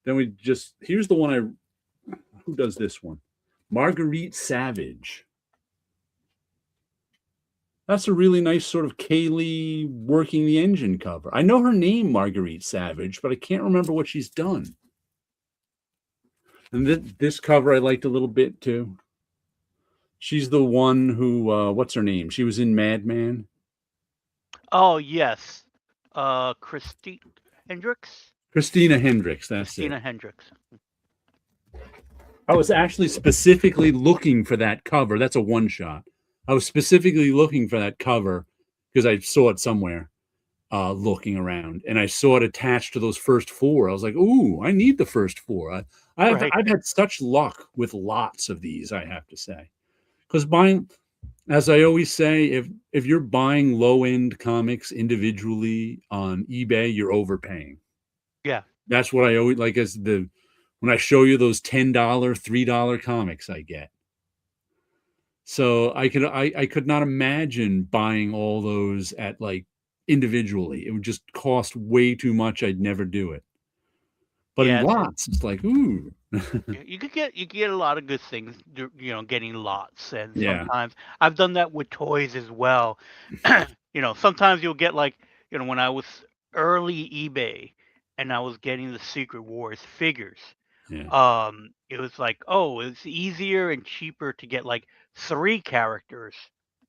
then here's the one who does this one? Marguerite Savage. That's a really nice sort of Kaylee working the engine cover. I know her name, Marguerite Savage, but I can't remember what she's done. And this cover I liked a little bit too. She's the one who, what's her name? She was in Madman. Oh yes, Christine Hendricks. Christina Hendricks, that's it. Christina Hendricks. I was actually specifically looking for that cover. That's a one shot. I was specifically looking for that cover because I saw it somewhere looking around, and I saw it attached to those first four. I was like, "Ooh, I need the first four." Right. I've had such luck with lots of these, I have to say, because buying, as I always say, if you're buying low end comics individually on eBay, you're overpaying. Yeah. That's what I always like as the when I show you those $10, $3 comics I get. So I could not imagine buying all those at like individually. It would just cost way too much. I'd never do it. But in Yeah. lots, it's like, ooh. You could get a lot of good things. Getting lots, and Yeah. sometimes I've done that with toys as well. Sometimes you'll get like when I was early eBay, and I was getting the Secret Wars figures. Yeah. It was like, oh, it's easier and cheaper to get like 3 characters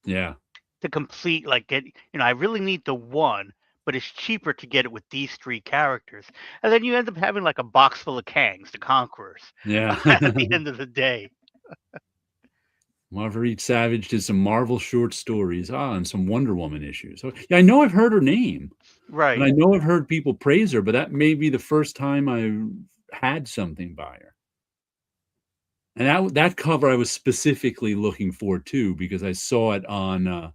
Yeah. to complete, like, I really need the one, but it's cheaper to get it with these 3 characters. And then you end up having like a box full of Kangs, the Conquerors, Yeah. at the end of the day. Marguerite Savage did some Marvel short stories. And some Wonder Woman issues. So, yeah, I know I've heard her name. And Right. I know I've heard people praise her, but that may be the first time I had something by her. And that cover I was specifically looking for too, because I saw it on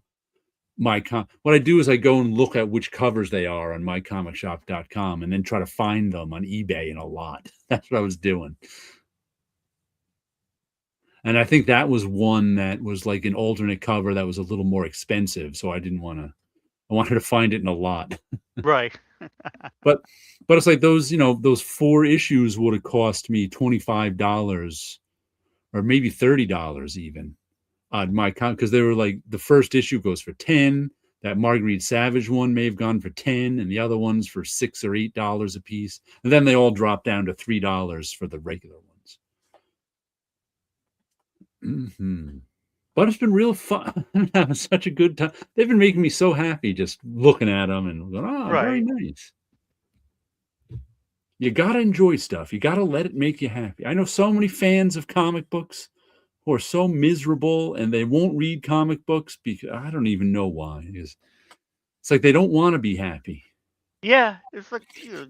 what I do is I go and look at which covers they are on mycomicshop.com and then try to find them on eBay in a lot. That's what I was doing. And I think that was one that was like an alternate cover that was a little more expensive. So I wanted to find it in a lot. Right. But it's like those 4 issues would have cost me $25 or maybe $30 even on my account, because they were like the first issue goes for 10. That Marguerite Savage one may have gone for 10, and the other ones for $6 or $8 a piece. And then they all drop down to $3 for the regular ones. But it's been real fun. I'm having such a good time. They've been making me so happy just looking at them and going, very Right. nice. You got to enjoy stuff. You got to let it make you happy. I know so many fans of comic books who are so miserable and they won't read comic books because I don't even know why. It's like they don't want to be happy. Yeah, it's like,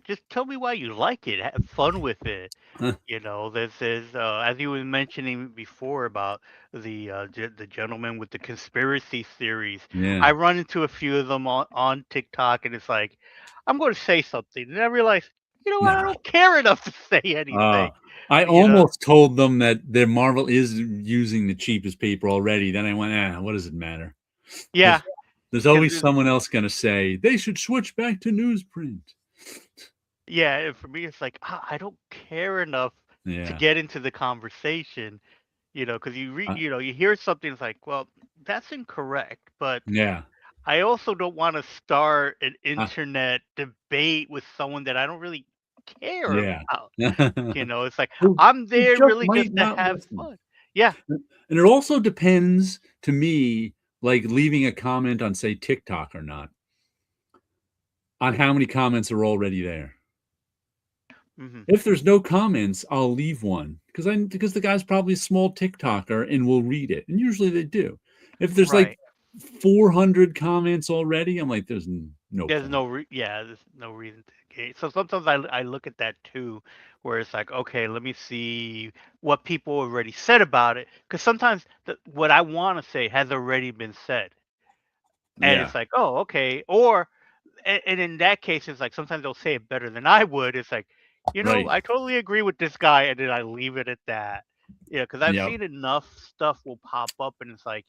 just tell me why you like it. Have fun with it. This is, as you were mentioning before about the gentleman with the conspiracy theories. Yeah. I run into a few of them on TikTok, and it's like, I'm going to say something, and I realize, you know what? I Nah. don't care enough to say anything. I You know? almost told them that their Marvel is using the cheapest paper already. Then I went, what does it matter? Yeah, There's always someone else going to say they should switch back to newsprint. yeah. And for me, it's like, I don't care enough to Yeah. get into the conversation. Because you hear something, it's like, well, that's incorrect, but Yeah. I also don't want to start an Uh, internet debate with someone that I don't really care yeah. about. It's like Who I'm there just really might just to not have listen. fun. Yeah. And it also depends to me, like leaving a comment on, say, TikTok or not, on how many comments are already there. Hmm. If there's no comments, I'll leave one because the guy's probably a small TikToker and will read it, and usually they do. If there's like Right. 400 comments already, I'm like, there's no There's point. there's no reason to engage. So sometimes I look at that too, where it's like, okay, let me see what people already said about it, because sometimes what I want to say has already been said, and Yeah, it's like, oh, okay, or and in that case, it's like sometimes they'll say it better than I would. It's like, right. I totally agree with this guy, and then I leave it at that. Because I've Yep. seen enough stuff will pop up, and it's like,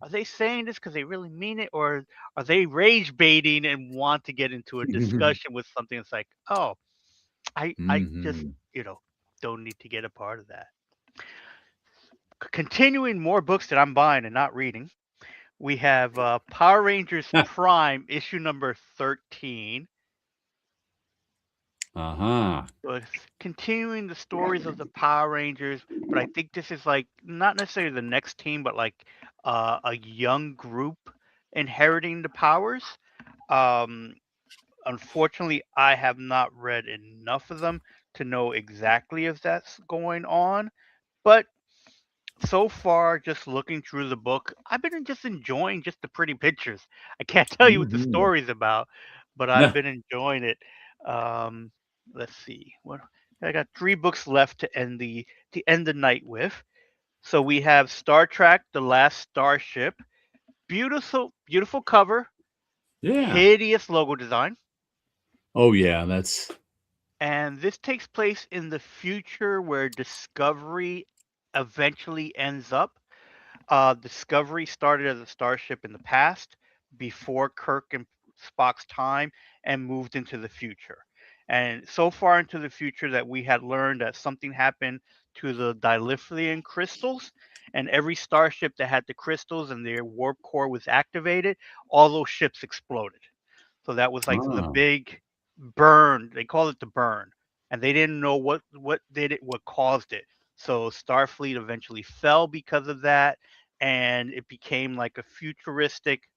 are they saying this because they really mean it, or are they rage baiting and want to get into a discussion with something? It's like, oh, I just Mhm. don't need to get a part of that. Continuing more books that I'm buying and not reading. We have Power Rangers Prime issue number 13. Uh-huh. So it's continuing the stories of the Power Rangers, but I think this is like not necessarily the next team, but like a young group inheriting the powers. Um, Unfortunately, I have not read enough of them to know exactly if that's going on, but so far, just looking through the book, I've been just enjoying just the pretty pictures. I can't tell you what the Mhm. story's about, but I've Yeah. been enjoying it. Um, let's see, what I got 3 books left to end the night with. So we have Star Trek: The Last Starship. Beautiful cover, Yeah. hideous logo design, Oh yeah, that's and this takes place in the future where Discovery eventually ends up. Discovery started as a starship in the past, before Kirk and Spock's time, and moved into the future. And so far into the future that we had learned that something happened to the dilithium crystals, and every starship that had the crystals and their warp core was activated, all those ships exploded. So that was like the ah. big burn. They called it the burn, and they didn't know what did it, what caused it. So Starfleet eventually fell because of that, and it became like a futuristic,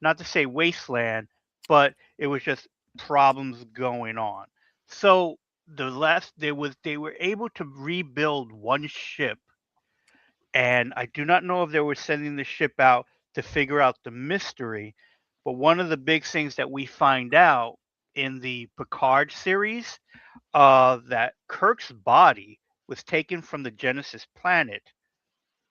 not to say wasteland, but it was just problems going on. So they were able to rebuild one ship, and I do not know if they were sending the ship out to figure out the mystery. But one of the big things that we find out in the Picard series, that Kirk's body was taken from the Genesis planet.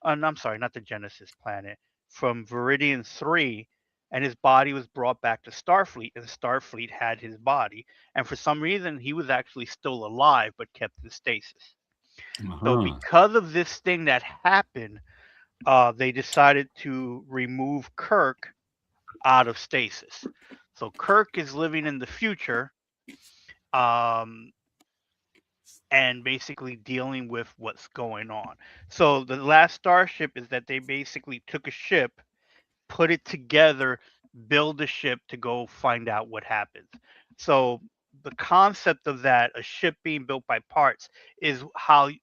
I'm sorry, not the Genesis planet, from Viridian 3, and his body was brought back to Starfleet, and Starfleet had his body. And for some reason, he was actually still alive, but kept in stasis. So Uh-huh. because of this thing that happened, they decided to remove Kirk out of stasis. So Kirk is living in the future, um, and basically dealing with what's going on. So the last Starship is that they basically took a ship, put it together, build a ship to go find out what happens. So the concept of that, a ship being built by parts, is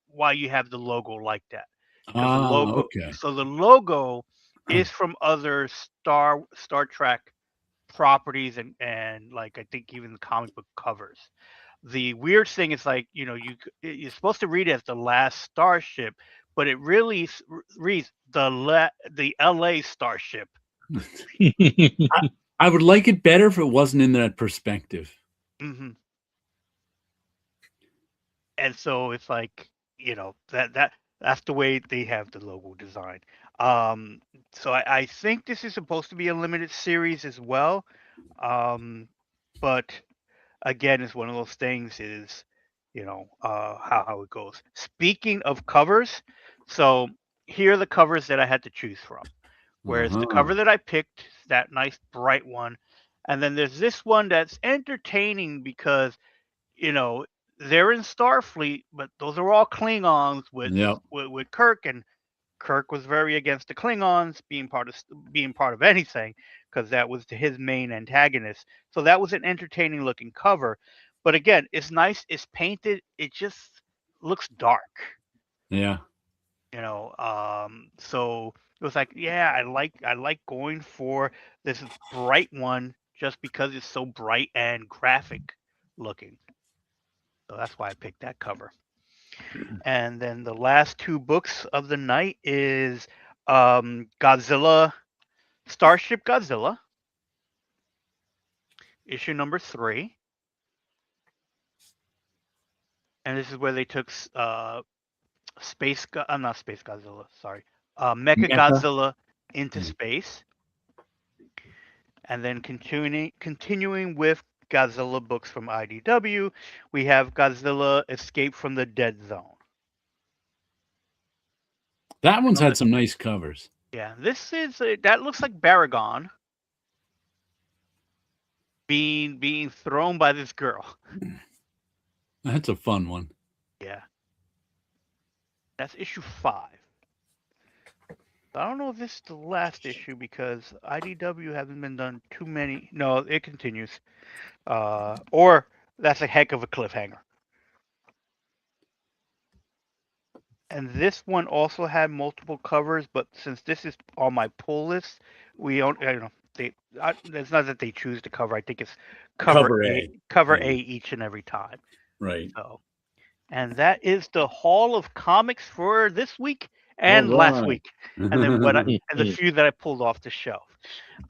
why you have the logo like that. Because Okay. the logo is from other Star Trek properties, and like I think even the comic book covers. The weird thing is, like, you're supposed to read it as the last starship, but it really reads the LA Starship. I, I would like it better if it wasn't in that perspective. Hmm. And so it's like, that's the way they have the logo design. Um, so I think this is supposed to be a limited series as well. But again, it's one of those things, is how it goes. Speaking of covers, so here are the covers that I had to choose from. Whereas the Uh-huh. cover that I picked, that nice bright one, and then there's this one that's entertaining because, you know they're in Starfleet, but those are all Klingons Yep. with Kirk, and Kirk was very against the Klingons being part of anything, because that was his main antagonist. So that was an entertaining looking cover. But again, it's nice. It's painted. It just looks dark. Yeah. So it was like, yeah, I like going for this bright one just because it's so bright and graphic looking. So that's why I picked that cover. And then the last 2 books of the night is Godzilla, Starship Godzilla, issue number 3. And this is where they took not Space Godzilla, sorry, Mecha Mecca. Godzilla into Yeah. space, and then continuing with Godzilla books from IDW, we have Godzilla Escape from the Dead Zone. That one's Now, had some nice covers. yeah, this is that looks like Baragon being thrown by this girl. That's a fun one. Yeah, that's issue 5. I don't know if this is the last issue because IDW hasn't been done too many. No, it continues. Or that's a heck of a cliffhanger. And this one also had multiple covers, but since this is on my pull list, we don't. It's not that they choose the cover. I think it's Cover A. cover Yeah. A each and every time. Right. So, and that is the Hall of Comics for this week All and last right. week, and then and the few that I pulled off the shelf.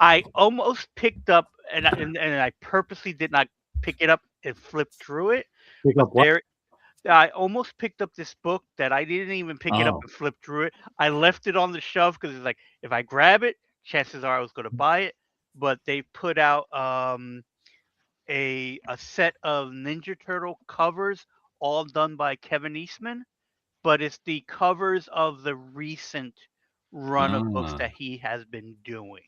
I almost picked up, and I purposely did not pick it up and flip through it, Pick but up what? I almost picked up this book that I didn't even pick it up Oh. and flip through it. I left it on the shelf because it's like if I grab it, chances are I was going to buy it. But they put out a set of Ninja Turtle covers, all done by Kevin Eastman, but it's the covers of the recent run of books Ah. that he has been doing.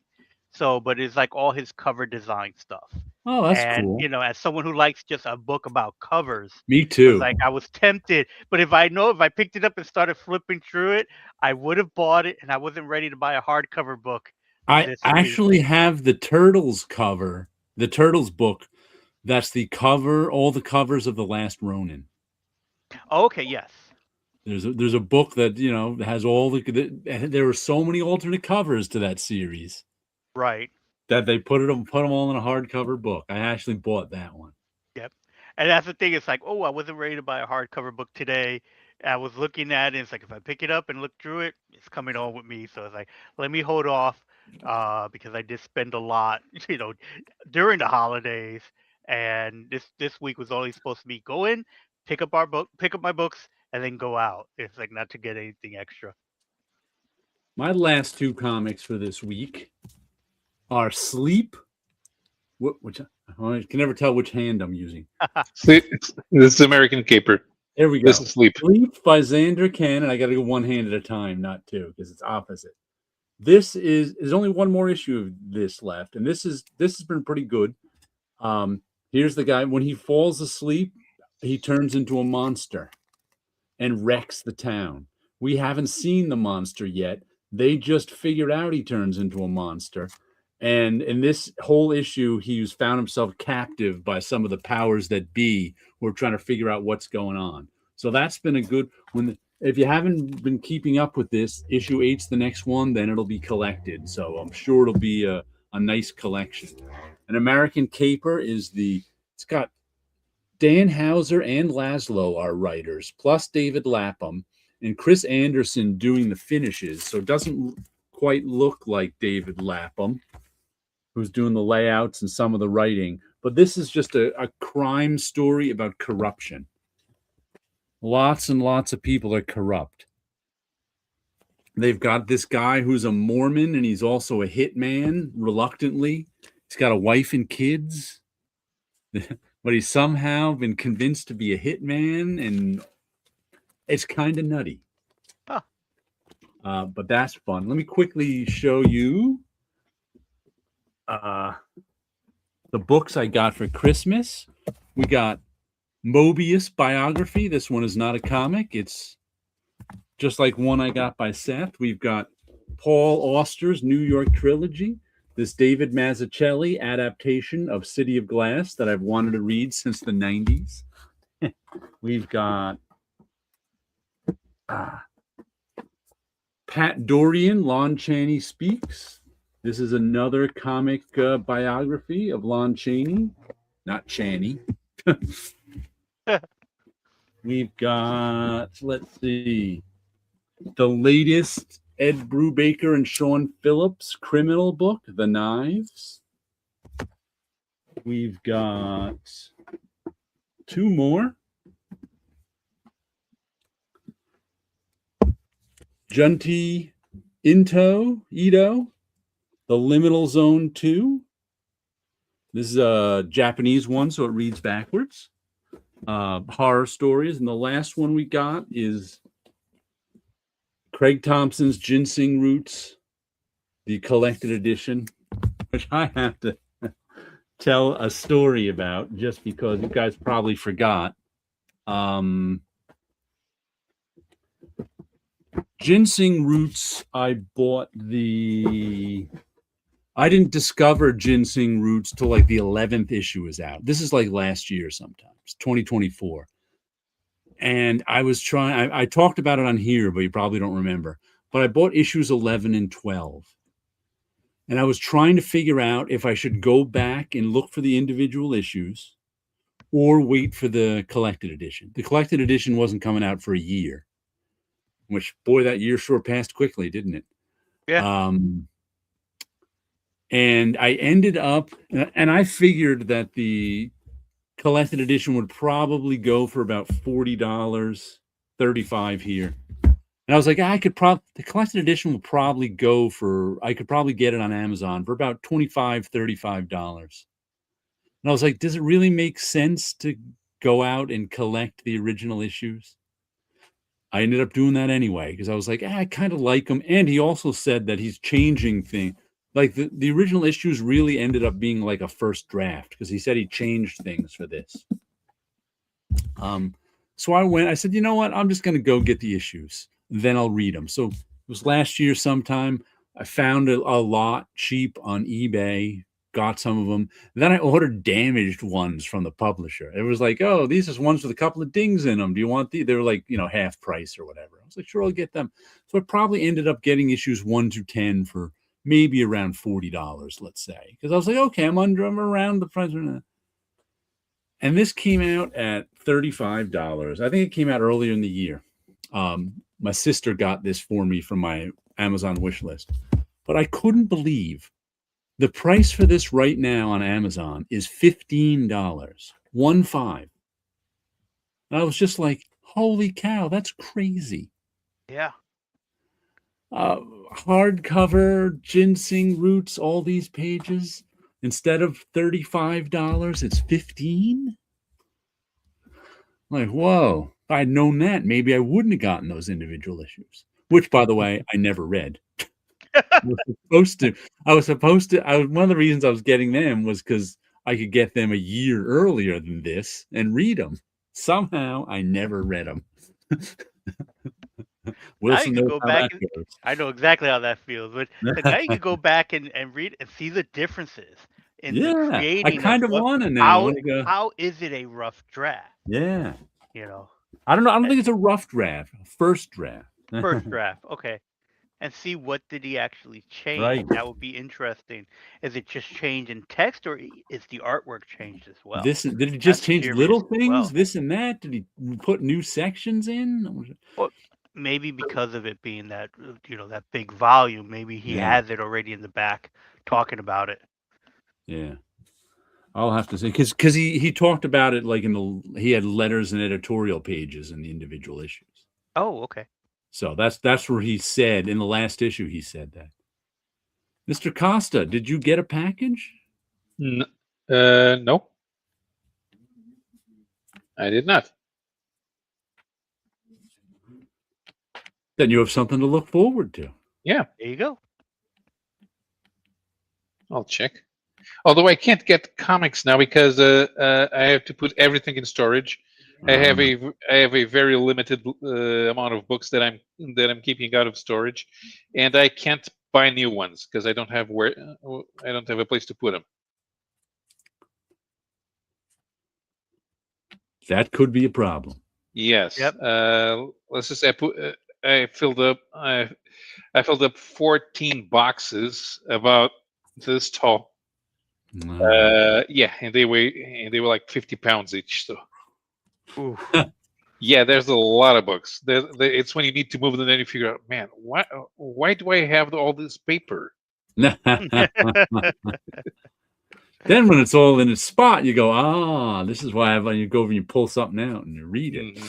So, but it's like all his cover design stuff. Oh, that's And cool. as someone who likes just a book about covers, Me too. I was tempted, but if I picked it up and started flipping through it, I would have bought it, and I wasn't ready to buy a hardcover book I this week. actually have the Turtles cover, the Turtles book. That's the cover, all the covers of The Last Ronin. Oh, okay, yes. There's a book that has all there were so many alternate covers to that series Right. that they put them all in a hardcover book. I actually bought that one. Yep. And that's the thing. It's like, oh, I wasn't ready to buy a hardcover book today. I was looking at it. It's like if I pick it up and look through it, it's coming on with me. So it's like, let me hold off because I did spend a lot, during the holidays. And this week was only supposed to be go in, pick up my books, and then go out. It's like not to get anything extra. My last two comics for this week are Sleep, which I can never tell which hand I'm using. This is American Caper. There we go. This is Sleep. Sleep by Xander Cannon. I got to go one hand at a time, not two, because it's opposite. There's only one more issue of this left, and this has been pretty good. Here's the guy. When he falls asleep, he turns into a monster and wrecks the town. We haven't seen the monster yet. They just figured out he turns into a monster. And in this whole issue, he's found himself captive by some of the powers that be who are trying to figure out what's going on. So that's been a good one. If you haven't been keeping up with this, issue 8's the next one, then it'll be collected. So I'm sure it'll be a nice collection. An American Caper it's got Dan Hauser and Laszlo are writers, plus David Lapham, and Chris Anderson doing the finishes. So it doesn't quite look like David Lapham, who's doing the layouts and some of the writing. But this is just a crime story about corruption. Lots and lots of people are corrupt. They've got this guy who's a Mormon, and he's also a hitman, reluctantly. He's got a wife and kids. But he's somehow been convinced to be a hitman, and it's kind of nutty. Huh. But that's fun. Let me quickly show you the books I got for Christmas. We got Mobius biography. This one is not a comic. It's just like one I got by Seth. We've got Paul Auster's New York trilogy. This David Mazzucchelli adaptation of City of Glass that I've wanted to read since the 90s. We've got Pat Dorian, Lon Chaney Speaks. This is another comic biography of Lon Chaney, not Chaney. We've got, let's see, the latest Ed Brubaker and Sean Phillips criminal book, The Knives. We've got two more. Junti Ito, The Liminal Zone 2. This is a Japanese one, so it reads backwards. Horror stories. And the last one we got is Craig Thompson's Ginseng Roots, the collected edition, which I have to tell a story about just because you guys probably forgot. Ginseng Roots, I didn't discover Ginseng Roots till like the 11th issue is out. This is like last year sometimes, 2024. And I was trying, I talked about it on here, but you probably don't remember. But I bought issues 11 and 12. And I was trying to figure out if I should go back and look for the individual issues or wait for the collected edition. The collected edition wasn't coming out for a year, which, boy, that year sure passed quickly, didn't it? Yeah. And I ended up, and I figured that the collected edition would probably go for about $40, $35 here. And I was like, the collected edition will probably go for, I could probably get it on Amazon for about $25, $35. And I was like, does it really make sense to go out and collect the original issues? I ended up doing that anyway, because I was like, I kind of like him. And he also said that he's changing things. Like the original issues really ended up being like a first draft, because he said he changed things for this. So I said, you know what? I'm just going to go get the issues. Then I'll read them. So it was last year sometime. I found a lot cheap on eBay, got some of them. Then I ordered damaged ones from the publisher. It was like, oh, these are ones with a couple of dings in them. Do you want these? They were like, half price or whatever. I was like, sure, I'll get them. So I probably ended up getting issues 1 to 10 for maybe around $40, let's say. Because I was like, okay, I'm around the price. And this came out at $35. I think it came out earlier in the year. My sister got this for me from my Amazon wish list. But I couldn't believe the price for this right now on Amazon is $15. 15. And I was just like, holy cow, that's crazy. Yeah. Hardcover, Ginseng Roots, all these pages. Instead of $35, it's $15. Like, whoa, if I'd known that, maybe I wouldn't have gotten those individual issues, which, by the way, I never read. I was supposed to. One of the reasons I was getting them was because I could get them a year earlier than this and read them. Somehow, I never read them. Wilson knows how that goes. I know exactly how that feels. But now you can go back and read and see the differences in the creating. I kind of want to now. How is it a rough draft? Yeah. I don't know. I don't think it's a rough draft. First draft. First draft. Okay. And see what did he actually change. Right. That would be interesting. Is it just change in text, or is the artwork changed as well? Did he just change little things, this and that? Did he put new sections in? Well, maybe because of it being that that big volume, maybe he has it already in the back talking about it. Yeah. I'll have to say, because he talked about it like he had letters and editorial pages in the individual issues. Oh, okay. So that's where he said in the last issue, he said that. Mr. Costa, did you get a package? No, I did not. Then you have something to look forward to. Yeah. There you go. I'll check. Although I can't get comics now because I have to put everything in storage. I have a very limited amount of books that I'm keeping out of storage, and I can't buy new ones because I don't have a place to put them. That could be a problem. Yes. Yep. Let's just say I filled up 14 boxes about this tall. And they were like 50 pounds each. So. Yeah, there's a lot of books. It's when you need to move them, then you figure out, man, why do I have all this paper? Then when it's all in a spot, you go, this is why you go over and you pull something out and you read it. Mm-hmm.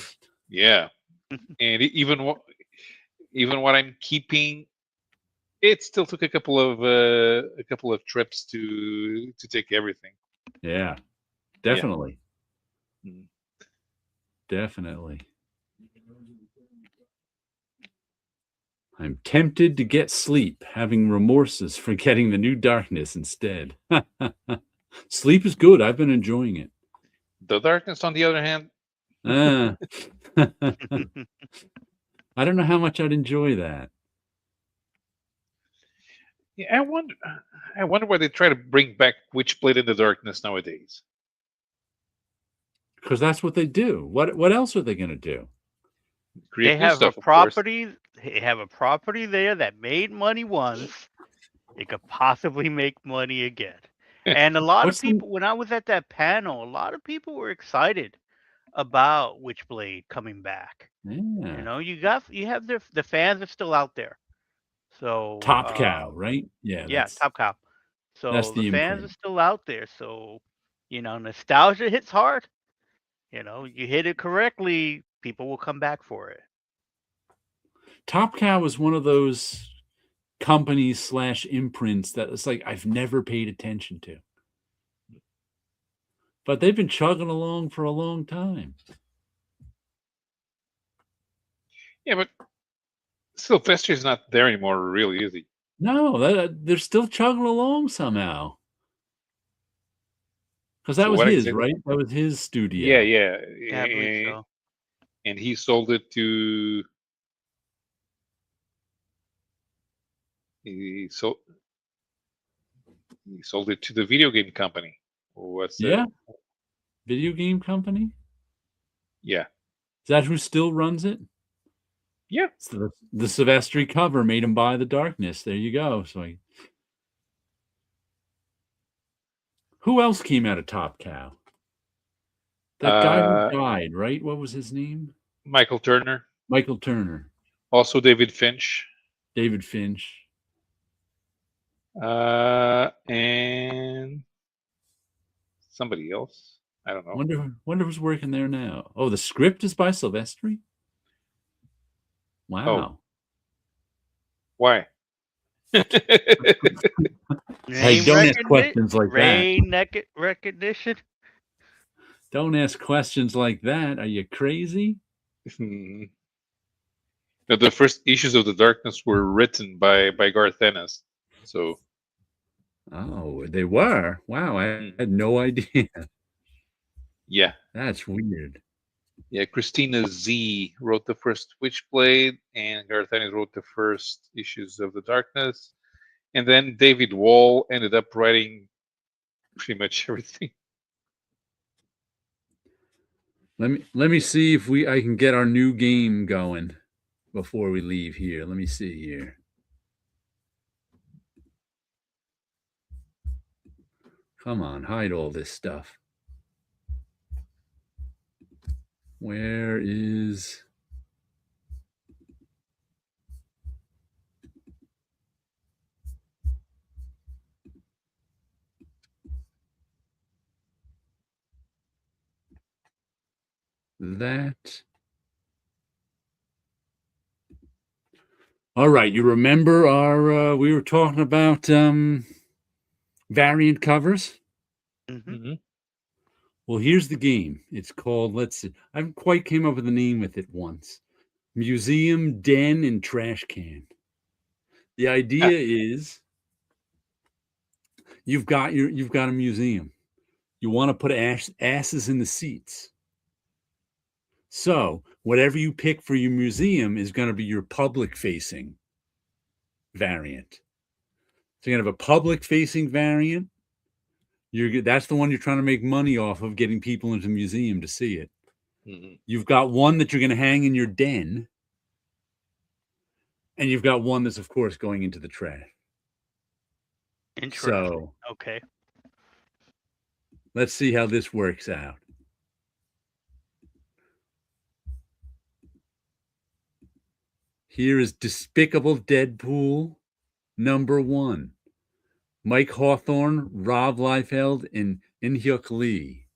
Yeah, and even what I'm keeping, it still took a couple of trips to take everything. Yeah, definitely. Yeah. Definitely. I'm tempted to get sleep, having remorses for getting the new darkness instead. Sleep is good. I've been enjoying it. The darkness, on the other hand. I don't know how much I'd enjoy that. Yeah, I wonder why they try to bring back Witchblade in the Darkness nowadays. Because that's what they do. What else are they going to do? Create new stuff, of course. They have a property there that made money once. It could possibly make money again. And a lot of What's the people, when I was at that panel, a lot of people were excited about Witchblade coming back. You yeah. know, you have the fans are still out there. So Top Cow, right? Yeah, yeah, Top Cow. that's So the the fans are imprint. still out there. So nostalgia hits hard. You hit it correctly, people will come back for it. Top Cow is one of those companies slash imprints that it's like I've never paid attention to. But they've been chugging along for a long time. Yeah, but Sylvester's not there anymore, really, is he? No, they're still chugging along somehow. Because that To was what his, extent? right? That was his Yeah, studio. yeah. Yeah, I believe so. And he sold it to he sold he sold it to the video game company. What's the Yeah, video game company. yeah. Is that who still runs it? Yeah. It's the Silvestri cover made him buy the darkness. There you go. Who else came out of Top Cow? That guy who died, right? What was his name? Michael Turner. Michael Turner. Also David Finch. David Finch. And somebody else. I don't know. Wonder who's working there now. Oh, the script is by Silvestri? Wow. Oh. Why? Hey, don't ask questions like that. Recognition. Don't ask questions like that. Are you crazy? The first issues of the Darkness were written by Garth Ennis. So. Oh, they were? Wow, I had no idea. Yeah. That's weird. Yeah, Christina Z wrote the first Witchblade, and Garth Ennis wrote the first issues of the Darkness, and then David Wall ended up writing pretty much everything. Let me see if I can get our new game going before we leave here. Let me see here. Come on, hide all this stuff. Where is... that? All right, you remember our we were talking about variant covers? Mm-hmm. Well, here's the game. It's called, let's see, I haven't quite came up with a name with it once. Museum, Den, and Trash Can. The idea is you've got a museum. You want to put asses in the seats. So whatever you pick for your museum is going to be your public facing variant. So you're going to have a public facing variant. That's the one you're trying to make money off of, getting people into the museum to see it. Mm-hmm. You've got one that you're going to hang in your den. And you've got one that's, of course, going into the trash. Interesting. So, okay. Let's see how this works out. Here is Despicable Deadpool #1. Mike Hawthorne, Rob Liefeld, and In-hyuk Lee.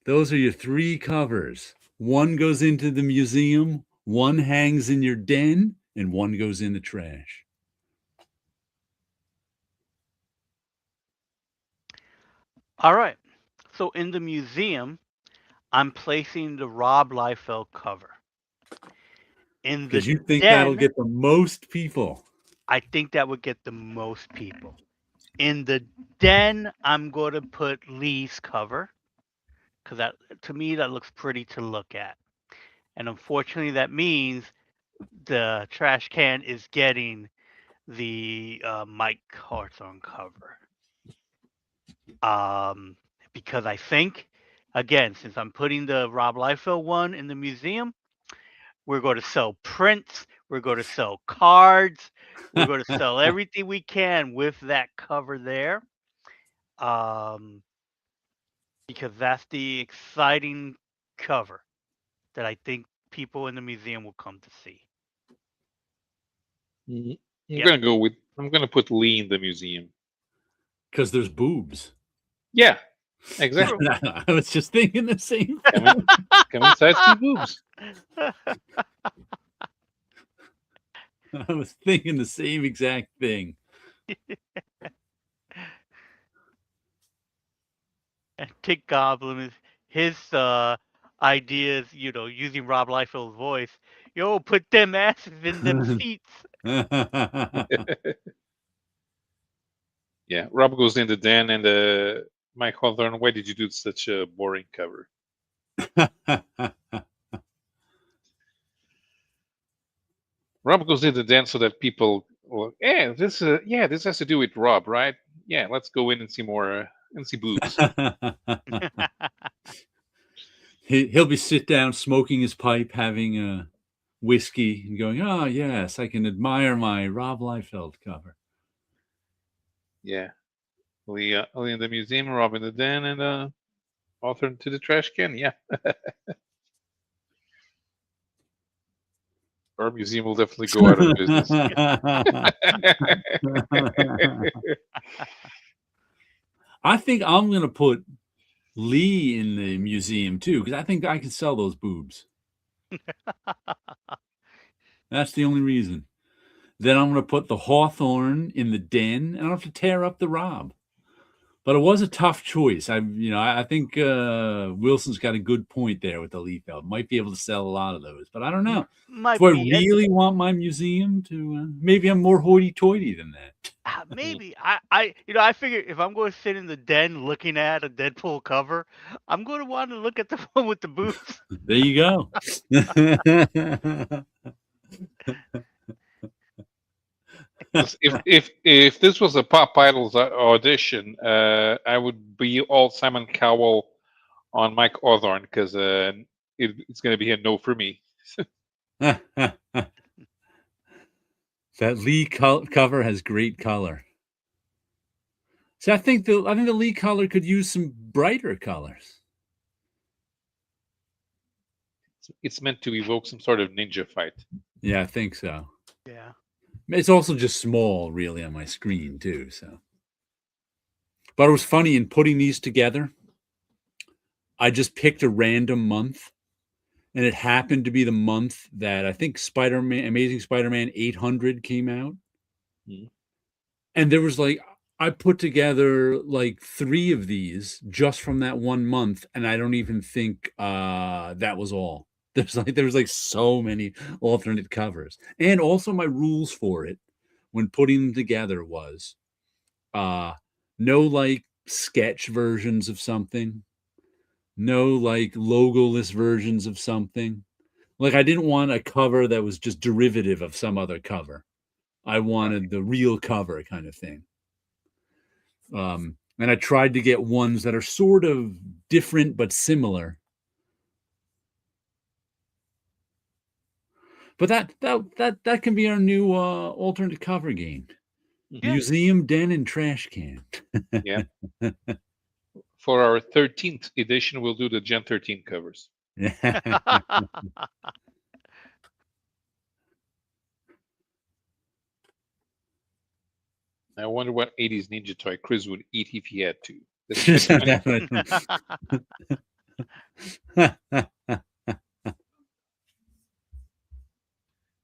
Those are your 3 covers. One goes into the museum, one hangs in your den, and one goes in the trash. All right. So in the museum, I'm placing the Rob Liefeld cover. Because you think that'll get the most people. I think that would get the most people. In the den, I'm going to put Lee's cover, because to me that looks pretty to look at. and unfortunately, that means the trash can is getting the Mike Hawthorne cover. Um, because I think, again, since I'm putting the Rob Liefeld one in the museum, we're going to sell prints. We're going to sell cards. We're going to sell everything we can with that cover there. Um, because that's the exciting cover that I think people in the museum will come to see. I'm Yep. gonna go with. I'm gonna put Lee in the museum. Because there's boobs. Yeah, exactly. I was just thinking the same. Come inside, see boobs. I was thinking the same exact thing. And Tick Goblin is his ideas, using Rob Liefeld's voice. Yo, put them asses in them seats. Yeah, Rob goes in the den and Mike Hawthorne. Why did you do such a boring cover? Rob goes in the den so that people, this has to do with Rob, right? Yeah, let's go in and see more and see boobs. He'll be sit down smoking his pipe, having a whiskey, and going, "Oh yes, I can admire my Rob Liefeld cover." Yeah, Lee in the museum, Rob in the den, and Hawthorne to the trash can. Yeah, our museum will definitely go out of business. I think I'm gonna put Lee in the museum too, because I think I can sell those boobs. That's the only reason. Then I'm gonna put the Hawthorne in the den, and I don't have to tear up the Rob. But it was a tough choice. I think Wilson's got a good point there with the Liefeld. Might be able to sell a lot of those, but I don't know. Might Do I be. really want my museum to? Maybe I'm more hoity-toity than that. Maybe I figure if I'm going to sit in the den looking at a Deadpool cover, I'm going to want to look at the one with the boobs. There you go. if this was a Pop Idols audition, I would be all Simon Cowell on Mike Hawthorne because it's going to be a no for me. That Lee cover has great color. So I think the Lee color could use some brighter colors. It's meant to evoke some sort of ninja fight. Yeah, I think so. Yeah. It's also just small, really, on my screen too. So, but it was funny in putting these together. I just picked a random month, and it happened to be the month that I think Amazing Spider-Man 800 came out. Mm-hmm. And there was I put together 3 of these just from that one month, and I don't even think that was all. There was so many alternate covers. And also my rules for it when putting them together was no sketch versions of something, no logoless versions of something. I didn't want a cover that was just derivative of some other cover. I wanted the real cover kind of thing. And I tried to get ones that are sort of different but similar. But that can be our new alternate cover game. Yeah. Museum, den, and trash can. Yeah. For our 13th edition, we'll do the Gen 13 covers. I wonder what 80s ninja toy Chris would eat if he had to.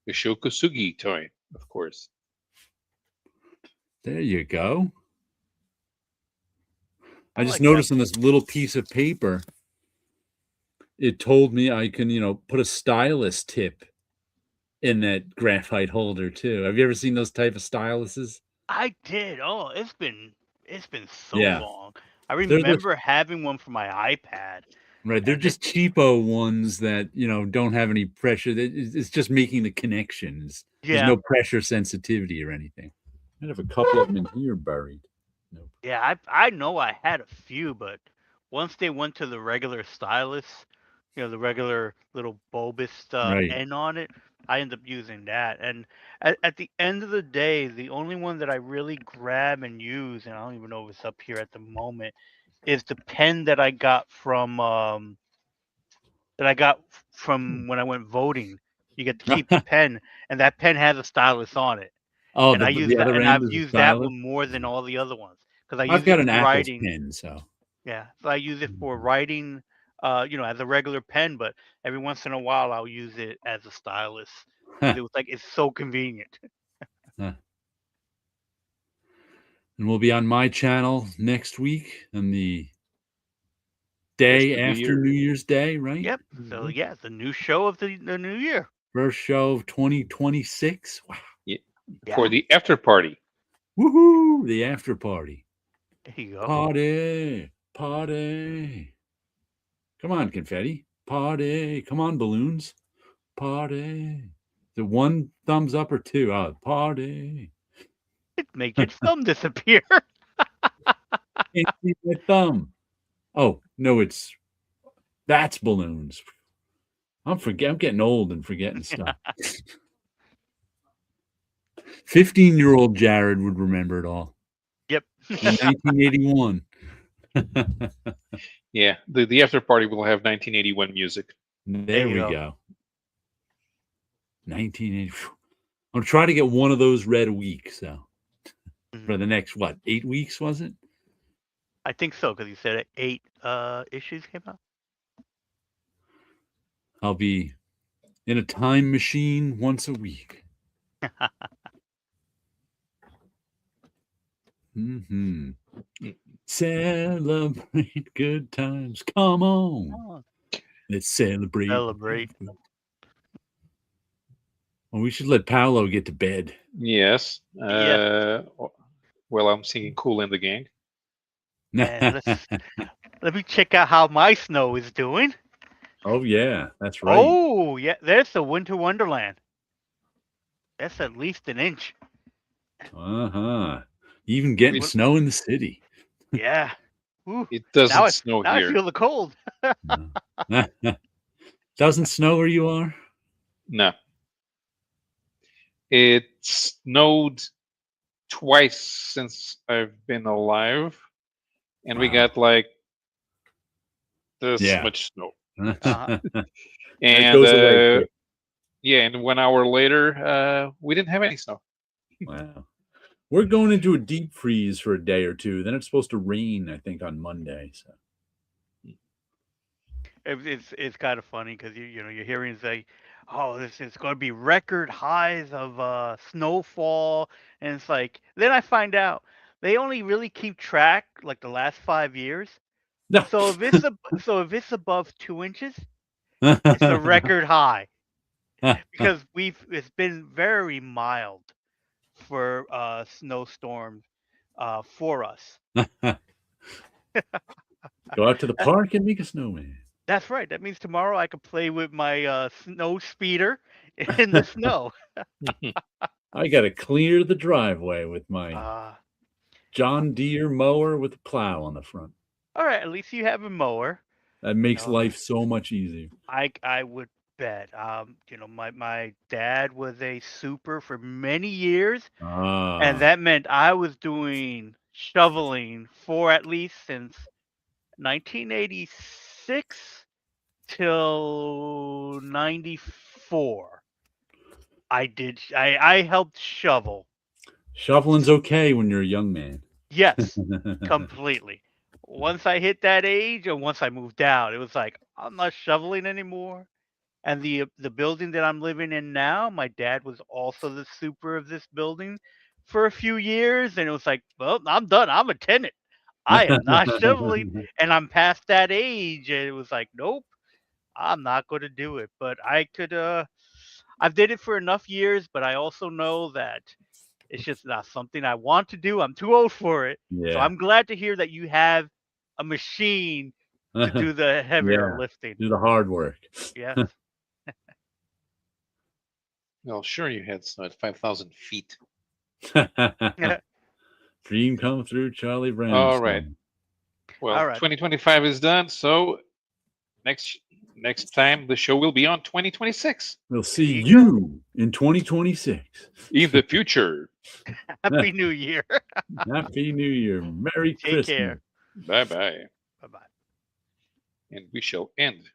The Shokosugi toy, of course. There you go. I just noticed on this little piece of paper, it told me I can, put a stylus tip in that graphite holder too. Have you ever seen those type of styluses? I did. Oh, it's been so long. I remember having one for my iPad. Right, they're And they, just cheapo ones that, don't have any pressure. It's just making the connections. There's yeah, no pressure sensitivity or anything. I have a couple of them in here buried. Nope. yeah, I know I had a few, but once they went to the regular stylus, the regular little bulbous Right. end on it, I end up using that. And at the end of the day, the only one that I really grab and use, and I don't even know if it's up here at the moment, is the pen that I got from when I went voting. You get to keep the pen, and that pen has a stylus on it. Oh, And the other end I've is a used that stylus? one more than all the other ones because I I've use it got an for Apple's writing. pen, so Yeah, so I use it for writing, as a regular pen, but every once in a while I'll use it as a stylus because huh, it was like it's so convenient. huh. And we'll be on my channel next week on the First day of the after year. New Year's Day, right? Yep. So yeah, it's the new show of the new year. First show of 2026. Wow. Yeah. Yeah, For the after party. Woohoo! The after party. there you go. Party. Party. Come on, confetti. Party. Come on, balloons. Party. The one thumbs up or two? Oh, party. Make your thumb disappear. Can't see my thumb. Oh, no, that's balloons. I'm getting old and forgetting stuff. 15-year-old Jared would remember it all Yep. in 1981. Yeah, the after party will have 1981 music. There There you we go. go. 1980. I'm trying to get one of those read a week. So for Mhm. the next, 8 weeks, was it? I think so because you said 8 issues came out. I'll be in a time machine once a week. Hmm. Mm. Celebrate good times. Come on. Oh, Let's celebrate. celebrate. Well, we should let Paolo get to bed. Yes. Yes. Well, I'm singing "Cool in the Gang." And let me check out how my snow is doing. Oh, yeah, that's right. Oh, yeah, there's the Winter Wonderland. That's at least an inch. Uh-huh. Even getting Well, snow in the city. yeah. Ooh, It now doesn't I snow now I here. feel the cold. No. Doesn't snow where you are? No, it snowed twice since I've been alive, and we Wow. got like this Yeah. much snow. Uh-huh. And it And goes away quick. yeah, and 1 hour later, we didn't have any snow. Wow. We're going into a deep freeze for a day or two. Then it's supposed to rain, I think, on Monday. So It's kind of funny because you're hearing say, oh, this is going to be record highs of snowfall, and it's like then I find out they only really keep track like the last 5 years. no. So if it's above 2 inches, it's a record high because it's been very mild for snowstorms for us. Go out to the park and make a snowman. That's right. That means tomorrow I could play with my snow speeder in the snow. I got to clear the driveway with my Uh, John Deere mower with a plow on the front. all right. At least you have a mower. That You makes know, life so much easier. I would bet. My dad was a super for many years, and Ah. that meant I was doing shoveling for at least since 1986 till 94. I helped shovel. Shoveling's okay when you're a young man. Yes, completely. Once I hit that age and once I moved out, it was like I'm not shoveling anymore. And the building that I'm living in now, my dad was also the super of this building for a few years, and it was like, well, I'm done. I'm a tenant. I am not shoveling, and I'm past that age. And it was like, nope, I'm not going to do it. But I could. I've did it for enough years, but I also know that it's just not something I want to do. I'm too old for it. So Yeah. I'm glad to hear that you have a machine to do the heavier lifting. Do the hard work. Yes. Well, sure you had snow at 5,000 feet. Dream come through, Charlie Brown. All right. Well, All right. 2025 is done, so next time the show will be on 2026. We'll see There you in 2026. In the future. Happy New Year. Happy New Year. Merry Take Christmas. care. Bye-bye. Bye-bye. And we shall end